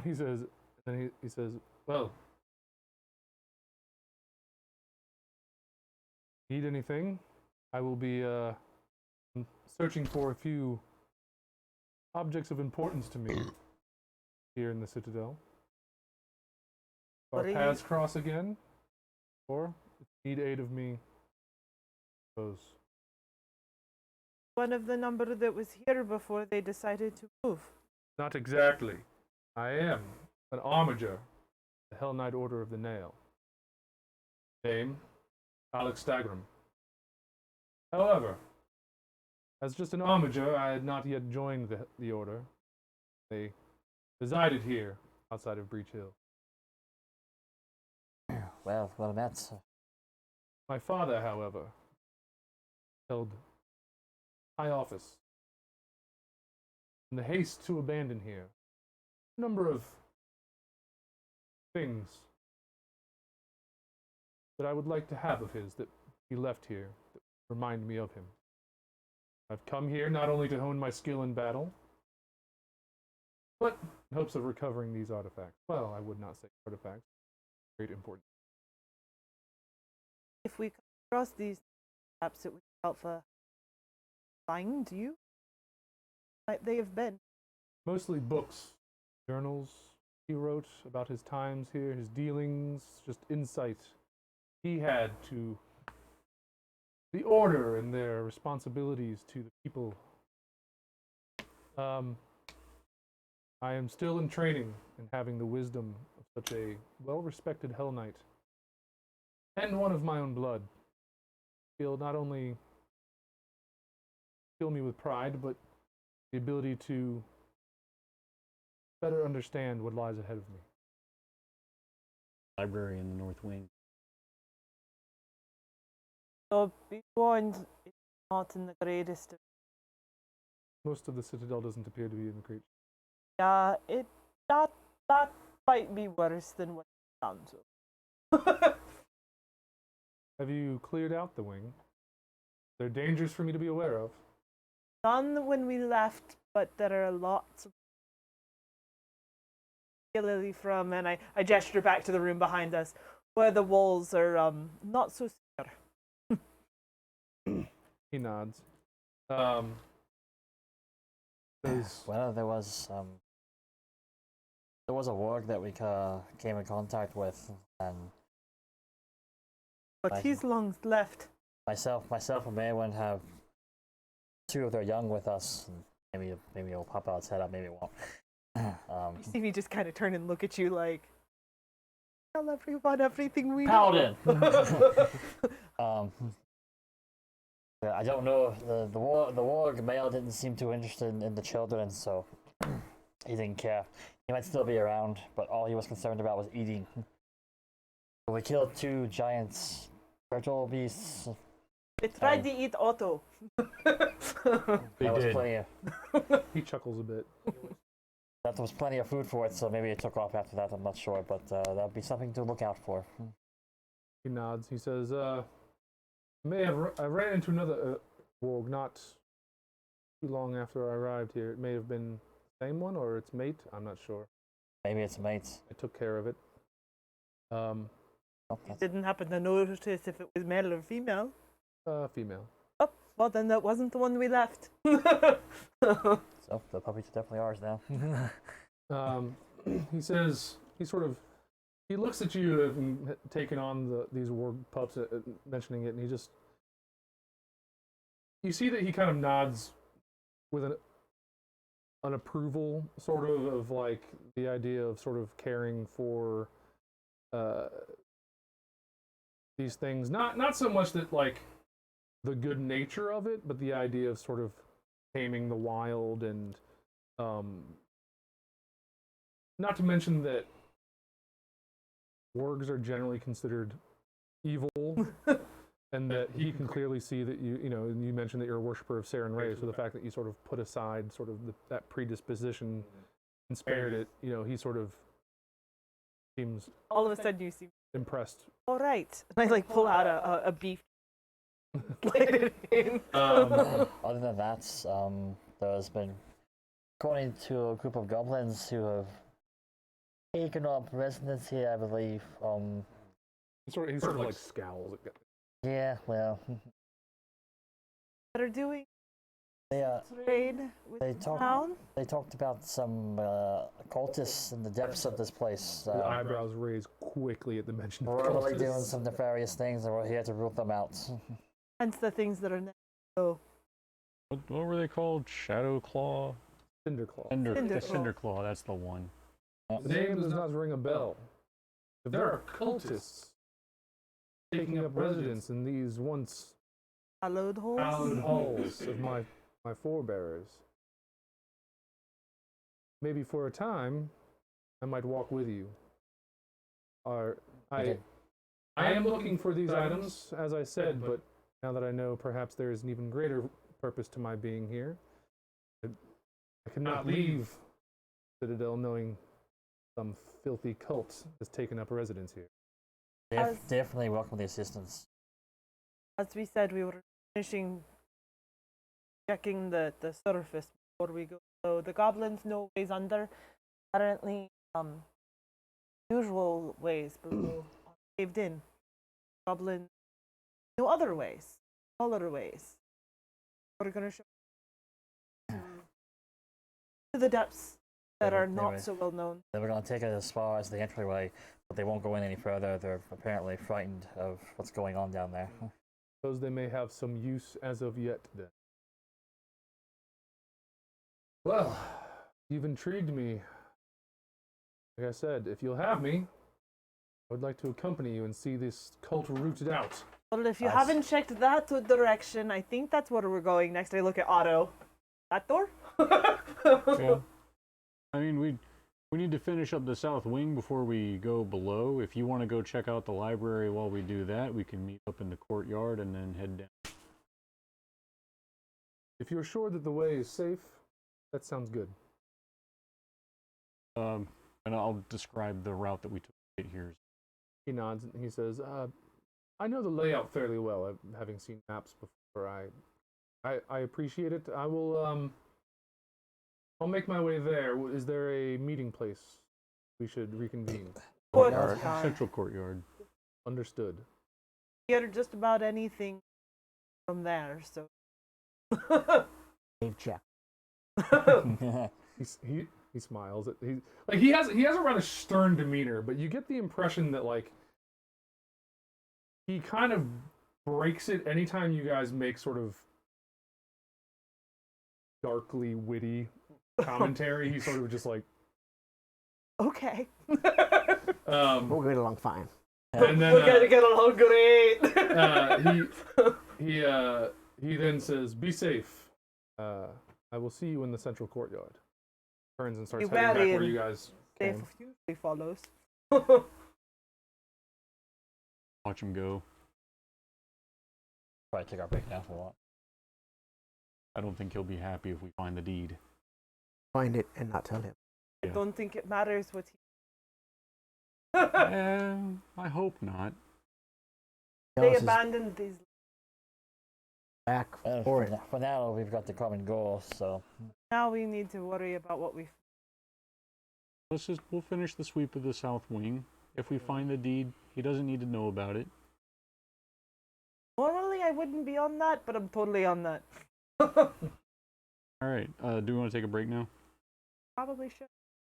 Speaker 1: He says, and he says, well, need anything? I will be searching for a few objects of importance to me here in the Citadel. Our paths cross again, or if you need aid of me, suppose.
Speaker 3: One of the number that was here before they decided to move.
Speaker 1: Not exactly. I am an armiger, the Hellknight Order of the Nail. Name, Alex Stagram. However, as just an armiger, I had not yet joined the order. They resided here, outside of Breach Hill.
Speaker 5: Well met.
Speaker 1: My father, however, held high office. In the haste to abandon here, a number of things that I would like to have of his that he left here that remind me of him. I've come here not only to hone my skill in battle, but in hopes of recovering these artifacts. Well, I would not say artifacts. Great importance.
Speaker 3: If we come across these, perhaps it would help find you. Like they have been.
Speaker 1: Mostly books, journals he wrote about his times here, his dealings, just insight he had to the order and their responsibilities to the people. I am still in training and having the wisdom of such a well-respected Hell Knight. and one of my own blood. Feel not only fill me with pride, but the ability to better understand what lies ahead of me.
Speaker 4: Library in the North Wing.
Speaker 3: So be warned, it's not in the greatest of.
Speaker 1: Most of the Citadel doesn't appear to be in the great.
Speaker 3: Yeah, that might be worse than what it sounds of.
Speaker 1: Have you cleared out the wing? There are dangers for me to be aware of.
Speaker 3: None when we left, but there are lots of, particularly from, and I gesture back to the room behind us, where the walls are not so secure.
Speaker 1: He nods.
Speaker 5: Well, there was a warg that we came in contact with, and
Speaker 3: But he's long left.
Speaker 5: myself and Maywin have 2 of their young with us. And maybe it'll pop out its head up, maybe it won't.
Speaker 3: You see me just kind of turn and look at you like, tell everyone everything we
Speaker 5: Paladin.
Speaker 3: know.
Speaker 5: I don't know. The warg male didn't seem too interested in the children, so he didn't care. He might still be around, but all he was concerned about was eating. We killed 2 giants, turtle beasts.
Speaker 3: They tried to eat Otto.
Speaker 4: They
Speaker 5: That was
Speaker 4: did.
Speaker 5: plenty of,
Speaker 1: he chuckles a bit.
Speaker 5: that was plenty of food for it, so maybe it took off after that. I'm not sure, but that'll be something to look out for.
Speaker 1: He nods. He says, I ran into another warg not too long after I arrived here. It may have been the same one or its mate. I'm not sure.
Speaker 5: Maybe it's mates.
Speaker 1: I took care of it.
Speaker 5: Oh,
Speaker 3: Didn't happen to notice if it was male or female.
Speaker 1: Female.
Speaker 3: Oh, well then that wasn't the one we left.
Speaker 5: so the puppies are definitely ours now.
Speaker 1: He says, he looks at you having taken on these warg pups, mentioning it, and you see that he kind of nods with an approval, sort of like the idea of sort of caring for these things. Not so much that like the good nature of it, but the idea of sort of taming the wild, and not to mention that wargs are generally considered evil, and that he can clearly see that you mentioned that you're a worshiper of Saren Ray, so the fact that you sort of put aside sort of that predisposition and spared it, he sort of seems
Speaker 3: All of a sudden you see,
Speaker 1: impressed.
Speaker 3: all right. And I like pull out a beef. Slide it in.
Speaker 5: Other than that, there's been, according to a group of goblins who have taken up residence here, I believe.
Speaker 1: He sort of like scowls at
Speaker 5: Yeah, well,
Speaker 3: That are doing
Speaker 5: they
Speaker 3: trade with
Speaker 5: they
Speaker 3: the
Speaker 5: talk-
Speaker 3: town.
Speaker 5: they talked about some cultists in the depths of this place.
Speaker 1: his eyebrows raise quickly at the mention of
Speaker 5: Probably
Speaker 1: cultists.
Speaker 5: doing some nefarious things, and we're here to root them out.
Speaker 3: Hence the things that are next. So
Speaker 4: What were they called? Shadow Claw?
Speaker 1: Cinderclaw.
Speaker 3: Cinder
Speaker 4: Cinder Claw, that's the one.
Speaker 1: The name does not ring a bell. If there are cultists taking up residence in these once
Speaker 3: hallowed holes.
Speaker 1: hallowed halls of my forebears, maybe for a time, I might walk with you. I am looking for these items, as I said, but now that I know perhaps there is an even greater purpose to my being here, I cannot leave Citadel knowing some filthy cult has taken up residence here.
Speaker 5: Definitely welcome the assistance.
Speaker 3: As we said, we were finishing checking the surface before we go. So the goblins know ways under. Apparently, usual ways below are caved in. Goblins know other ways, smaller ways. We're gonna show to the depths that are not
Speaker 5: Anyway.
Speaker 3: so well known.
Speaker 5: They were going to take it as far as the entryway, but they won't go in any further. They're apparently frightened of what's going on down there.
Speaker 1: Suppose they may have some use as of yet then. Well, you've intrigued me. Like I said, if you'll have me, I would like to accompany you and see this cult rooted out.
Speaker 3: Well, if you
Speaker 5: Us.
Speaker 3: haven't checked that direction, I think that's where we're going next. I look at Otto. That door?
Speaker 4: Yeah. I mean, we need to finish up the south wing before we go below. If you want to go check out the library while we do that, we can meet up in the courtyard and then head down.
Speaker 1: If you're sure that the way is safe, that sounds good.
Speaker 4: And I'll describe the route that we took to get here.
Speaker 1: He nods and he says, I know the layout fairly well, having seen maps before. I appreciate it. I will, I'll make my way there. Is there a meeting place we should reconvene?
Speaker 3: Courtyard.
Speaker 4: Central courtyard.
Speaker 1: Understood.
Speaker 3: Hear just about anything from there, so.
Speaker 2: Dave check.
Speaker 1: He smiles. He has a rather stern demeanor, but you get the impression that like he kind of breaks it anytime you guys make sort of darkly witty commentary. He's sort of just like,
Speaker 3: Okay.
Speaker 2: We'll get along fine.
Speaker 1: and then
Speaker 3: We're gonna get along great.
Speaker 1: he then says, "Be safe. I will see you in the central courtyard." Turns and starts
Speaker 3: You
Speaker 1: heading back
Speaker 3: marry
Speaker 1: where
Speaker 3: him.
Speaker 1: you guys
Speaker 3: Safe
Speaker 1: came.
Speaker 3: usually follows.
Speaker 4: Watch him go.
Speaker 5: Probably take our break now for what?
Speaker 4: I don't think he'll be happy if we find the deed.
Speaker 2: Find it and not tell him.
Speaker 3: I
Speaker 4: Yeah.
Speaker 3: don't think it matters what he.
Speaker 4: I hope not.
Speaker 2: Tell
Speaker 3: They
Speaker 2: us his
Speaker 3: abandoned these.
Speaker 2: back
Speaker 5: Well,
Speaker 2: for
Speaker 5: for,
Speaker 2: it.
Speaker 5: for now, we've got the common goal, so
Speaker 3: Now we need to worry about what we.
Speaker 4: We'll finish the sweep of the south wing. If we find the deed, he doesn't need to know about it.
Speaker 3: Normally I wouldn't be on that, but I'm totally on that.
Speaker 4: All right. Do we want to take a break now?
Speaker 3: Probably should.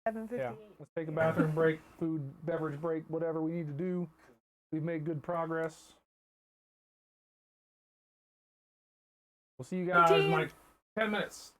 Speaker 3: 7:50.
Speaker 1: Yeah, let's take a bathroom break, food, beverage break, whatever we need to do. We've made good progress. We'll see you guys in like 10 minutes.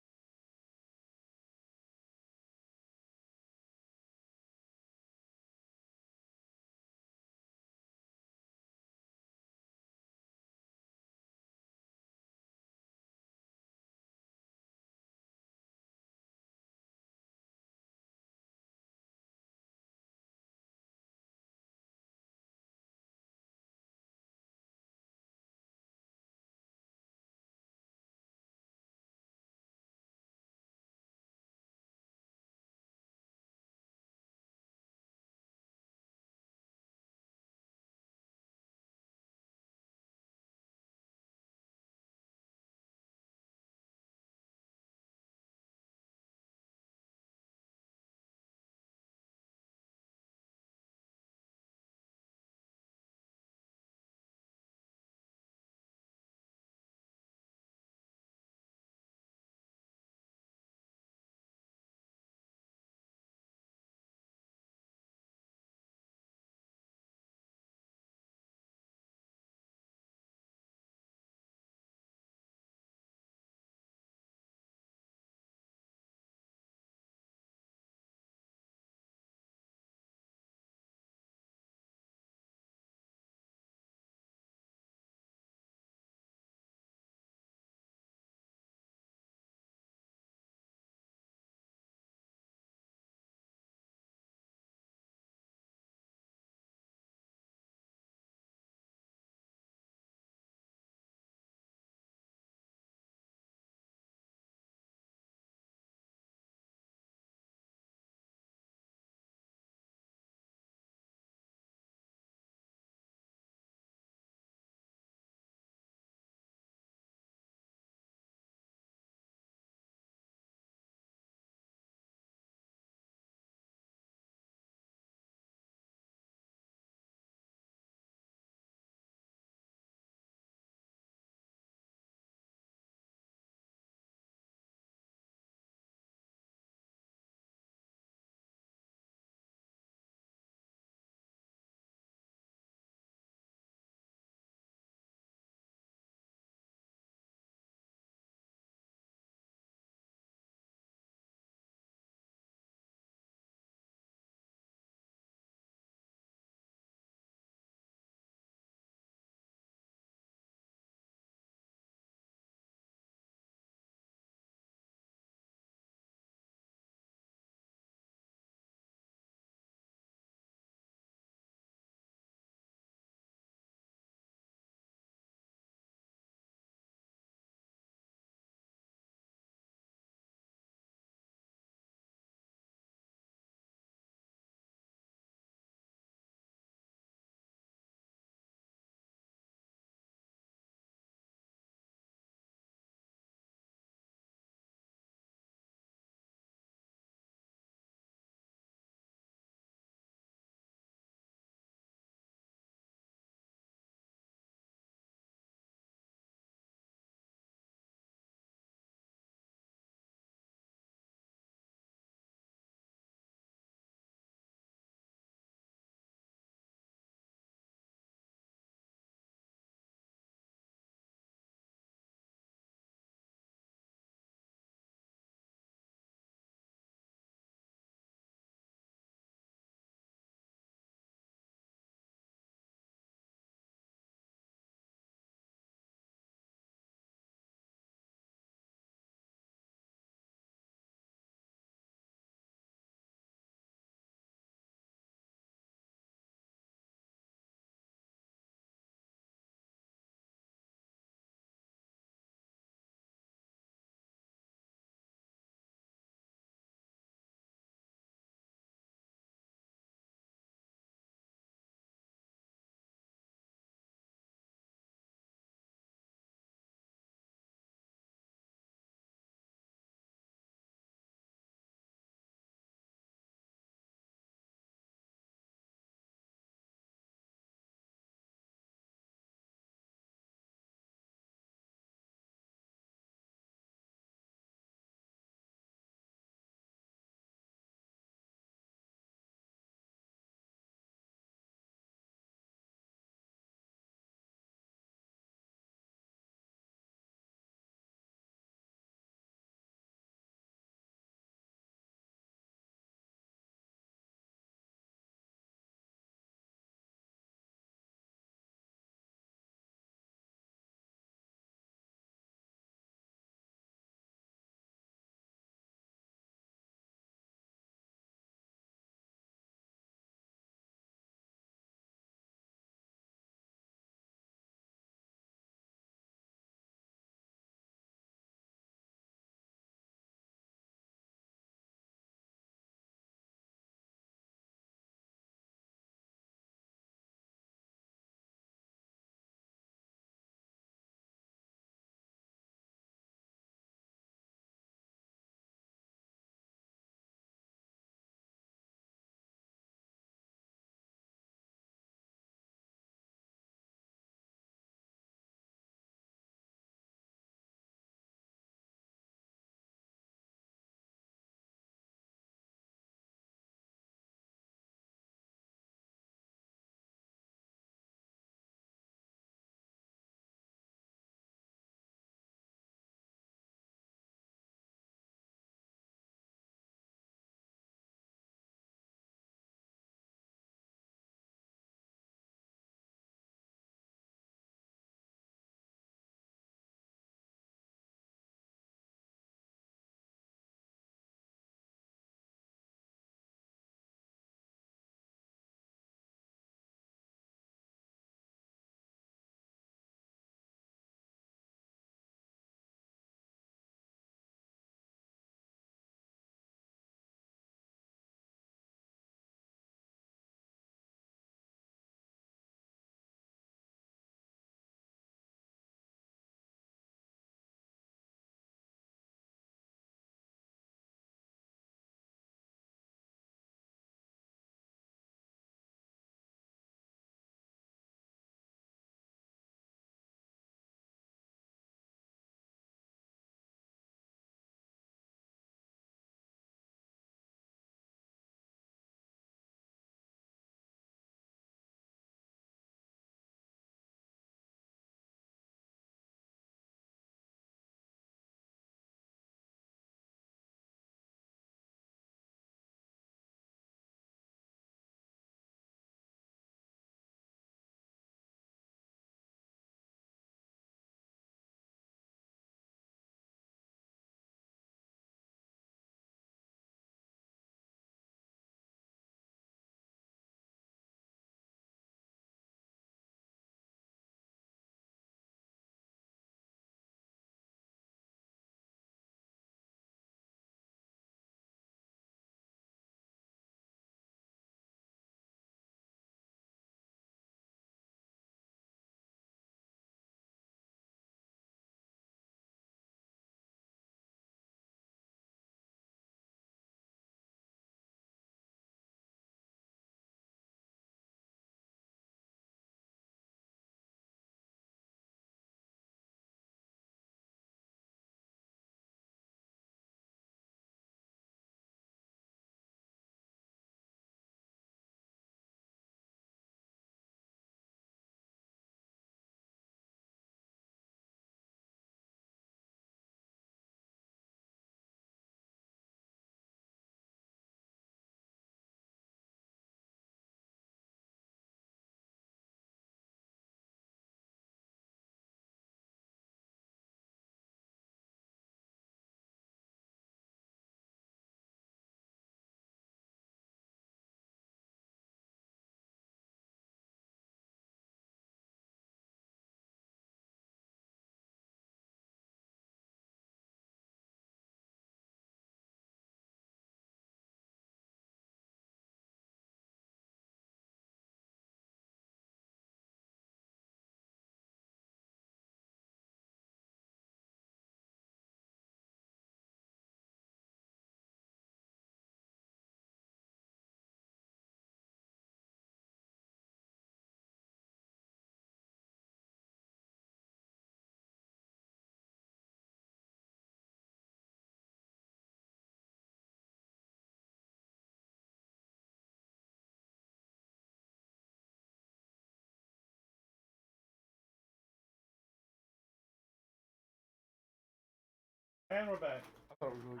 Speaker 6: And we're back.
Speaker 1: I thought it was really...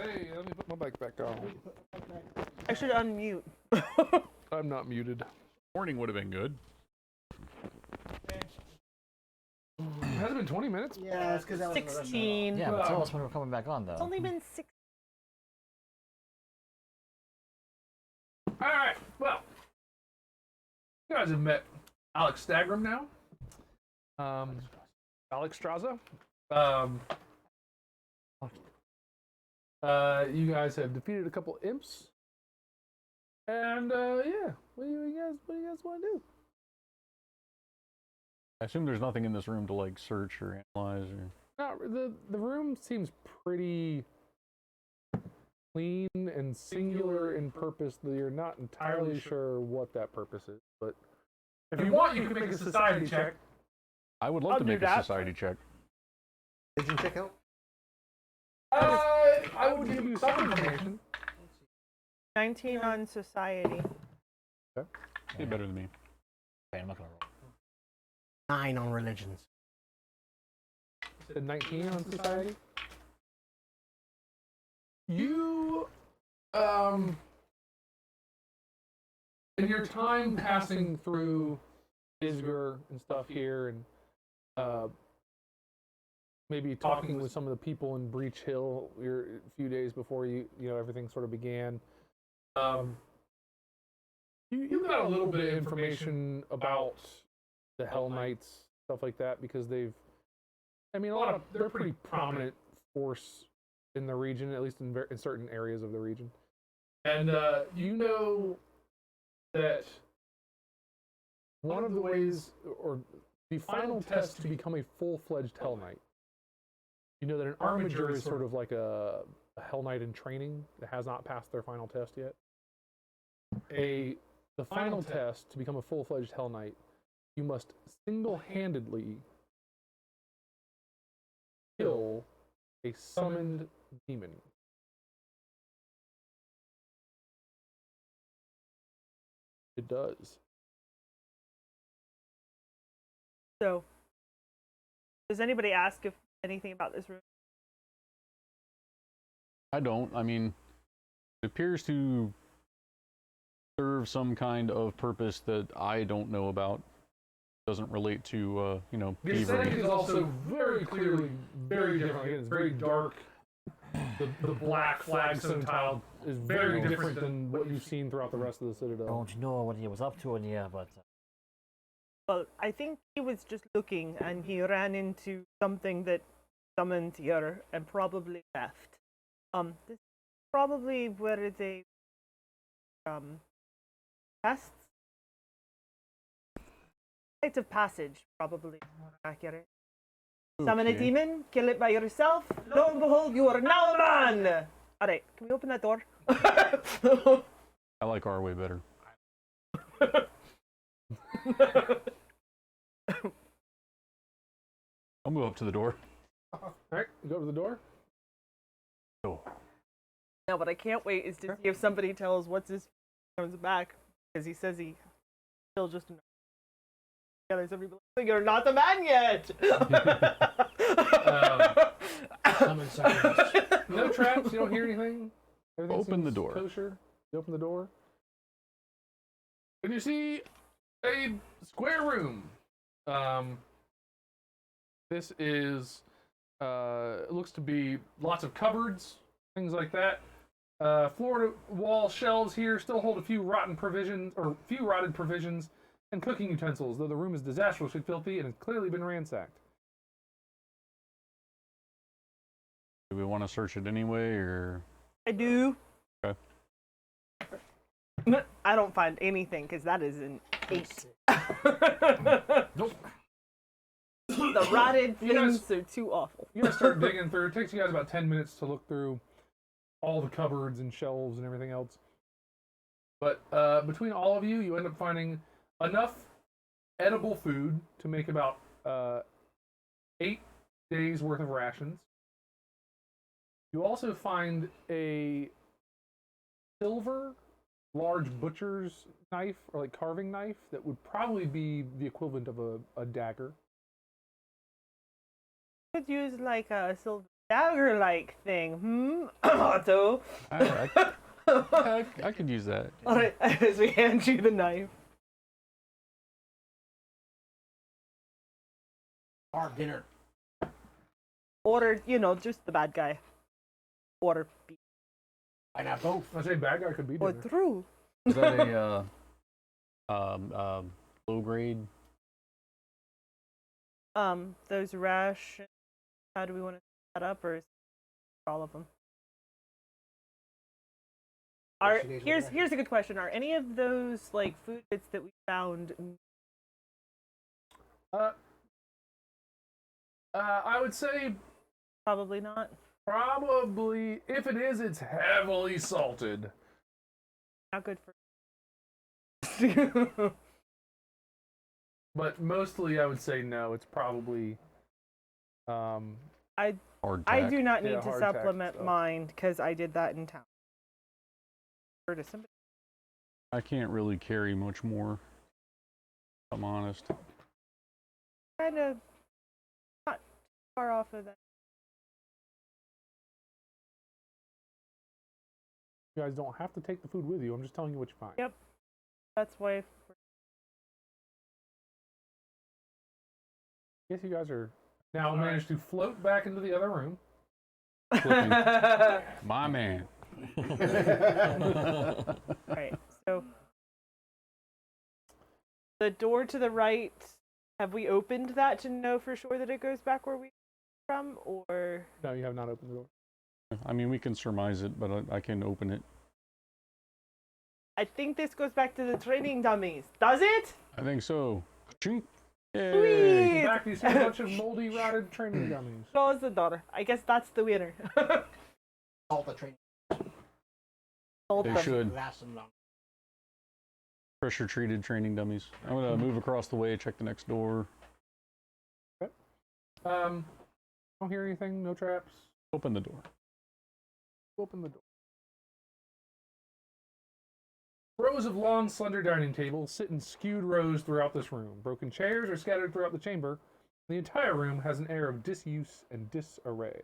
Speaker 1: hey, let me put my mic back on.
Speaker 3: I should unmute.
Speaker 1: I'm not muted.
Speaker 4: Morning would have been good.
Speaker 1: Has it been 20 minutes?
Speaker 2: Yeah, it's because I was
Speaker 3: 16.
Speaker 5: Yeah, but tell us when we're coming back on, though.
Speaker 3: It's only been 6.
Speaker 1: Alright, well. You guys have met Alex Stagram now. Alex Straza. You guys have defeated a couple imps. And yeah, what do you guys want to do?
Speaker 4: I assume there's nothing in this room to like search or analyze or.
Speaker 1: No, the room seems pretty clean and singular in purpose that you're not entirely sure what that purpose is. But if you want, you can make a society check.
Speaker 4: I would love
Speaker 3: I'll
Speaker 4: to
Speaker 3: do
Speaker 4: make a
Speaker 3: that.
Speaker 4: society check.
Speaker 2: Did you check out?
Speaker 1: I would give you some information.
Speaker 3: 19 on society.
Speaker 4: You're better than me.
Speaker 5: Okay, I'm not gonna roll.
Speaker 2: 9 on religions.
Speaker 1: The 19 on society. You, in your time passing through Isger and stuff here, and maybe talking with some of the people in Breach Hill a few days before everything sort of began. You got a little bit of information about the Hellknights, stuff like that, because they're a pretty prominent force in the region, at least in certain areas of the region. And you know that one of the ways, or the final test to become a full-fledged Hellknight, you know that an Armiger is sort of like a Hellknight in training that has not passed their final test yet. The final test to become a full-fledged Hellknight, you must single-handedly kill a summoned demon. It does.
Speaker 3: So, does anybody ask if anything about this room?
Speaker 4: I don't. I mean, it appears to serve some kind of purpose that I don't know about. Doesn't relate to,
Speaker 1: The
Speaker 4: thievery.
Speaker 1: aesthetic is also very clearly very different. Again, it's very dark. The black flagstone tile is very different than what you've seen throughout the rest of the Citadel.
Speaker 5: Don't know what he was up to in here, but
Speaker 3: Well, I think he was just looking and he ran into something that summoned here and probably left. This is probably where they tests. Rites of passage, probably more accurate. Summon a
Speaker 4: Okay.
Speaker 3: demon, kill it by yourself. Lo and behold, you are now a man. All right, can we open that door?
Speaker 4: I like our way better. I'll move up to the door.
Speaker 1: All right, go to the door.
Speaker 4: Oh.
Speaker 3: No, but I can't wait is to see if somebody tells what's his comes back because he says he still just. Yeah, there's everybody like, you're not the man yet.
Speaker 1: No traps. You don't hear anything. Everything
Speaker 4: Open the
Speaker 1: seems
Speaker 4: door.
Speaker 1: Kosher. You open the door, and you see a square room. This is looks to be lots of cupboards, things like that. Floor-to-wall shelves here still hold a few rotted provisions, and cooking utensils, though the room is disastrously filthy and has clearly been ransacked.
Speaker 4: Do we want to search it anyway, or?
Speaker 3: I do.
Speaker 4: Okay.
Speaker 3: I don't find anything because that is an 8.
Speaker 1: Nope.
Speaker 3: The rotted
Speaker 1: You guys-
Speaker 3: things are too awful.
Speaker 1: You guys start digging through. It takes you guys about 10 minutes to look through all the cupboards and shelves and everything else. But between all of you, you end up finding enough edible food to make about 8 days worth of rations. You also find a silver large butcher's knife, or like carving knife, that would probably be the equivalent of a dagger.
Speaker 3: Could use like a silver dagger-like thing. Otto.
Speaker 4: I could use that.
Speaker 3: All right, as we hand you the knife.
Speaker 2: Our dinner.
Speaker 3: Order, just the bad guy. Order B.
Speaker 2: I have both.
Speaker 1: I say bad guy could be
Speaker 3: Or
Speaker 1: dinner.
Speaker 3: through.
Speaker 4: Is that a low grade?
Speaker 3: Those rash. How do we want to set that up, or is it all of them? Here's a good question. Are any of those like food bits that we found?
Speaker 1: I would say
Speaker 3: Probably not.
Speaker 1: probably, if it is, it's heavily salted.
Speaker 3: Not good for.
Speaker 1: But mostly, I would say no. It's probably.
Speaker 3: I
Speaker 4: Hardtack.
Speaker 3: do not need
Speaker 1: Yeah,
Speaker 3: to
Speaker 1: hardtack
Speaker 3: supplement
Speaker 1: stuff.
Speaker 3: mine because I did that in town. Or to somebody.
Speaker 4: I can't really carry much more. If I'm honest.
Speaker 3: Kind of not far off of that.
Speaker 1: You guys don't have to take the food with you. I'm just telling you what you find.
Speaker 3: Yep. That's why.
Speaker 1: I guess you guys are now managed to float back into the other room.
Speaker 4: Flipping. My man.
Speaker 3: Right. So the door to the right. Have we opened that to know for sure that it goes back where we come, or?
Speaker 1: No, you have not opened the door.
Speaker 4: I mean, we can surmise it, but I can open it.
Speaker 3: I think this goes back to the training dummies. Does it?
Speaker 4: I think so. Chink. Yay.
Speaker 3: Sweet.
Speaker 1: In fact, you see a bunch of moldy, rotted training dummies.
Speaker 3: Close the door. I guess that's the winner.
Speaker 2: All the training.
Speaker 3: Hold
Speaker 4: They
Speaker 3: them.
Speaker 4: should.
Speaker 2: Last them long.
Speaker 4: Pressure treated training dummies. I'm gonna move across the way, check the next door.
Speaker 1: Don't hear anything. No traps.
Speaker 4: Open the door.
Speaker 1: Open the door. Rows of long, slender dining tables sit in skewed rows throughout this room. Broken chairs are scattered throughout the chamber. The entire room has an air of disuse and disarray.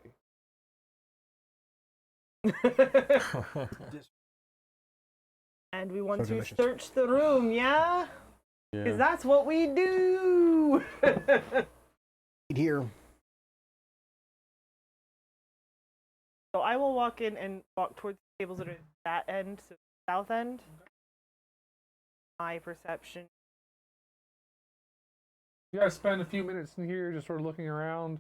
Speaker 3: And we want
Speaker 2: So
Speaker 3: to
Speaker 2: delicious.
Speaker 3: search the room, yeah?
Speaker 4: Yeah.
Speaker 3: Because that's what we do.
Speaker 2: Here.
Speaker 3: So I will walk in and walk towards the tables that are at that end, so south end. My perception.
Speaker 1: You guys spend a few minutes in here just sort of looking around.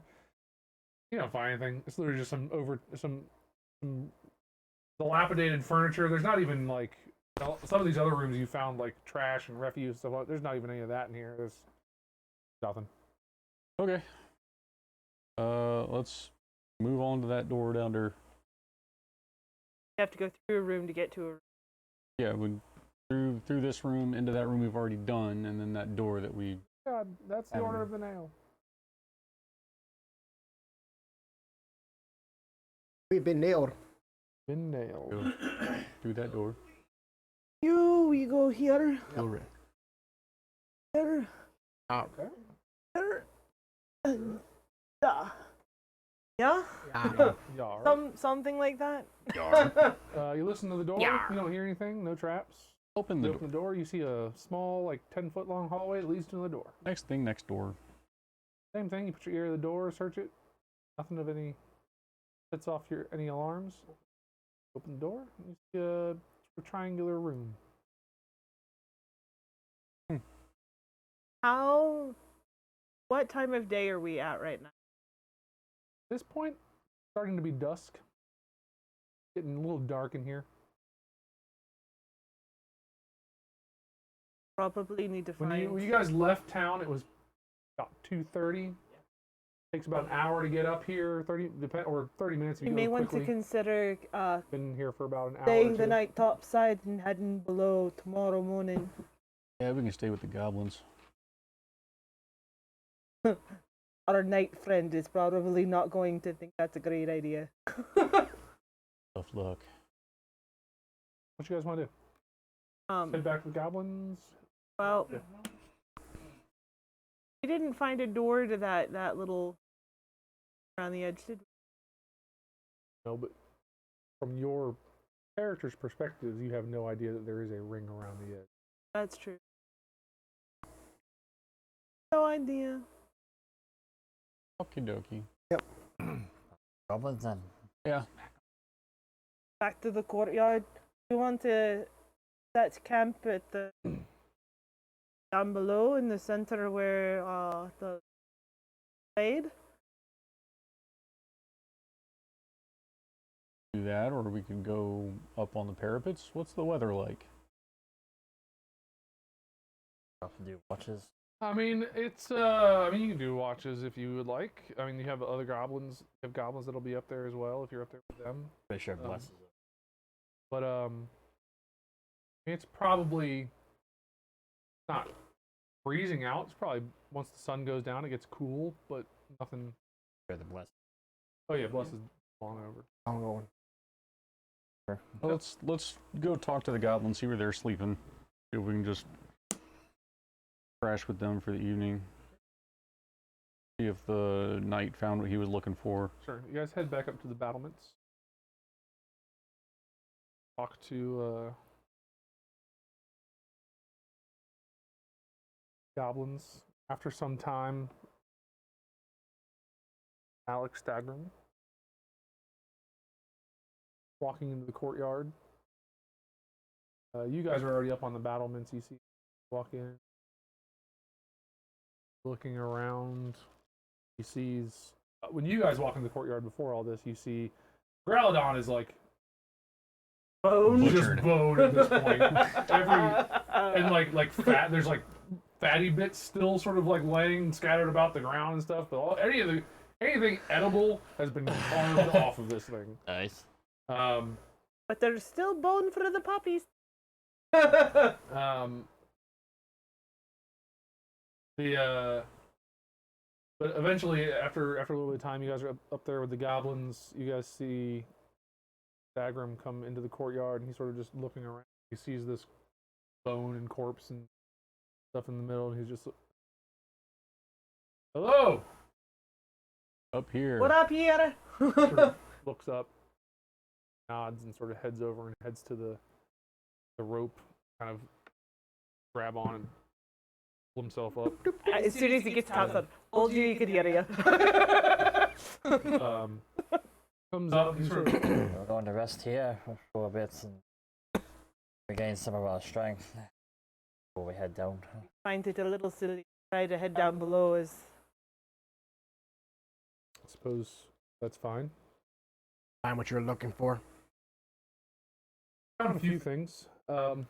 Speaker 1: You don't find anything. It's literally just some dilapidated furniture. There's not even like some of these other rooms you found like trash and refuse stuff. There's not even any of that in here. There's nothing.
Speaker 4: Okay. Let's move on to that door down there.
Speaker 3: You have to go through a room to get to a room.
Speaker 4: Yeah, we through this room into that room we've already done, and then that door that we.
Speaker 1: God, that's the order of the nail.
Speaker 2: We've been nailed.
Speaker 1: Been nailed.
Speaker 4: Go through that door.
Speaker 3: We go here.
Speaker 2: Alright.
Speaker 3: Here.
Speaker 2: Okay.
Speaker 3: Here. Yeah. Yeah?
Speaker 2: Yeah.
Speaker 1: Yar.
Speaker 3: Something like that.
Speaker 1: You listen to the door.
Speaker 2: Yar.
Speaker 1: You don't hear anything. No traps.
Speaker 4: Open
Speaker 1: You
Speaker 4: the
Speaker 1: open
Speaker 4: door.
Speaker 1: the door. You see a small, like 10-foot long hallway that leads to the door.
Speaker 4: Next thing, next door.
Speaker 1: Same thing. You put your ear to the door, search it. Nothing of any sets off any alarms. Open the door. You see a triangular room.
Speaker 3: What time of day are we at right now?
Speaker 1: At this point, it's starting to be dusk. Getting a little dark in here.
Speaker 3: Probably need to
Speaker 1: When
Speaker 3: find.
Speaker 1: you guys left town, it was about 2:30. Takes about an hour to get up here. 30 minutes if
Speaker 3: We
Speaker 1: you
Speaker 3: may
Speaker 1: go
Speaker 3: want
Speaker 1: quickly.
Speaker 3: to consider
Speaker 1: Been here for about an hour.
Speaker 3: staying
Speaker 1: or
Speaker 3: the
Speaker 1: two.
Speaker 3: night topside and heading below tomorrow morning.
Speaker 4: Yeah, we can stay with the goblins.
Speaker 3: Our night friend is probably not going to think that's a great idea.
Speaker 4: Tough luck.
Speaker 1: What you guys want to do? Head back to the goblins.
Speaker 3: Well, we didn't find a door to that little around the edge, did we?
Speaker 1: No, but from your character's perspective, you have no idea that there is a ring around the edge.
Speaker 3: That's true. No idea.
Speaker 4: Okie dokie.
Speaker 5: Goblins then.
Speaker 4: Yeah.
Speaker 3: Back to the courtyard. We want to set camp at the down below in the center where the raid.
Speaker 4: Do that, or we could go up on the parapets. What's the weather like?
Speaker 5: Have to do watches.
Speaker 1: I mean, it's I mean, you can do watches if you would like. I mean, you have other goblins. You have goblins that'll be up there as well if you're up there with them.
Speaker 5: Pretty sure blesses it.
Speaker 1: But it's probably not freezing out. It's probably once the sun goes down, it gets cool, but nothing.
Speaker 5: Sure, the bless.
Speaker 1: Oh yeah, bless is long over.
Speaker 2: I'm going.
Speaker 4: Well, let's go talk to the goblins, see where they're sleeping. See if we can just crash with them for the evening. See if the knight found what he was looking for.
Speaker 1: Sure. You guys head back up to the battlements. Talk to goblins. After some time, Alex Stagrum walking into the courtyard. You guys are already up on the battlements. You see, walk in, looking around. He sees when you guys walk in the courtyard before all this. You see, Growlodon is like
Speaker 3: Bone.
Speaker 1: just bone at this point. And like fat. There's like fatty bits still sort of like laying scattered about the ground and stuff. But anything edible has been carved off of this thing.
Speaker 5: Nice.
Speaker 3: But there's still bone for the puppies.
Speaker 1: But eventually, after a little bit of time, you guys are up there with the goblins. You guys see Stagrum come into the courtyard, and he's sort of just looking around. He sees this bone and corpse and stuff in the middle, and he's just, hello.
Speaker 4: Up here.
Speaker 3: What up here?
Speaker 1: Sort of looks up, nods, and sort of heads over and heads to the rope, kind of grab on and pull himself up.
Speaker 3: As soon as he gets outside, hold you could hear you.
Speaker 1: Comes up, he's sort of,
Speaker 5: We're going to rest here for a bit and regain some of our strength before we head down.
Speaker 3: Find it a little silly. Try to head down below as
Speaker 1: I suppose that's fine.
Speaker 2: Find what you're looking for.
Speaker 1: Found a few things. Didn't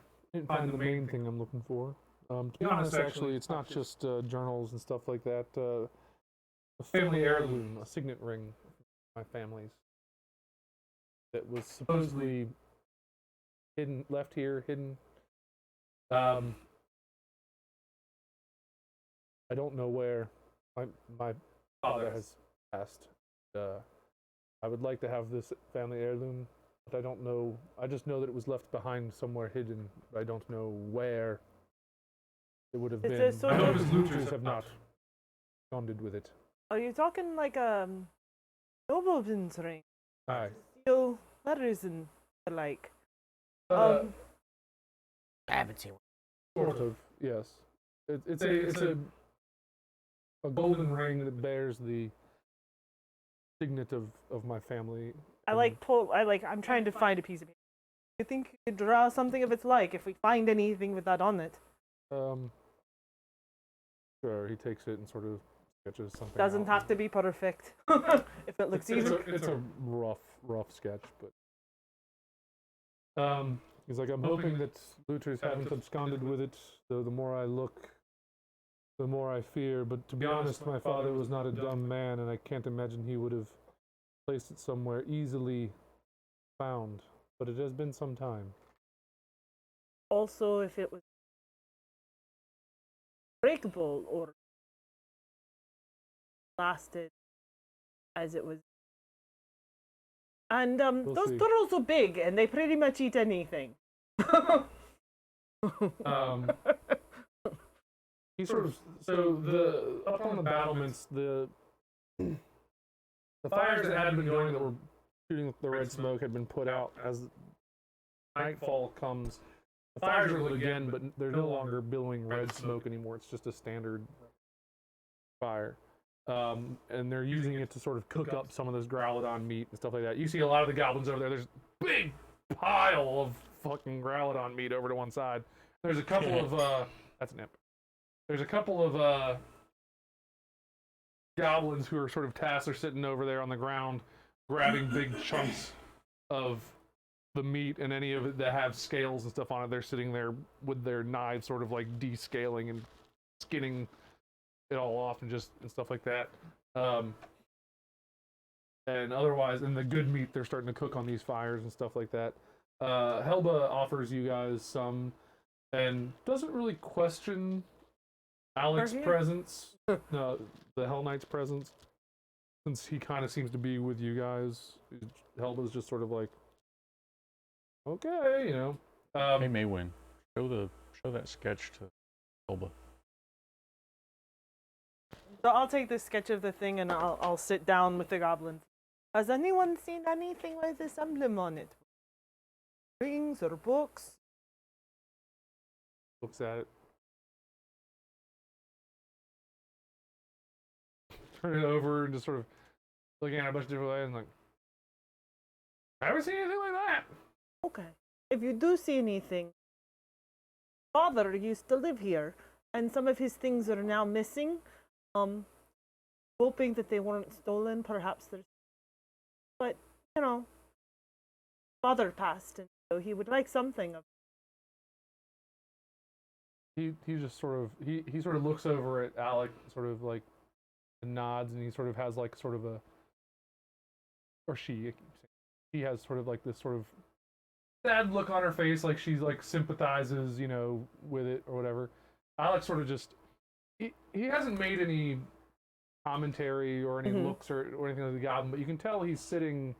Speaker 1: find the main thing I'm looking for. To be honest, actually, it's not just journals and stuff like that. A family heirloom, a signet ring from my family's that was supposedly left here, hidden. I don't know where. My father has passed. I would like to have this family heirloom, but I don't know. I just know that it was left behind somewhere hidden. But I don't know where it would have
Speaker 3: Is
Speaker 1: been.
Speaker 3: there sort
Speaker 1: I know
Speaker 3: of-
Speaker 1: his looters have not absconded with it.
Speaker 3: are you talking like a nobleman's ring?
Speaker 1: Aye.
Speaker 3: Steel letters and the like.
Speaker 2: I haven't seen one.
Speaker 1: Sort of, yes. It's a golden ring that bears the signet of my family.
Speaker 3: I'm trying to find a piece of paper. You think you could draw something of its like if we find anything with that on it?
Speaker 1: Sure. He takes it and sort of sketches something.
Speaker 3: Doesn't
Speaker 1: out.
Speaker 3: have to be perfect. If it looks
Speaker 1: It's
Speaker 3: even.
Speaker 1: a rough sketch, but he's like, I'm hoping that looters haven't absconded with it. Though the more I look, the more I fear. But to be honest, my father was not a dumb man, and I can't imagine he would have placed it somewhere easily found. But it has been some time.
Speaker 3: Also, if it was breakable or lasted as it was. And those
Speaker 1: see.
Speaker 3: turtles are big, and they pretty much eat anything.
Speaker 1: He sort of the up on the battlements, the fires that had been going that were shooting the red smoke had been put out. As nightfall comes, the fires are lit again, but they're no longer billowing red smoke anymore. It's just a standard fire. And they're using it to sort of cook up some of this growlodon meat and stuff like that. You see a lot of the goblins over there. There's a big pile of fucking growlodon meat over to one side. There's a couple of that's an imp. There's a couple of goblins who are sort of tasked. They're sitting over there on the ground, grabbing big chunks of the meat and any of it that have scales and stuff on it. They're sitting there with their knives, sort of like descaling and skinning it all off and stuff like that. And otherwise, in the good meat, they're starting to cook on these fires and stuff like that. Helba offers you guys some and doesn't really question Alex's presence, the Hellknight's presence, since he kind of seems to be with you guys. Helba's just sort of like, okay, you know.
Speaker 4: Hey, Maywin, show that sketch to Elba.
Speaker 3: So I'll take this sketch of the thing and I'll sit down with the goblins. Has anyone seen anything with this emblem on it? Rings or books?
Speaker 1: Looks at it. Turn it over and just sort of looking at it a bunch of different ways and like, I haven't seen anything like that.
Speaker 3: Okay. If you do see anything, father used to live here, and some of his things are now missing. Hoping that they weren't stolen, perhaps there's. But you know, father passed, and so he would like something of.
Speaker 1: He just sort of he sort of looks over at Alec, sort of like nods, and he sort of has like sort of a, or she has sort of like this sort of sad look on her face, like she's like sympathizes, you know, with it or whatever. Alex sort of just he hasn't made any commentary or any looks or anything like the goblin, but you can tell he's sitting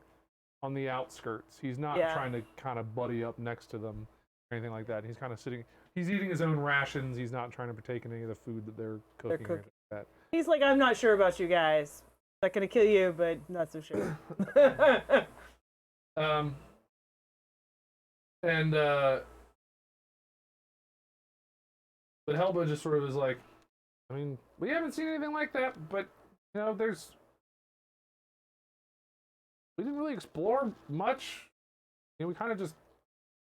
Speaker 1: on the outskirts. He's not trying to kind of buddy up next to them or anything like that. He's kind of sitting. He's eating his own rations. He's not trying to partake in any of the food that they're cooking. Or anything like that. He's
Speaker 3: like, I'm not sure about you guys. Not gonna kill you, but not so sure.
Speaker 1: But Helba just sort of is like, I mean, we haven't seen anything like that, but you know, we didn't really explore much. You know, we kind of just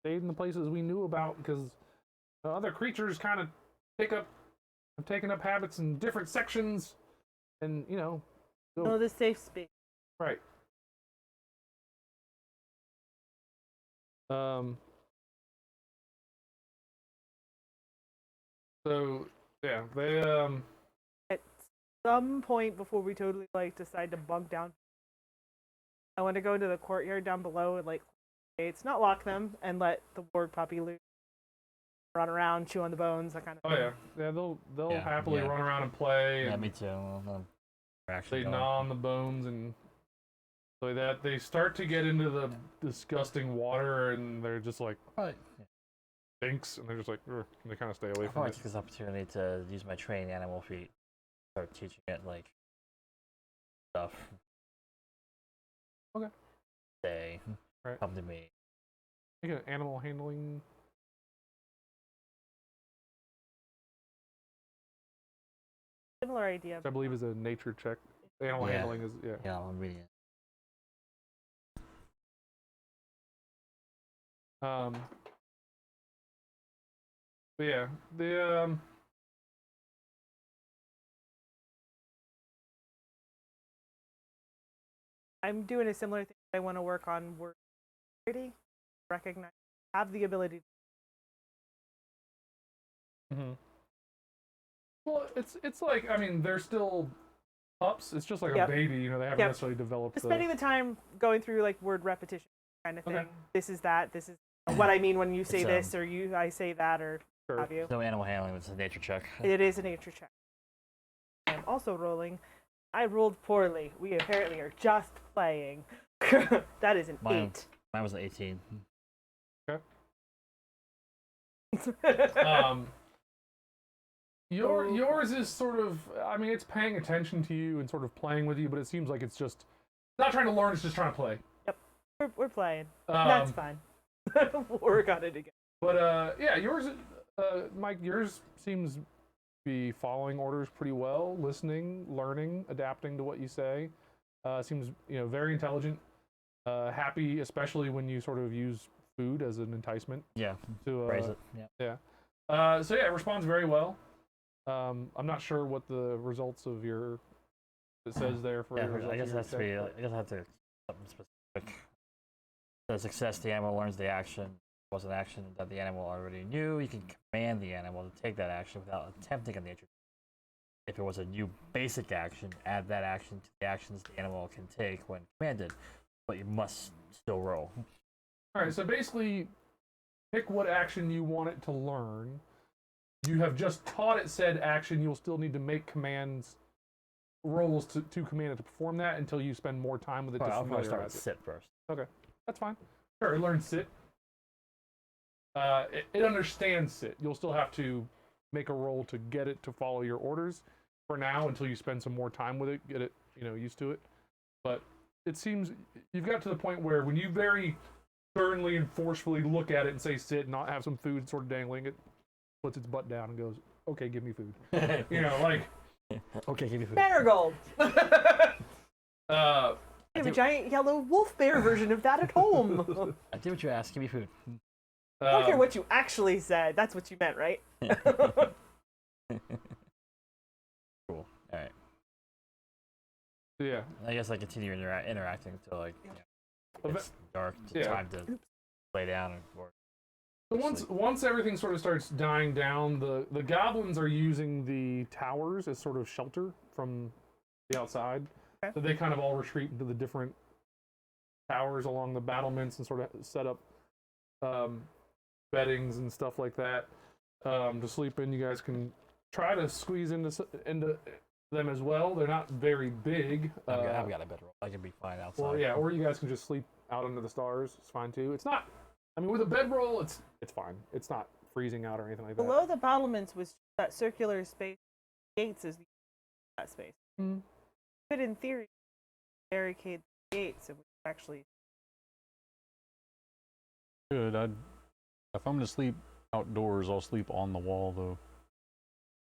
Speaker 1: stayed in the places we knew about because other creatures kind of have taken up habits in different sections, and you know,
Speaker 3: the safe space.
Speaker 1: Right. So yeah, they
Speaker 3: At some point before we totally decide to bunk down, I want to go into the courtyard down below and gates, not lock them, and let the ward puppy loose, run around, chew on the bones, that kind of thing.
Speaker 1: Yeah, they'll happily run around and play.
Speaker 5: Yeah,
Speaker 1: and
Speaker 5: me too.
Speaker 1: They gnaw on the bones and so that they start to get into the disgusting water, and they're just like stinks, and they're just like and they kind of stay away from
Speaker 5: I
Speaker 1: it.
Speaker 5: take this opportunity to use my trained animal feet, start teaching it stuff.
Speaker 1: Okay.
Speaker 5: Say,
Speaker 1: right.
Speaker 5: Come to me.
Speaker 1: Make an animal handling.
Speaker 3: Similar idea.
Speaker 1: Which I believe is a nature check. Animal handling is
Speaker 5: Yeah, I'm reading it.
Speaker 1: But yeah,
Speaker 3: I'm doing a similar thing. I want to work on word security, recognize, have the ability.
Speaker 1: Well, it's like, I mean, they're still pups. It's just like a baby, you know. They haven't necessarily developed.
Speaker 3: Just spending the time going through word repetition kind of thing. This is that. This is what I mean when you say this, or I say that, or have you.
Speaker 5: No animal handling. It's a nature check.
Speaker 3: It is a nature check. I'm also rolling. I rolled poorly. We apparently are just playing. That is an 8.
Speaker 5: Mine was an 18.
Speaker 1: Okay. Yours is sort of, I mean, it's paying attention to you and sort of playing with you, but it seems like it's not trying to learn, it's just trying to play.
Speaker 3: Yep. We're playing. That's fine. We'll work on it again.
Speaker 1: But yeah, yours, Mike, yours seems to be following orders pretty well, listening, learning, adapting to what you say. Seems very intelligent. Happy, especially when you sort of use food as an enticement.
Speaker 5: Yeah.
Speaker 1: To
Speaker 5: Raise it. Yeah.
Speaker 1: Yeah. So yeah, it responds very well. I'm not sure what the results of your it says there for your results.
Speaker 5: I guess
Speaker 1: of
Speaker 5: it
Speaker 1: your
Speaker 5: has to be.
Speaker 1: check,
Speaker 5: I guess I have to something specific. The success, the animal learns the action. Was an action that the animal already knew. You can command the animal to take that action without attempting a nature. If it was a new basic action, add that action to the actions the animal can take when commanded, but you must still roll.
Speaker 1: All right, so basically, pick what action you want it to learn. You have just taught it said action. You'll still need to make commands, rolls to command it to perform that until you spend more time with it to
Speaker 5: I'll probably start
Speaker 1: familiarize
Speaker 5: with
Speaker 1: it.
Speaker 5: sit first.
Speaker 1: Okay, that's fine. Sure, it learns sit. It understands sit. You'll still have to make a roll to get it to follow your orders for now until you spend some more time with it, get it, used to it. But it seems you've got to the point where when you very sternly and forcefully look at it and say sit and not have some food sort of dangling, it puts its butt down and goes, okay, give me food.
Speaker 5: Okay, give me food.
Speaker 3: Marigold!
Speaker 1: Uh,
Speaker 3: I have a giant yellow wolf bear version of that at home.
Speaker 5: I did what you asked. Give me food.
Speaker 3: I don't care what you actually said. That's what you meant, right?
Speaker 5: Cool. All right.
Speaker 1: Yeah.
Speaker 5: I guess I continue interacting until it's dark.
Speaker 1: Yeah.
Speaker 5: Time to lay down and or
Speaker 1: So once everything sort of starts dying down, the goblins are using the towers as sort of shelter from the outside.
Speaker 3: Okay.
Speaker 1: So they kind of all retreat into the different towers along the battlements and sort of set up beddings and stuff like that to sleep in. You guys can try to squeeze into them as well. They're not very big.
Speaker 5: I've got a bedroll. I can be fine outside.
Speaker 1: Or yeah, or you guys can just sleep out under the stars. It's fine too. It's not. I mean, with a bedroll, it's fine. It's not freezing out or anything like that.
Speaker 3: Below the battlements was that circular space. Gates is that space.
Speaker 1: Mm.
Speaker 3: Could, in theory, barricade the gates if we actually.
Speaker 4: Good. If I'm gonna sleep outdoors, I'll sleep on the wall though,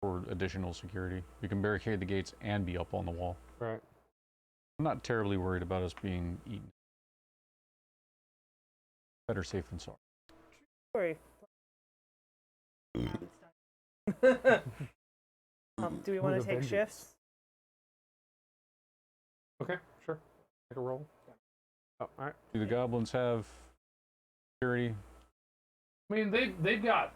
Speaker 4: for additional security. You can barricade the gates and be up on the wall.
Speaker 1: Right.
Speaker 4: I'm not terribly worried about us being eaten. Better safe than sorry.
Speaker 3: Sorry. Do we want to take shifts?
Speaker 1: Okay, sure. Make a roll. Oh, all right.
Speaker 4: Do the goblins have security?
Speaker 1: I mean, they've got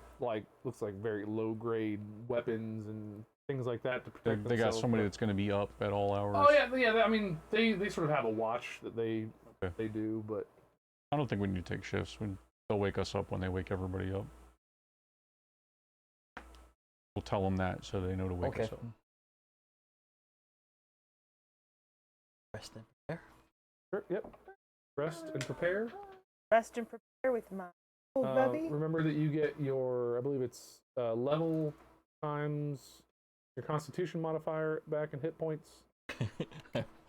Speaker 1: looks like very low grade weapons and things like that to protect
Speaker 4: They got
Speaker 1: themselves,
Speaker 4: somebody
Speaker 1: but-
Speaker 4: that's going to be up at all hours.
Speaker 1: Oh yeah. I mean, they sort of have a watch that they do, but
Speaker 4: I don't think we need to take shifts. They'll wake us up when they wake everybody up. We'll tell them that so they know to wake us up.
Speaker 5: Rest and prepare.
Speaker 1: sure, yep. Rest and prepare.
Speaker 3: Rest and prepare with my old bubby.
Speaker 1: Remember that you get your, I believe it's level times your Constitution modifier back in hit points.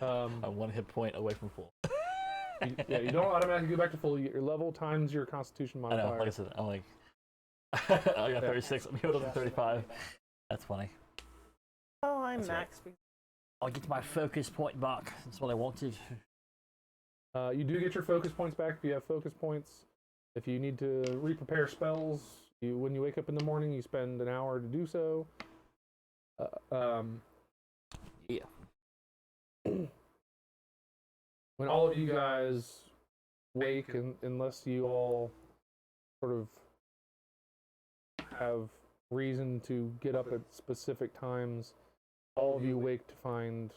Speaker 5: I'm 1 hit point away from full.
Speaker 1: You don't automatically go back to full. You get your level times your Constitution
Speaker 5: I
Speaker 1: modifier.
Speaker 5: know. Like I said, I'm like, I got 36. I'm healed up to 35. That's funny.
Speaker 3: Oh, I'm
Speaker 5: That's right.
Speaker 3: max.
Speaker 5: I'll get my focus point back. That's what I wanted.
Speaker 1: You do get your focus points back if you have focus points. If you need to re-prepare spells, when you wake up in the morning, you spend an hour to do so.
Speaker 5: Yeah.
Speaker 1: When all of you guys wake, unless you all sort of have reason to get up at specific times, all of you wake to find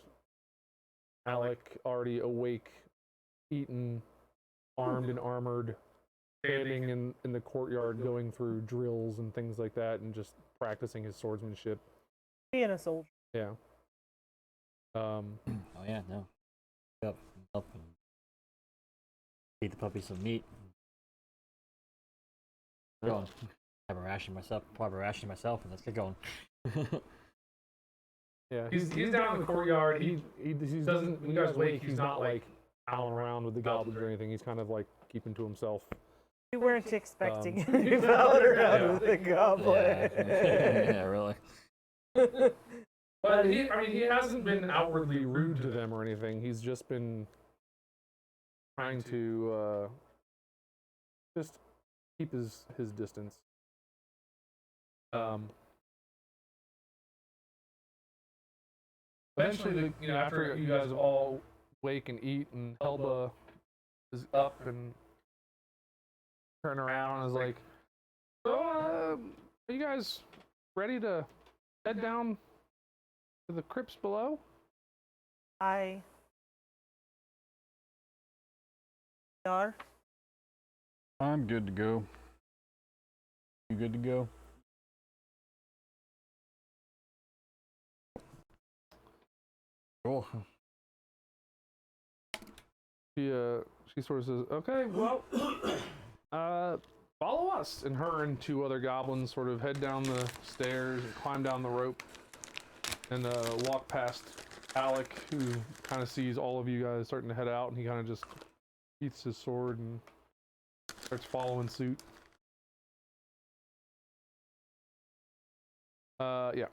Speaker 1: Alec already awake, eaten, armed and armored, standing in the courtyard going through drills and things like that and just practicing his swordsmanship.
Speaker 3: Being a soldier.
Speaker 1: Yeah.
Speaker 5: Oh yeah, no. Up and feed the puppy some meat. Going. Have a ration myself, and let's get going.
Speaker 1: Yeah, he's down in the courtyard. He doesn't. When you guys wake, he's not like howling around with the goblins or anything. He's kind of like keeping to himself.
Speaker 3: We weren't expecting any powder out of the goblin.
Speaker 5: Yeah, really.
Speaker 1: But he hasn't been outwardly rude to them or anything. He's just been trying to just keep his distance. Eventually, after you guys all wake and eat, and Helba is up and turn around and is like, "So, are you guys ready to head down to the crypts below?"
Speaker 3: I are.
Speaker 4: I'm good to go. You good to go? Cool.
Speaker 1: She sort of says, "Okay, well, follow us." And her and two other goblins sort of head down the stairs and climb down the rope and walk past Alec, who kind of sees all of you guys starting to head out, and he kind of just sheaths his sword and starts following suit. Yeah.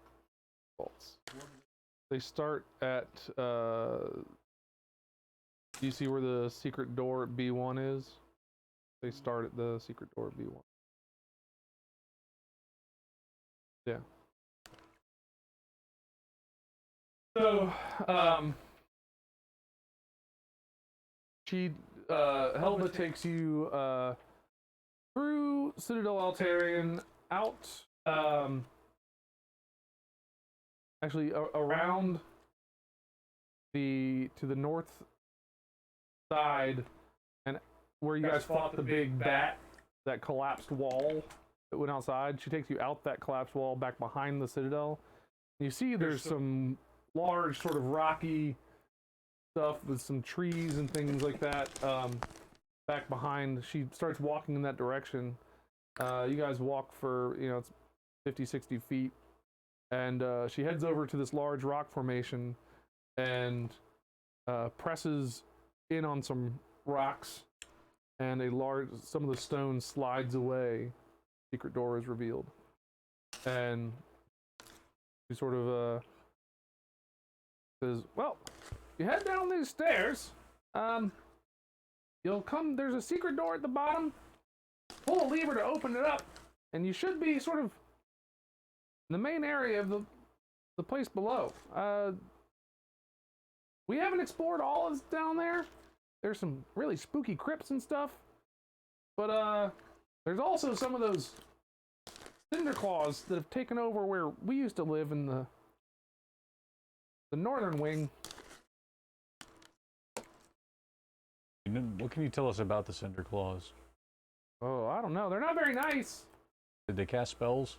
Speaker 1: False. They start at, do you see where the secret door at B1 is? They start at the secret door at B1. Yeah. So, Helba takes you, through Citadel Altarian, out, actually around to the north side, and where you guys fought the big bat, that collapsed wall that went outside. She takes you out that collapsed wall back behind the Citadel. You see there's some large sort of rocky stuff with some trees and things like that back behind. She starts walking in that direction. You guys walk for, it's 50, 60 feet. And she heads over to this large rock formation and presses in on some rocks, and some of the stone slides away. Secret door is revealed, and she sort of says, "Well, you head down these stairs. You'll come. There's a secret door at the bottom. Pull a lever to open it up, and you should be sort of in the main area of the place below. We haven't explored all that's down there. There's some really spooky crypts and stuff, but there's also some of those cinder claws that have taken over where we used to live in the northern wing."
Speaker 4: What can you tell us about the Cinder Claws?
Speaker 1: Oh, I don't know. They're not very nice.
Speaker 4: Did they cast spells?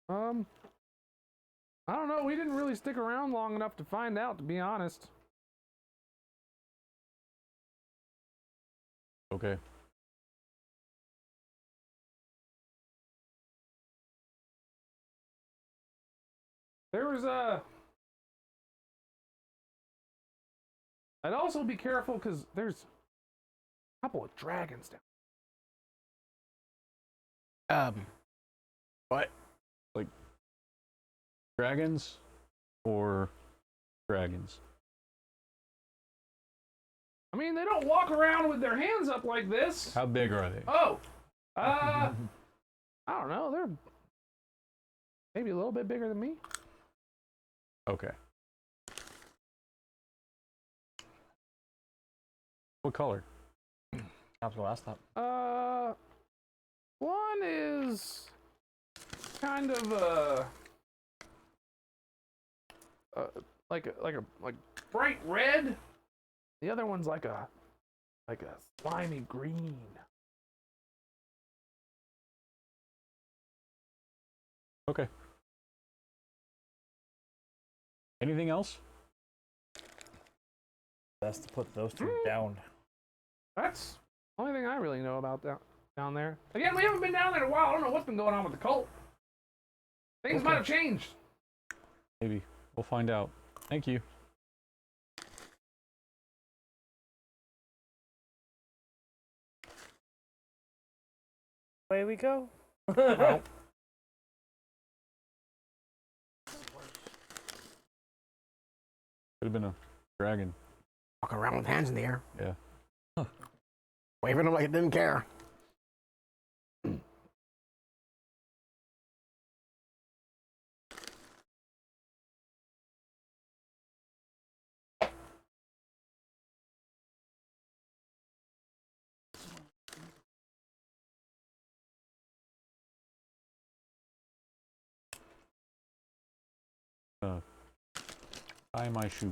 Speaker 1: I don't know. We didn't really stick around long enough to find out, to be honest.
Speaker 4: Okay.
Speaker 1: There was I'd also be careful because there's a couple of dragons down.
Speaker 4: What? Like dragons or dragons?
Speaker 1: I mean, they don't walk around with their hands up like this.
Speaker 4: How big are they?
Speaker 1: Oh, I don't know. They're maybe a little bit bigger than me.
Speaker 4: Okay. What color?
Speaker 5: I was gonna ask that.
Speaker 1: One is kind of like bright red. The other one's like a slimy green.
Speaker 4: Okay. Anything else?
Speaker 5: Best to put those two down.
Speaker 1: That's the only thing I really know about down there. Again, we haven't been down there in a while. I don't know what's been going on with the cult. Things might have changed.
Speaker 4: Maybe. We'll find out. Thank you.
Speaker 3: Away we go.
Speaker 1: Well,
Speaker 4: Could have been a dragon.
Speaker 2: Walking around with hands in the air,
Speaker 4: Yeah.
Speaker 2: waving them like it didn't care.
Speaker 4: Tie my shoe.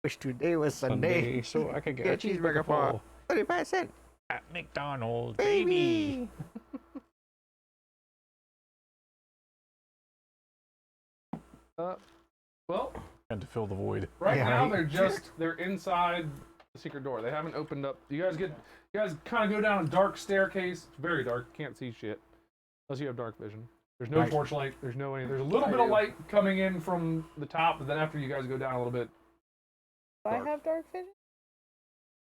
Speaker 2: Wish today was Sunday.
Speaker 4: so I could
Speaker 2: Get a cheeseburger for 35 cents.
Speaker 4: at McDonald's,
Speaker 2: Baby.
Speaker 1: well,
Speaker 4: Had to fill the void.
Speaker 1: right
Speaker 2: Yeah,
Speaker 1: now
Speaker 2: right.
Speaker 1: they're inside the secret door. They haven't opened up. You guys kind of go down a dark staircase. It's very dark. Can't see shit unless you have dark vision. There's no
Speaker 2: Right.
Speaker 1: torchlight. There's no any. There's a little bit of light coming in from the top, but then after you guys go down a little bit,
Speaker 3: Do I
Speaker 1: Dark.
Speaker 3: have dark vision?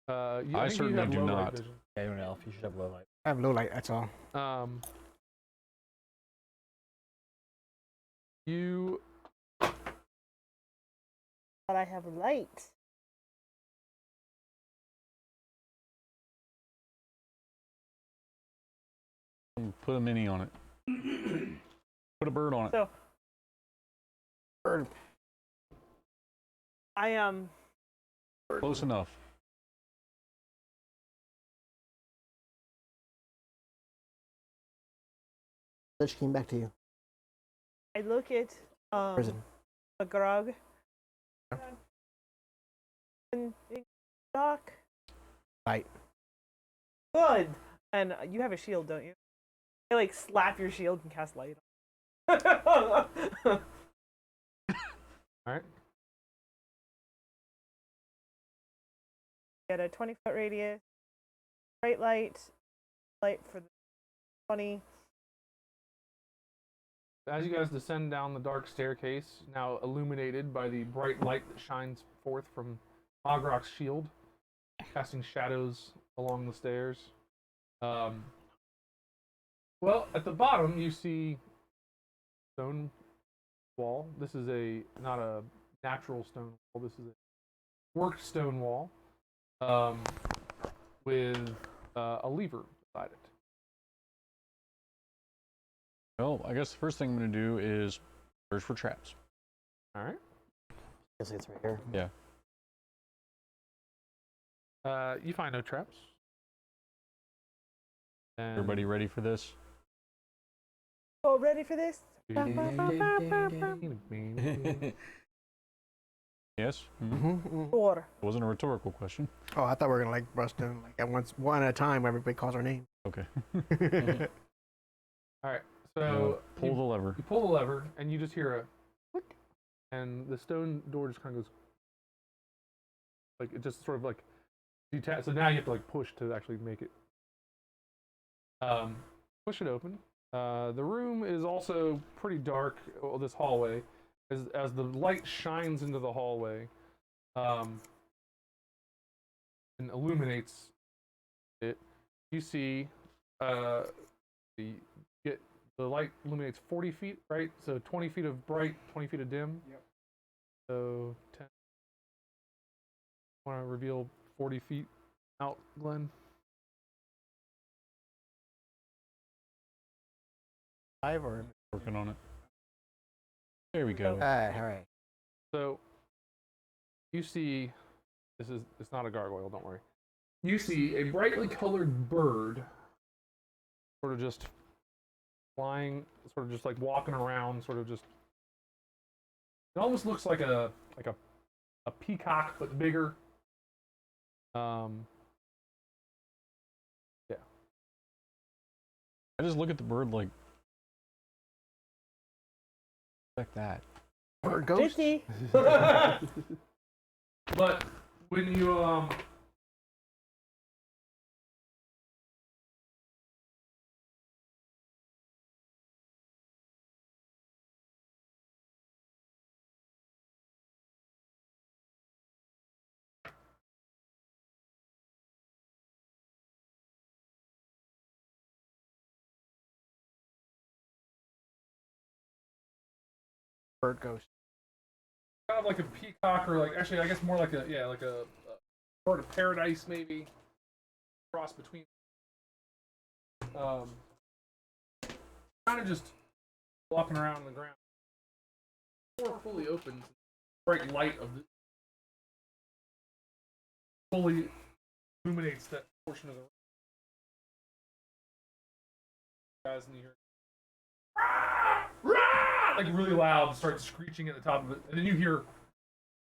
Speaker 1: I think
Speaker 4: I
Speaker 1: you
Speaker 4: certainly
Speaker 1: have
Speaker 4: do
Speaker 1: low light
Speaker 4: not.
Speaker 1: vision.
Speaker 5: Yeah, you're an elf. You should have low light.
Speaker 2: I have low light, that's all.
Speaker 1: You
Speaker 3: But I have light.
Speaker 4: Put a mini on it. Put a bird on it.
Speaker 3: So
Speaker 2: Bird.
Speaker 3: I am.
Speaker 4: Close enough.
Speaker 2: Lich came back to you.
Speaker 3: I look at
Speaker 2: Prison.
Speaker 3: a grog. And Doc.
Speaker 2: Light.
Speaker 3: Good. And you have a shield, don't you? I like slap your shield and cast light on.
Speaker 1: all right?
Speaker 3: Get a 20-foot radius. Bright light. Light for the 20.
Speaker 1: As you guys descend down the dark staircase, now illuminated by the bright light that shines forth from Mogrock's shield, casting shadows along the stairs. Well, at the bottom you see stone wall. This is not a natural stone wall. This is a worked stone wall with a lever beside it.
Speaker 4: Well, I guess the first thing I'm going to do is search for traps.
Speaker 1: All right.
Speaker 5: Guess it's right here.
Speaker 4: Yeah.
Speaker 1: You find no traps. And
Speaker 4: Everybody ready for this?
Speaker 3: Oh, ready for this?
Speaker 4: Yes?
Speaker 3: Four.
Speaker 4: It wasn't a rhetorical question.
Speaker 2: Oh, I thought we were gonna like bust in like at one at a time. Everybody calls our name.
Speaker 4: Okay.
Speaker 1: All right. So
Speaker 4: Pull the lever.
Speaker 1: you pull the lever, and you just hear a click, and the stone door just kind of goes like it just sort of like detach. So now you have to like push to actually make it. Push it open. The room is also pretty dark. This hallway, as the light shines into the hallway, and illuminates it, you see the light illuminates 40 feet, right? So 20 feet of bright, 20 feet of dim.
Speaker 2: Yep.
Speaker 1: So 10. Want to reveal 40 feet out, Glenn?
Speaker 2: Five or
Speaker 4: Working on it. There we go.
Speaker 2: all right.
Speaker 1: So you see, it's not a gargoyle, don't worry. You see a brightly colored bird, sort of just flying, sort of just like walking around, sort of just. It almost looks like a peacock, but bigger. Yeah.
Speaker 4: I just look at the bird like, like that.
Speaker 2: Bird ghost.
Speaker 3: 50.
Speaker 1: But when you
Speaker 2: bird ghost.
Speaker 1: Kind of like a peacock, or like actually, I guess more like a bird of paradise, maybe cross between. Kind of just flopping around on the ground. Door fully open, bright light of the fully illuminates that portion of the room. Guys in here, like really loud, starts screeching at the top of it, and then you hear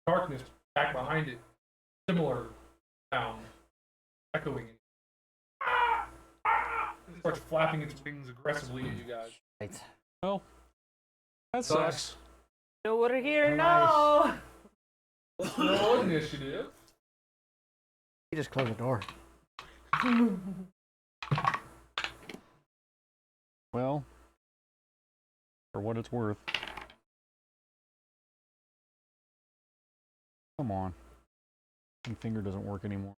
Speaker 1: darkness back behind it, similar sound echoing. It starts flapping its wings aggressively at you guys.
Speaker 5: Right.
Speaker 4: Well, that sucks.
Speaker 3: So we're here
Speaker 2: Nice.
Speaker 3: now.
Speaker 1: Let's roll initiative.
Speaker 2: You just close the door.
Speaker 4: Well, for what it's worth. Come on. My finger doesn't work anymore.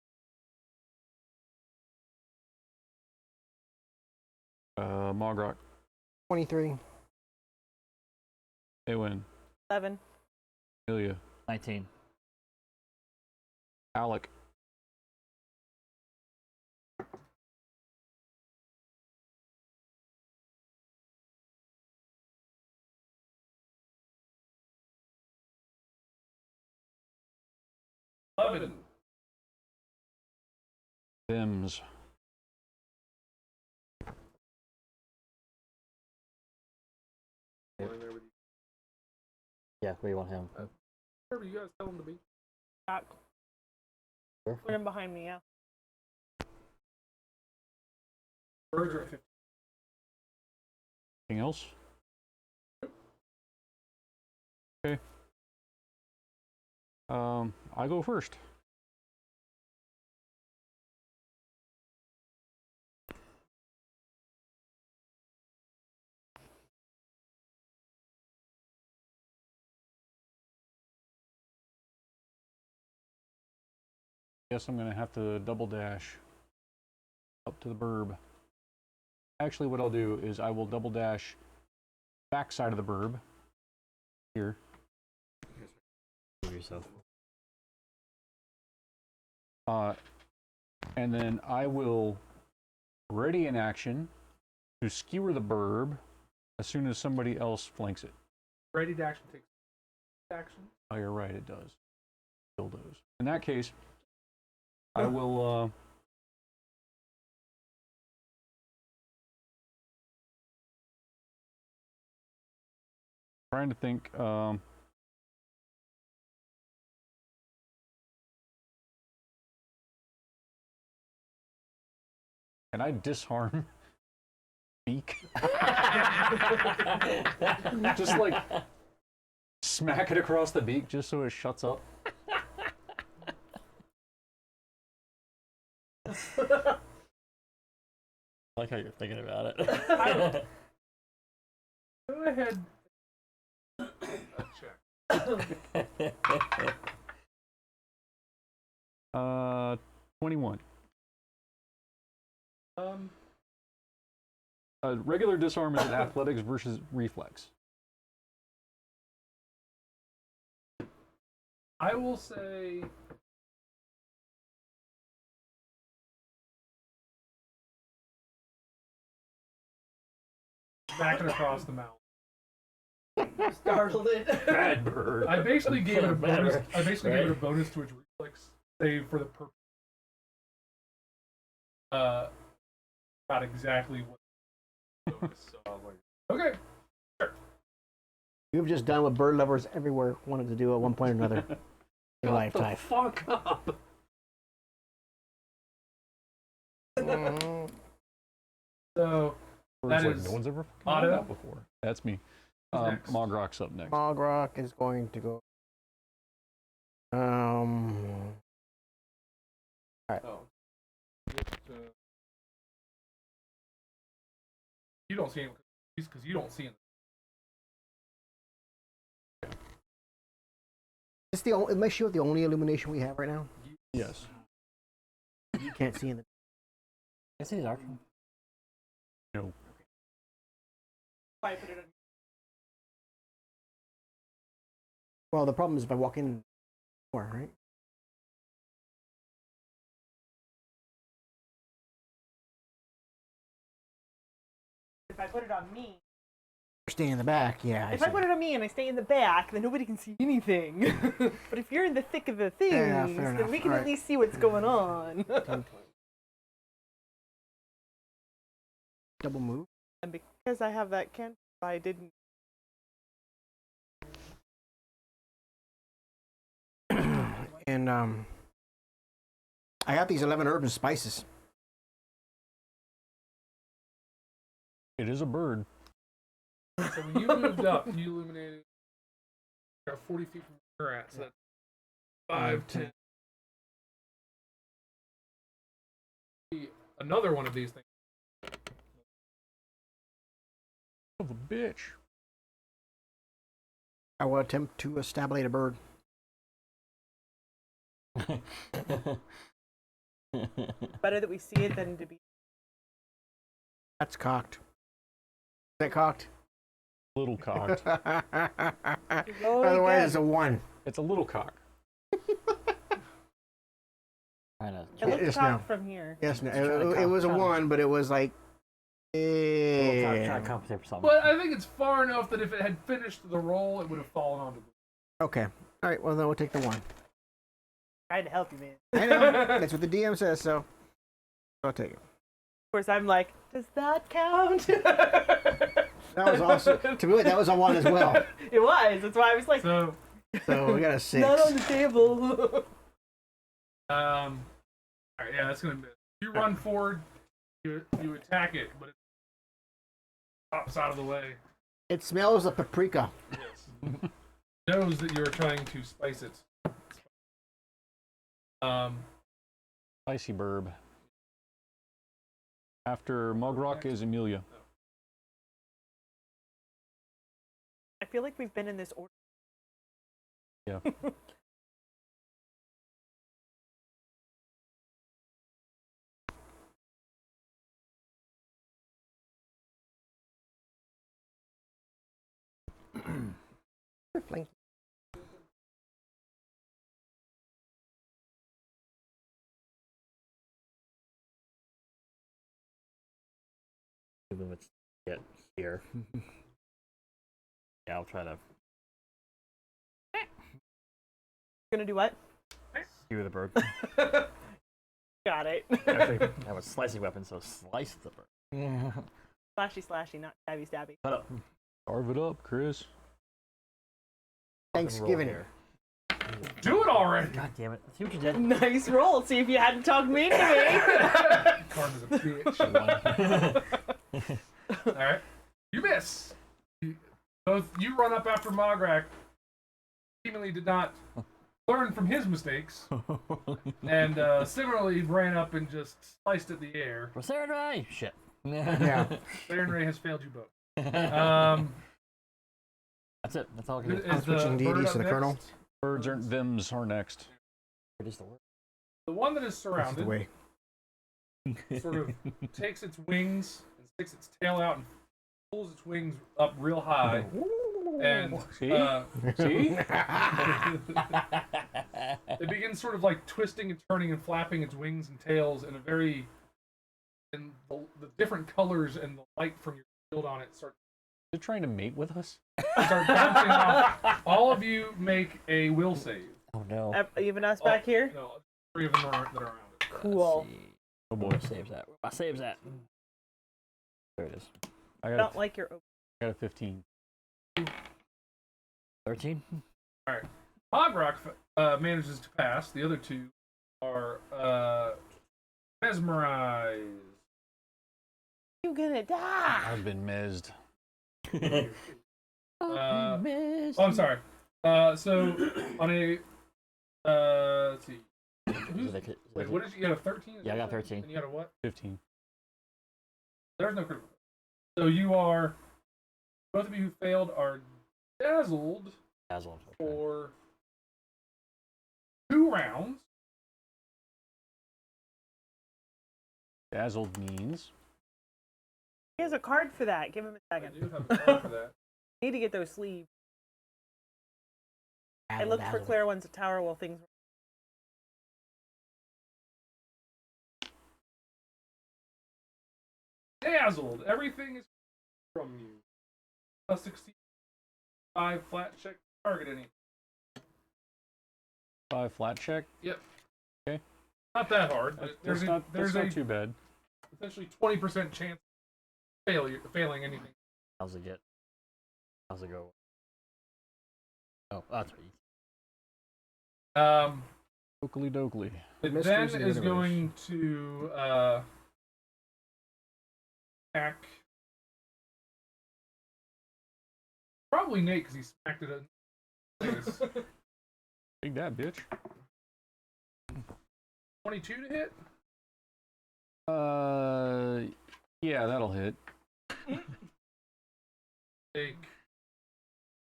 Speaker 4: Mogrock.
Speaker 2: 23.
Speaker 4: Eowyn.
Speaker 3: 11.
Speaker 4: Amelia.
Speaker 5: 19.
Speaker 4: Alec. Bims.
Speaker 5: Yeah, where you want him?
Speaker 1: Wherever you guys tell him to be.
Speaker 3: Back. Put him behind me, yeah.
Speaker 1: Birds are at 50.
Speaker 4: Anything else? Okay. I go first. Guess I'm gonna have to double dash up to the burb. Actually, what I'll do is I will double dash back side of the burb here.
Speaker 5: Move yourself.
Speaker 4: And then I will ready an action to skewer the burb as soon as somebody else flanks it.
Speaker 1: Ready to action takes action.
Speaker 4: Oh, you're right, it does. Dildos. In that case, I will trying to think can I disarm beak? Just like smack it across the beak just so it shuts up.
Speaker 5: I like how you're thinking about it.
Speaker 1: Go ahead. Check.
Speaker 4: 21. Regular disarm is an athletics versus reflex.
Speaker 1: I will say. Back and across the mouth.
Speaker 3: Startled it.
Speaker 4: Bad bird.
Speaker 1: I basically gave it a bonus.
Speaker 5: Better,
Speaker 1: I basically gave it a
Speaker 5: right?
Speaker 1: bonus to its reflex save for the purpose. Not exactly what. Bonus, so I was like, okay.
Speaker 2: You've just done what bird lovers everywhere wanted to do at one point or another in their lifetime.
Speaker 4: Fuck up.
Speaker 1: So that
Speaker 4: Like,
Speaker 1: is
Speaker 4: no one's ever fucking
Speaker 1: Otto.
Speaker 4: done that before. That's me.
Speaker 1: Next.
Speaker 4: Mogrock's up next.
Speaker 2: Mogrock is going to go.
Speaker 1: Oh. You don't see him because you don't see him.
Speaker 2: Is the only, am I sure the only illumination we have right now?
Speaker 4: Yes.
Speaker 2: You can't see in the.
Speaker 5: I see dark.
Speaker 4: No.
Speaker 3: I put it in
Speaker 2: Well, the problem is if I walk in, door, right?
Speaker 3: If I put it on me,
Speaker 2: Stay in the back, yeah.
Speaker 3: if I put it on me and I stay in the back, then nobody can see anything. But if you're in the thick of the things,
Speaker 2: fair
Speaker 3: then
Speaker 2: enough.
Speaker 3: we can
Speaker 2: All
Speaker 3: at
Speaker 2: right.
Speaker 3: least see what's going on.
Speaker 2: Double move.
Speaker 3: And because I have that cantrip, I didn't.
Speaker 2: And I got these 11 herbs and spices.
Speaker 4: It is a bird.
Speaker 1: So when you moved up, you illuminated 40 feet from where you're at. So that's 5, 10. Another one of these things.
Speaker 4: Of a bitch.
Speaker 2: I will attempt to stabulate a bird.
Speaker 3: Better that we see it than to be.
Speaker 2: That's cocked. Is that cocked?
Speaker 4: Little cocked.
Speaker 2: Otherwise, it's a 1.
Speaker 4: It's a little cock.
Speaker 5: Kinda
Speaker 3: It looks
Speaker 2: Yes,
Speaker 3: cocked from here.
Speaker 2: Yes, no.
Speaker 5: Trying to
Speaker 2: It was a
Speaker 5: count.
Speaker 2: 1, but it was like.
Speaker 5: trying to compensate for something.
Speaker 1: But I think it's far enough that if it had finished the roll, it would have fallen onto the.
Speaker 2: Okay. All right. Well, then we'll take the 1.
Speaker 3: Trying to help you, man.
Speaker 2: I know. That's what the DM says, so I'll take it.
Speaker 3: Of course, I'm like, does that count?
Speaker 2: That was also to me. That was a 1 as well.
Speaker 3: It was. That's why I was like,
Speaker 1: So,
Speaker 2: So we got a 6.
Speaker 3: not on the table.
Speaker 1: all right, yeah, that's gonna miss. You run forward, you attack it, but it pops out of the way.
Speaker 2: It smells of paprika.
Speaker 1: Yes. Knows that you're trying to spice it.
Speaker 4: Icy burb. After Mugrock is Amelia.
Speaker 3: I feel like we've been in this order.
Speaker 4: Yeah.
Speaker 2: Flank.
Speaker 5: Move it get here. Yeah, I'll try to
Speaker 3: Gonna do what?
Speaker 5: skewer the bird.
Speaker 3: Got it.
Speaker 5: Actually, I have a slicing weapon, so slice the bird.
Speaker 3: Slashy, slashy, not stabby, stabby.
Speaker 5: Shut up.
Speaker 4: Carve it up, Chris.
Speaker 2: Thanksgiving.
Speaker 5: Roll here.
Speaker 1: Do it already!
Speaker 5: God damn it. See what you did?
Speaker 3: Nice roll. See if you hadn't talked mean to me.
Speaker 1: Carmen's a bitch. Alright. You miss. Both you run up after Mograk, seemingly did not learn from his mistakes, and similarly ran up and just sliced at the air.
Speaker 5: For Sarah Ray! Shit.
Speaker 2: Yeah.
Speaker 1: Baron Ray has failed you both.
Speaker 5: That's it. That's all I can do.
Speaker 1: Is
Speaker 2: I'm switching
Speaker 1: the bird
Speaker 2: deities
Speaker 1: up
Speaker 2: to the
Speaker 1: next?
Speaker 2: colonel.
Speaker 4: Birds are thems are next.
Speaker 5: Produce the word.
Speaker 1: The one that is
Speaker 2: That's the
Speaker 1: surrounded
Speaker 2: way.
Speaker 1: sort of takes its wings and sticks its tail out and pulls its wings up real high. And
Speaker 4: See? See?
Speaker 1: it begins sort of like twisting and turning and flapping its wings and tails in a very, and the different colors and the light from your shield on it start
Speaker 4: They're trying to mate with us?
Speaker 1: bouncing off. All of you make a will save.
Speaker 5: Oh no.
Speaker 3: Even us back here?
Speaker 1: No, 3 of them are that are around it.
Speaker 3: Cool.
Speaker 4: Oh boy.
Speaker 5: Where saves that? Where my saves at? There it is.
Speaker 4: I
Speaker 3: I
Speaker 4: got,
Speaker 3: don't like your.
Speaker 4: I got a 15.
Speaker 5: 13?
Speaker 1: Mogrock manages to pass. The other two are mesmerized.
Speaker 3: You gonna die?
Speaker 4: I've been mezzed.
Speaker 1: Oh, I'm sorry. So on a let's see. Wait, what did you get? A 13?
Speaker 5: Yeah, I got 13.
Speaker 1: And you got a what?
Speaker 4: 15.
Speaker 1: There's no critical. So you are, both of you who failed are dazzled
Speaker 5: Dazzled.
Speaker 1: for 2 rounds.
Speaker 4: Dazzled means.
Speaker 3: He has a card for that. Give him a
Speaker 1: I
Speaker 3: second.
Speaker 1: do have a card for that.
Speaker 3: Need to get those sleeves. I looked for
Speaker 2: Dazzle.
Speaker 3: clear ones at tower while things were.
Speaker 1: Dazzled. Everything is from you. Plus 65 flat check target any.
Speaker 4: 5 flat check.
Speaker 1: Yep.
Speaker 4: Okay.
Speaker 1: Not that hard, but
Speaker 4: That's not too bad.
Speaker 1: essentially 20% chance of failing anything.
Speaker 5: How's it get? How's it go? Oh, that's right.
Speaker 4: Oakley dokley.
Speaker 1: It
Speaker 2: Mysteries
Speaker 1: then
Speaker 2: of the
Speaker 1: is
Speaker 2: universe.
Speaker 1: going to attack. Probably Nate because he smacked it in.
Speaker 4: Take that, bitch.
Speaker 1: 22 to hit.
Speaker 4: Yeah, that'll hit.
Speaker 1: Take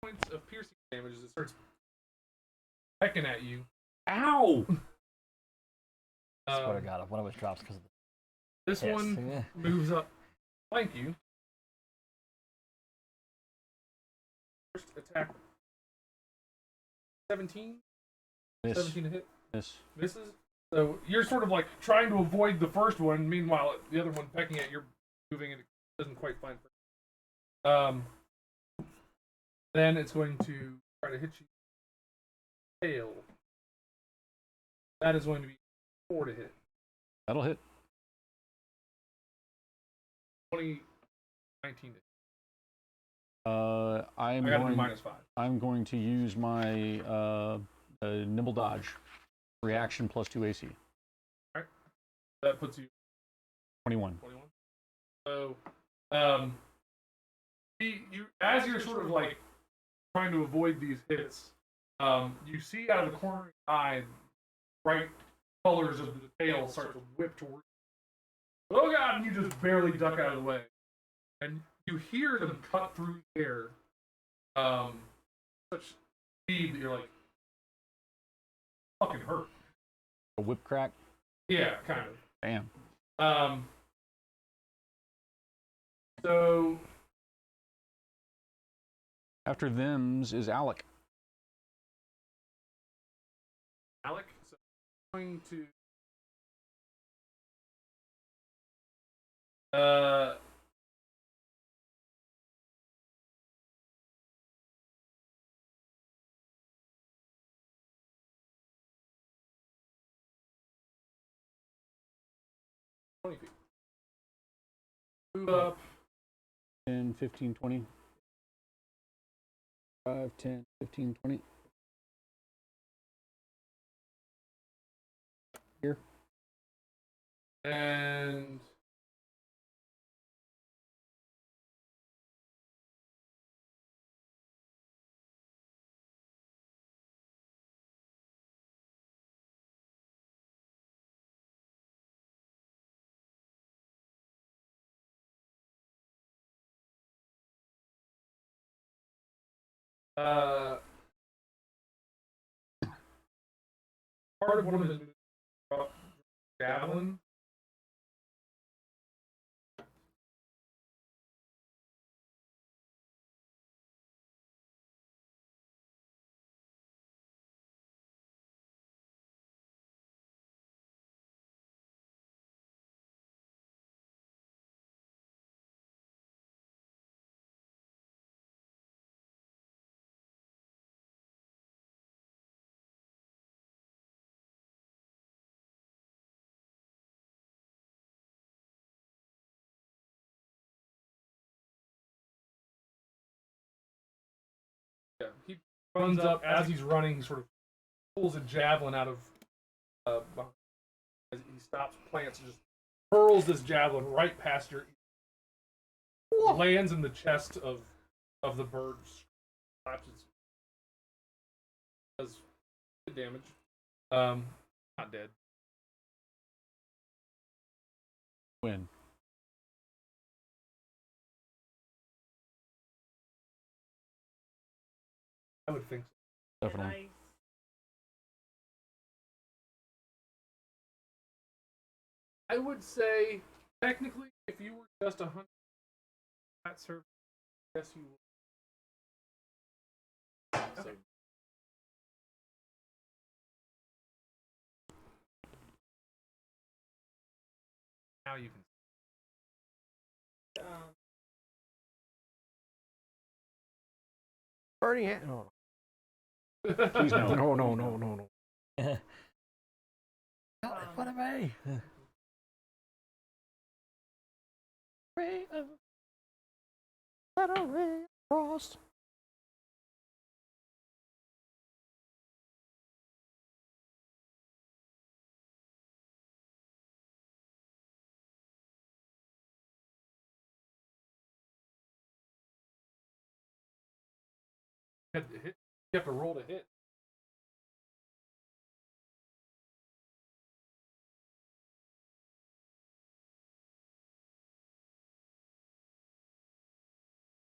Speaker 1: points of piercing damage as it starts pecking at you.
Speaker 4: Ow!
Speaker 5: Swear to God, if one of us drops because of the
Speaker 1: This
Speaker 5: piss.
Speaker 1: one
Speaker 5: Yeah.
Speaker 1: moves up. Thank you. First attack. 17.
Speaker 4: Miss.
Speaker 1: 17 to hit.
Speaker 4: Miss.
Speaker 1: Misses. So you're sort of like trying to avoid the first one. Meanwhile, the other one pecking at you're moving and it doesn't quite find. Then it's going to try to hit you. Tail. That is going to be 4 to hit.
Speaker 4: That'll hit.
Speaker 1: 20, 19 to hit.
Speaker 4: I'm
Speaker 1: I got to do
Speaker 4: going.
Speaker 1: -5.
Speaker 4: I'm going to use my nimble dodge. Reaction plus 2 AC.
Speaker 1: That puts you
Speaker 4: 21.
Speaker 1: 21. So, you as you're sort of like trying to avoid these hits, you see out of the corner of your eye, bright colors of the tail start to whip towards you. Oh God! And you just barely duck out of the way, and you hear them cut through the air. Such speed that you're like, fucking hurt.
Speaker 4: A whip crack.
Speaker 1: Yeah, kind of.
Speaker 4: Bam.
Speaker 1: So
Speaker 4: After them's is Alec.
Speaker 1: Alec, so I'm going to feet. Move up.
Speaker 4: 10, 15, 20. 5, 10, 15, 20. Here.
Speaker 1: And part of one of his javelin. Yeah, he runs up as he's running. He sort of pulls a javelin out of. As he stops, plants, and just hurls this javelin right past your. Lands in the chest of the bird. Slaps its. Does good damage. Not dead.
Speaker 4: Win.
Speaker 1: I would think so.
Speaker 4: Definitely.
Speaker 1: I would say, technically, if you were just 100 that service, yes, you would. So, now you can.
Speaker 2: Burning it. No,
Speaker 4: Please no.
Speaker 2: no, no, no, no, no.
Speaker 5: Not in front of me.
Speaker 2: Frost.
Speaker 1: You have to roll to hit.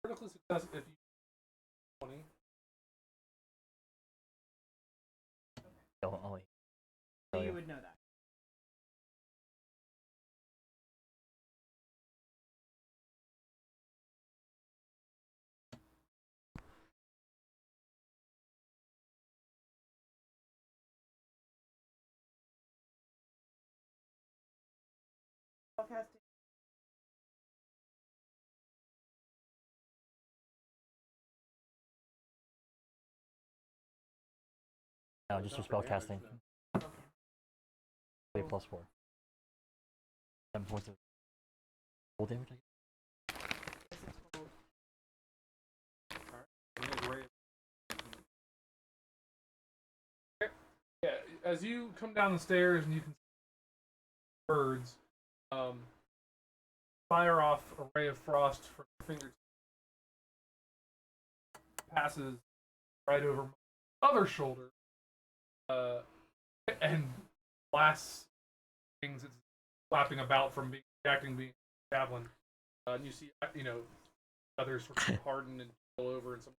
Speaker 1: Critical success if you 20.
Speaker 5: Don't only.
Speaker 3: So you would know that.
Speaker 5: No, just for spellcasting. 3 plus 4. 7 points of full damage.
Speaker 1: Yeah, as you come down the stairs and you can see birds, fire off a ray of frost from your fingertips, passes right over my other shoulder, and blasts things it's flapping about from being javelin. And you see, others sort of harden and fall over, and some.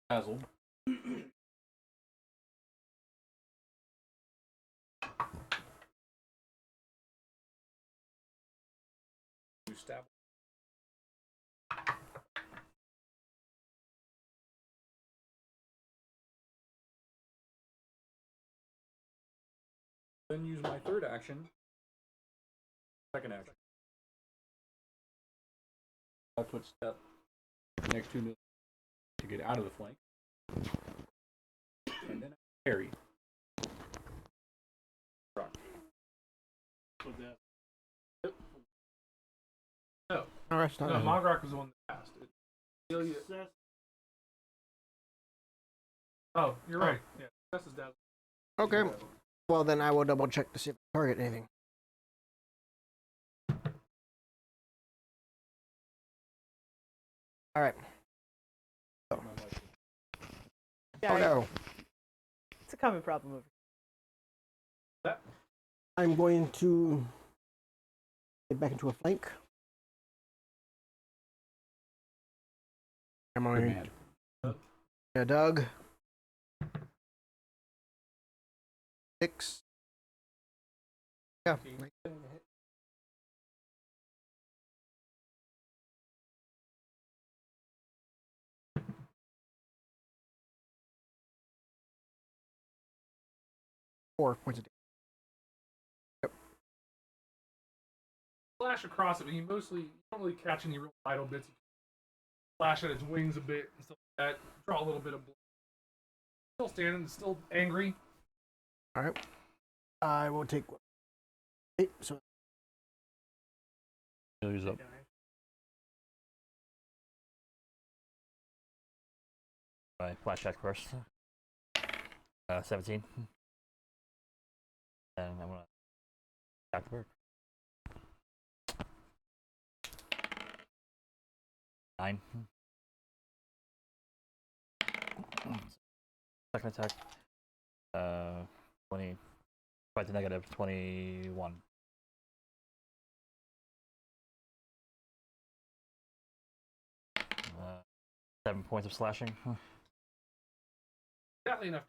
Speaker 4: Basil.
Speaker 1: You stab.
Speaker 4: Then use my third action. Second action. 5-foot step. The next 2 million to get out of the flank. And then I parry. Rock.
Speaker 6: With that.
Speaker 1: No,
Speaker 2: No, that's not.
Speaker 1: no, Mogrok was the one that passed. Celia.
Speaker 6: Success.
Speaker 1: Oh, you're right. Yeah, that's his dad.
Speaker 2: Okay. Well, then I will double check to see if I target anything. All right.
Speaker 3: Yeah,
Speaker 2: Oh no.
Speaker 3: it's a common problem over
Speaker 2: I'm going to get back into a flank. Come
Speaker 4: Good
Speaker 2: on.
Speaker 4: man.
Speaker 2: Yeah, Doug. 6. Yeah. 4 points of damage.
Speaker 1: Flash across it, but you don't really catch any real vital bits. You flash at its wings a bit and stuff like that. Draw a little bit of blood. Still standing, still angry.
Speaker 2: All right. I will take 8. So
Speaker 4: Use up.
Speaker 5: Alright, flash check first. 17. And I'm gonna attack the bird. 9. Second attack. 20. Fight the negative. 21. Uh, 7 points of slashing.
Speaker 1: Exactly enough.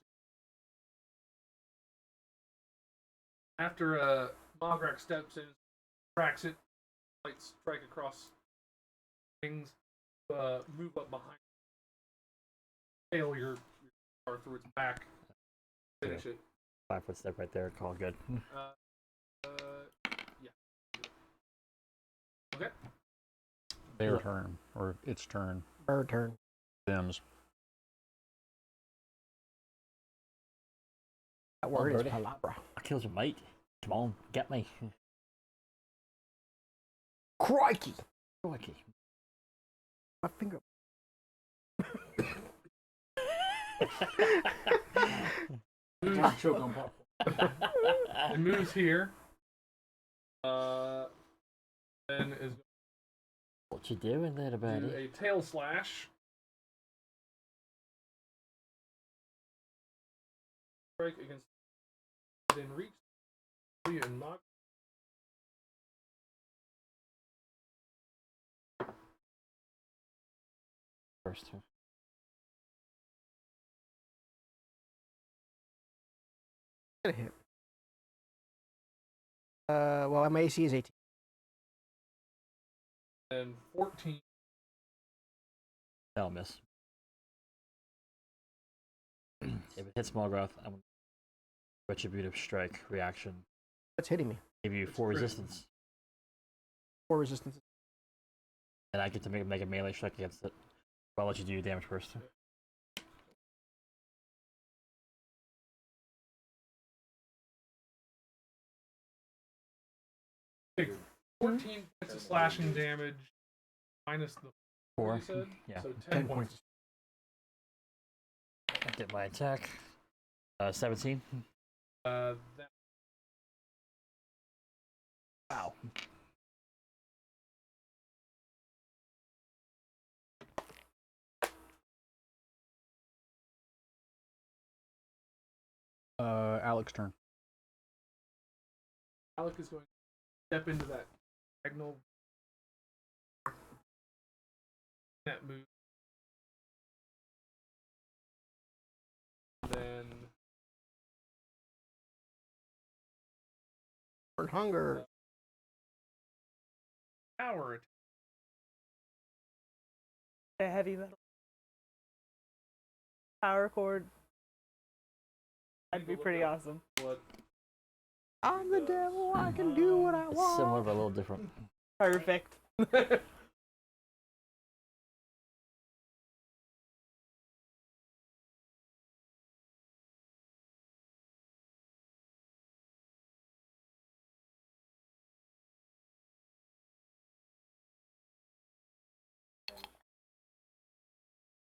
Speaker 1: After Mogrok steps in, cracks it, light strike across things, move up behind. Fail your or through its back. Finish it.
Speaker 5: 5-foot step right there. Call good.
Speaker 1: Yeah. Okay.
Speaker 4: Their turn, or its turn.
Speaker 2: Her turn.
Speaker 4: Them's.
Speaker 2: That word is
Speaker 5: birdie.
Speaker 2: palabra.
Speaker 5: I killed your mate. Come on, get me.
Speaker 2: Crikey!
Speaker 5: Crikey.
Speaker 2: My finger.
Speaker 1: Choke on popcorn. It moves here. Then is
Speaker 5: What you doing there,
Speaker 1: going to
Speaker 5: buddy?
Speaker 1: do a tail slash. Strike against within reach. And knock.
Speaker 5: First.
Speaker 2: Gonna hit. Well, my AC is 18.
Speaker 1: And 14.
Speaker 5: That'll miss. If it hits small growth, I'm gonna retributive strike reaction.
Speaker 2: That's hitting me.
Speaker 5: Give you 4
Speaker 1: crit.
Speaker 5: resistance,
Speaker 2: 4 resistance.
Speaker 5: and I get to make a melee strike against it. But I'll let you do your damage first.
Speaker 1: 14 points of slashing damage minus the 4
Speaker 5: 4.
Speaker 1: you said?
Speaker 5: Yeah.
Speaker 1: So 10 points.
Speaker 5: Get my attack. 17.
Speaker 1: That
Speaker 5: Wow.
Speaker 4: Alec's turn.
Speaker 1: Alec is going to step into that diagonal. That move. Then
Speaker 2: For hunger.
Speaker 1: power attack.
Speaker 3: A heavy metal power chord. That'd be pretty awesome.
Speaker 1: What?
Speaker 2: I'm the devil. I can do what I
Speaker 5: It's
Speaker 2: want.
Speaker 5: similar but a little different.
Speaker 3: Perfect.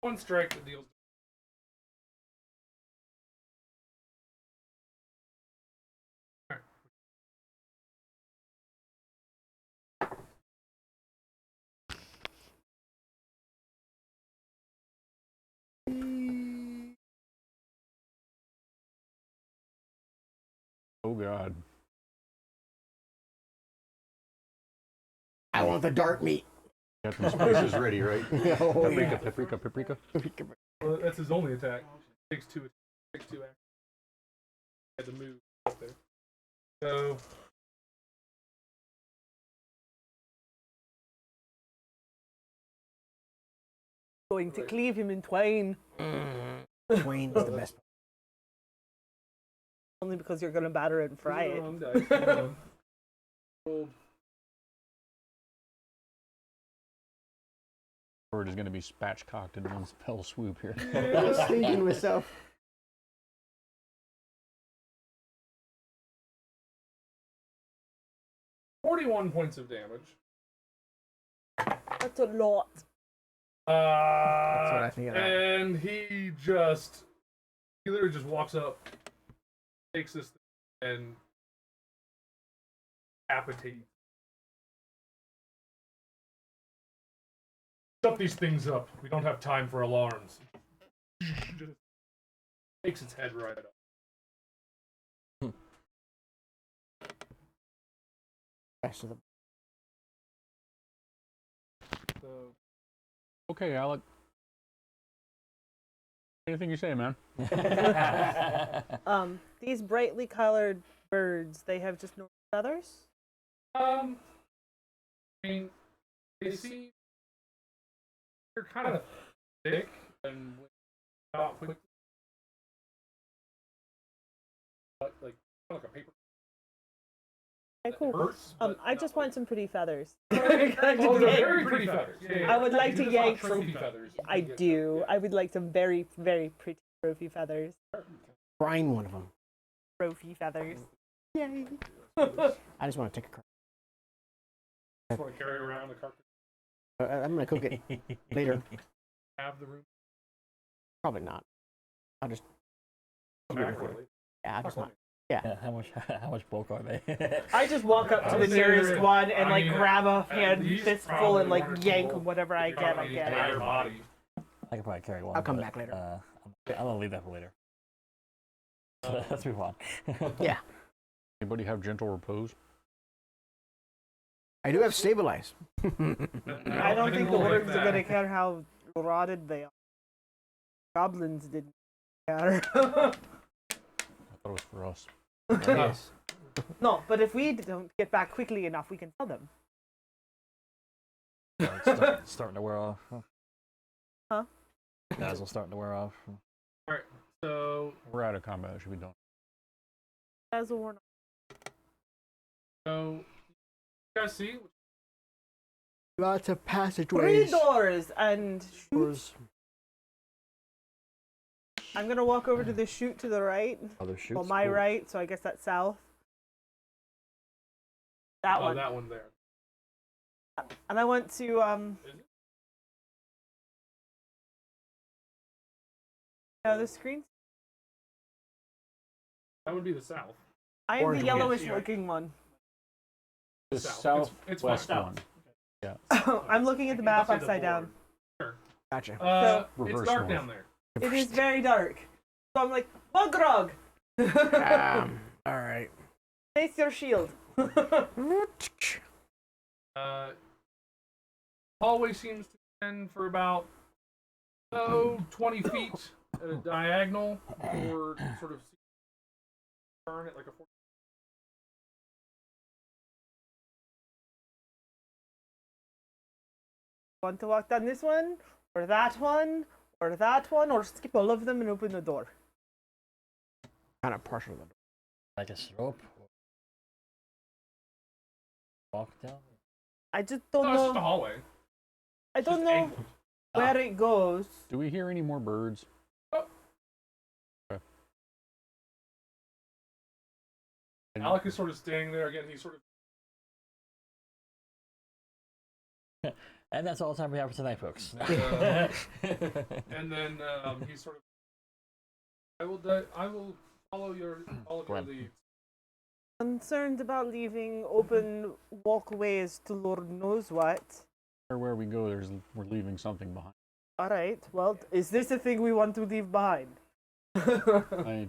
Speaker 1: One strike that deals.
Speaker 4: Oh god.
Speaker 2: I want the dark meat.
Speaker 4: Got some spices ready, right?
Speaker 2: Oh, yeah.
Speaker 4: Paprika.
Speaker 1: Well, that's his only attack. Takes 2 action. Had to move up there. So
Speaker 3: Going to cleave him in twain.
Speaker 2: Twain is the best.
Speaker 3: Only because you're going to batter it and fry it.
Speaker 1: wrong dice. Hold on. Rolled
Speaker 4: Bird is going to be spatchcocked in one fell swoop here.
Speaker 2: I was thinking to myself.
Speaker 1: 41 points of damage.
Speaker 3: That's a lot.
Speaker 2: That's what I think of that.
Speaker 1: And he literally just walks up, takes this thing, and appetites. Shut these things up. We don't have time for alarms. Just takes its head right up.
Speaker 2: Rest of the
Speaker 1: So
Speaker 4: Okay, Alec. Anything you say, man?
Speaker 3: These brightly colored birds, they have just no feathers?
Speaker 1: I mean, they seem they're kind of thick and not quick. like a paper.
Speaker 3: Okay, cool.
Speaker 1: Hurts, but
Speaker 3: I
Speaker 1: not
Speaker 3: just
Speaker 1: like-
Speaker 3: want some pretty feathers.
Speaker 1: Oh, they're very pretty feathers.
Speaker 3: I would like
Speaker 1: You
Speaker 3: to
Speaker 1: just want
Speaker 3: yank some-
Speaker 1: trophy feathers.
Speaker 3: I do. I would like some very, very pretty trophy feathers.
Speaker 2: Grind one of them.
Speaker 3: Trophy feathers. Yay.
Speaker 2: I just want to take a crack.
Speaker 1: Just want to carry around the carcass.
Speaker 2: I'm gonna cook it later.
Speaker 1: Have the room.
Speaker 2: Probably not. I'll just
Speaker 1: Back really.
Speaker 2: yeah, I'll just not.
Speaker 5: Yeah, how much bulk are they?
Speaker 3: I just walk up to
Speaker 1: I
Speaker 3: the
Speaker 1: would say
Speaker 3: nearest
Speaker 1: that-
Speaker 3: one and
Speaker 1: I
Speaker 3: like
Speaker 1: mean,
Speaker 3: grab a
Speaker 1: at least
Speaker 3: fistful
Speaker 1: probably
Speaker 3: and like
Speaker 1: one or two
Speaker 3: yank
Speaker 1: will-
Speaker 3: whatever I
Speaker 1: You're
Speaker 3: get.
Speaker 1: probably
Speaker 3: I get.
Speaker 1: entire body.
Speaker 5: I could probably carry one.
Speaker 2: I'll come
Speaker 5: but,
Speaker 2: back later.
Speaker 5: I'm gonna leave that for later. Let's move on.
Speaker 2: Yeah,
Speaker 4: Anybody have gentle repose?
Speaker 2: I do have stabilize.
Speaker 3: I don't think the orcs are gonna care how rotted they are. Goblins didn't care.
Speaker 4: I thought it was for us.
Speaker 2: Yes.
Speaker 3: No, but if we don't get back quickly enough, we can tell them.
Speaker 5: It's starting to wear off.
Speaker 3: Huh?
Speaker 5: Dazzle's starting to wear off.
Speaker 1: So,
Speaker 4: We're out of combat. It should be done.
Speaker 3: As a warning.
Speaker 1: you guys see?
Speaker 2: Lots of
Speaker 3: 3
Speaker 2: passageways.
Speaker 3: doors and I'm gonna walk over to the chute to the right.
Speaker 5: Other shoots.
Speaker 3: Well, my right, so I guess that's south. That
Speaker 1: Oh,
Speaker 3: one.
Speaker 1: that one there.
Speaker 3: And I want to
Speaker 1: Is it?
Speaker 3: the screen.
Speaker 1: That would be the south.
Speaker 3: I am
Speaker 2: Orange
Speaker 3: the
Speaker 2: one.
Speaker 3: yellowish
Speaker 1: Yeah.
Speaker 3: looking one.
Speaker 4: The
Speaker 1: South. It's
Speaker 4: southwest
Speaker 1: fine.
Speaker 4: one. Yeah.
Speaker 3: I'm looking at the map
Speaker 1: Look at the
Speaker 3: upside down.
Speaker 1: board.
Speaker 2: Gotcha.
Speaker 1: It's
Speaker 4: Reverse
Speaker 1: dark
Speaker 4: north.
Speaker 1: down there.
Speaker 3: It is very dark. So I'm like, Mugrog!
Speaker 2: All right.
Speaker 3: Face your shield.
Speaker 1: Hallway seems to extend for about 20 feet at a diagonal, or sort of turn it like a 40.
Speaker 3: Want to walk down this one, or that one, or that one, or skip all of them and open the door?
Speaker 2: Kind of partial.
Speaker 5: Like a slope. Walk down.
Speaker 3: I just don't
Speaker 1: No, it's just a
Speaker 3: know.
Speaker 1: hallway.
Speaker 3: I
Speaker 1: It's
Speaker 3: don't
Speaker 1: just
Speaker 3: know
Speaker 1: angled.
Speaker 3: where it goes.
Speaker 4: Do we hear any more birds?
Speaker 1: Oh.
Speaker 4: Okay.
Speaker 1: Alec is sort of standing there again. He's sort of.
Speaker 5: And that's all the time we have for tonight, folks.
Speaker 1: And then he's sort of. I will follow your
Speaker 5: Glenn.
Speaker 1: lead.
Speaker 3: Concerned about leaving open walkways to Lord knows what.
Speaker 4: Where we go, we're leaving something behind.
Speaker 3: Alright, well, is this a thing we want to leave behind?
Speaker 4: I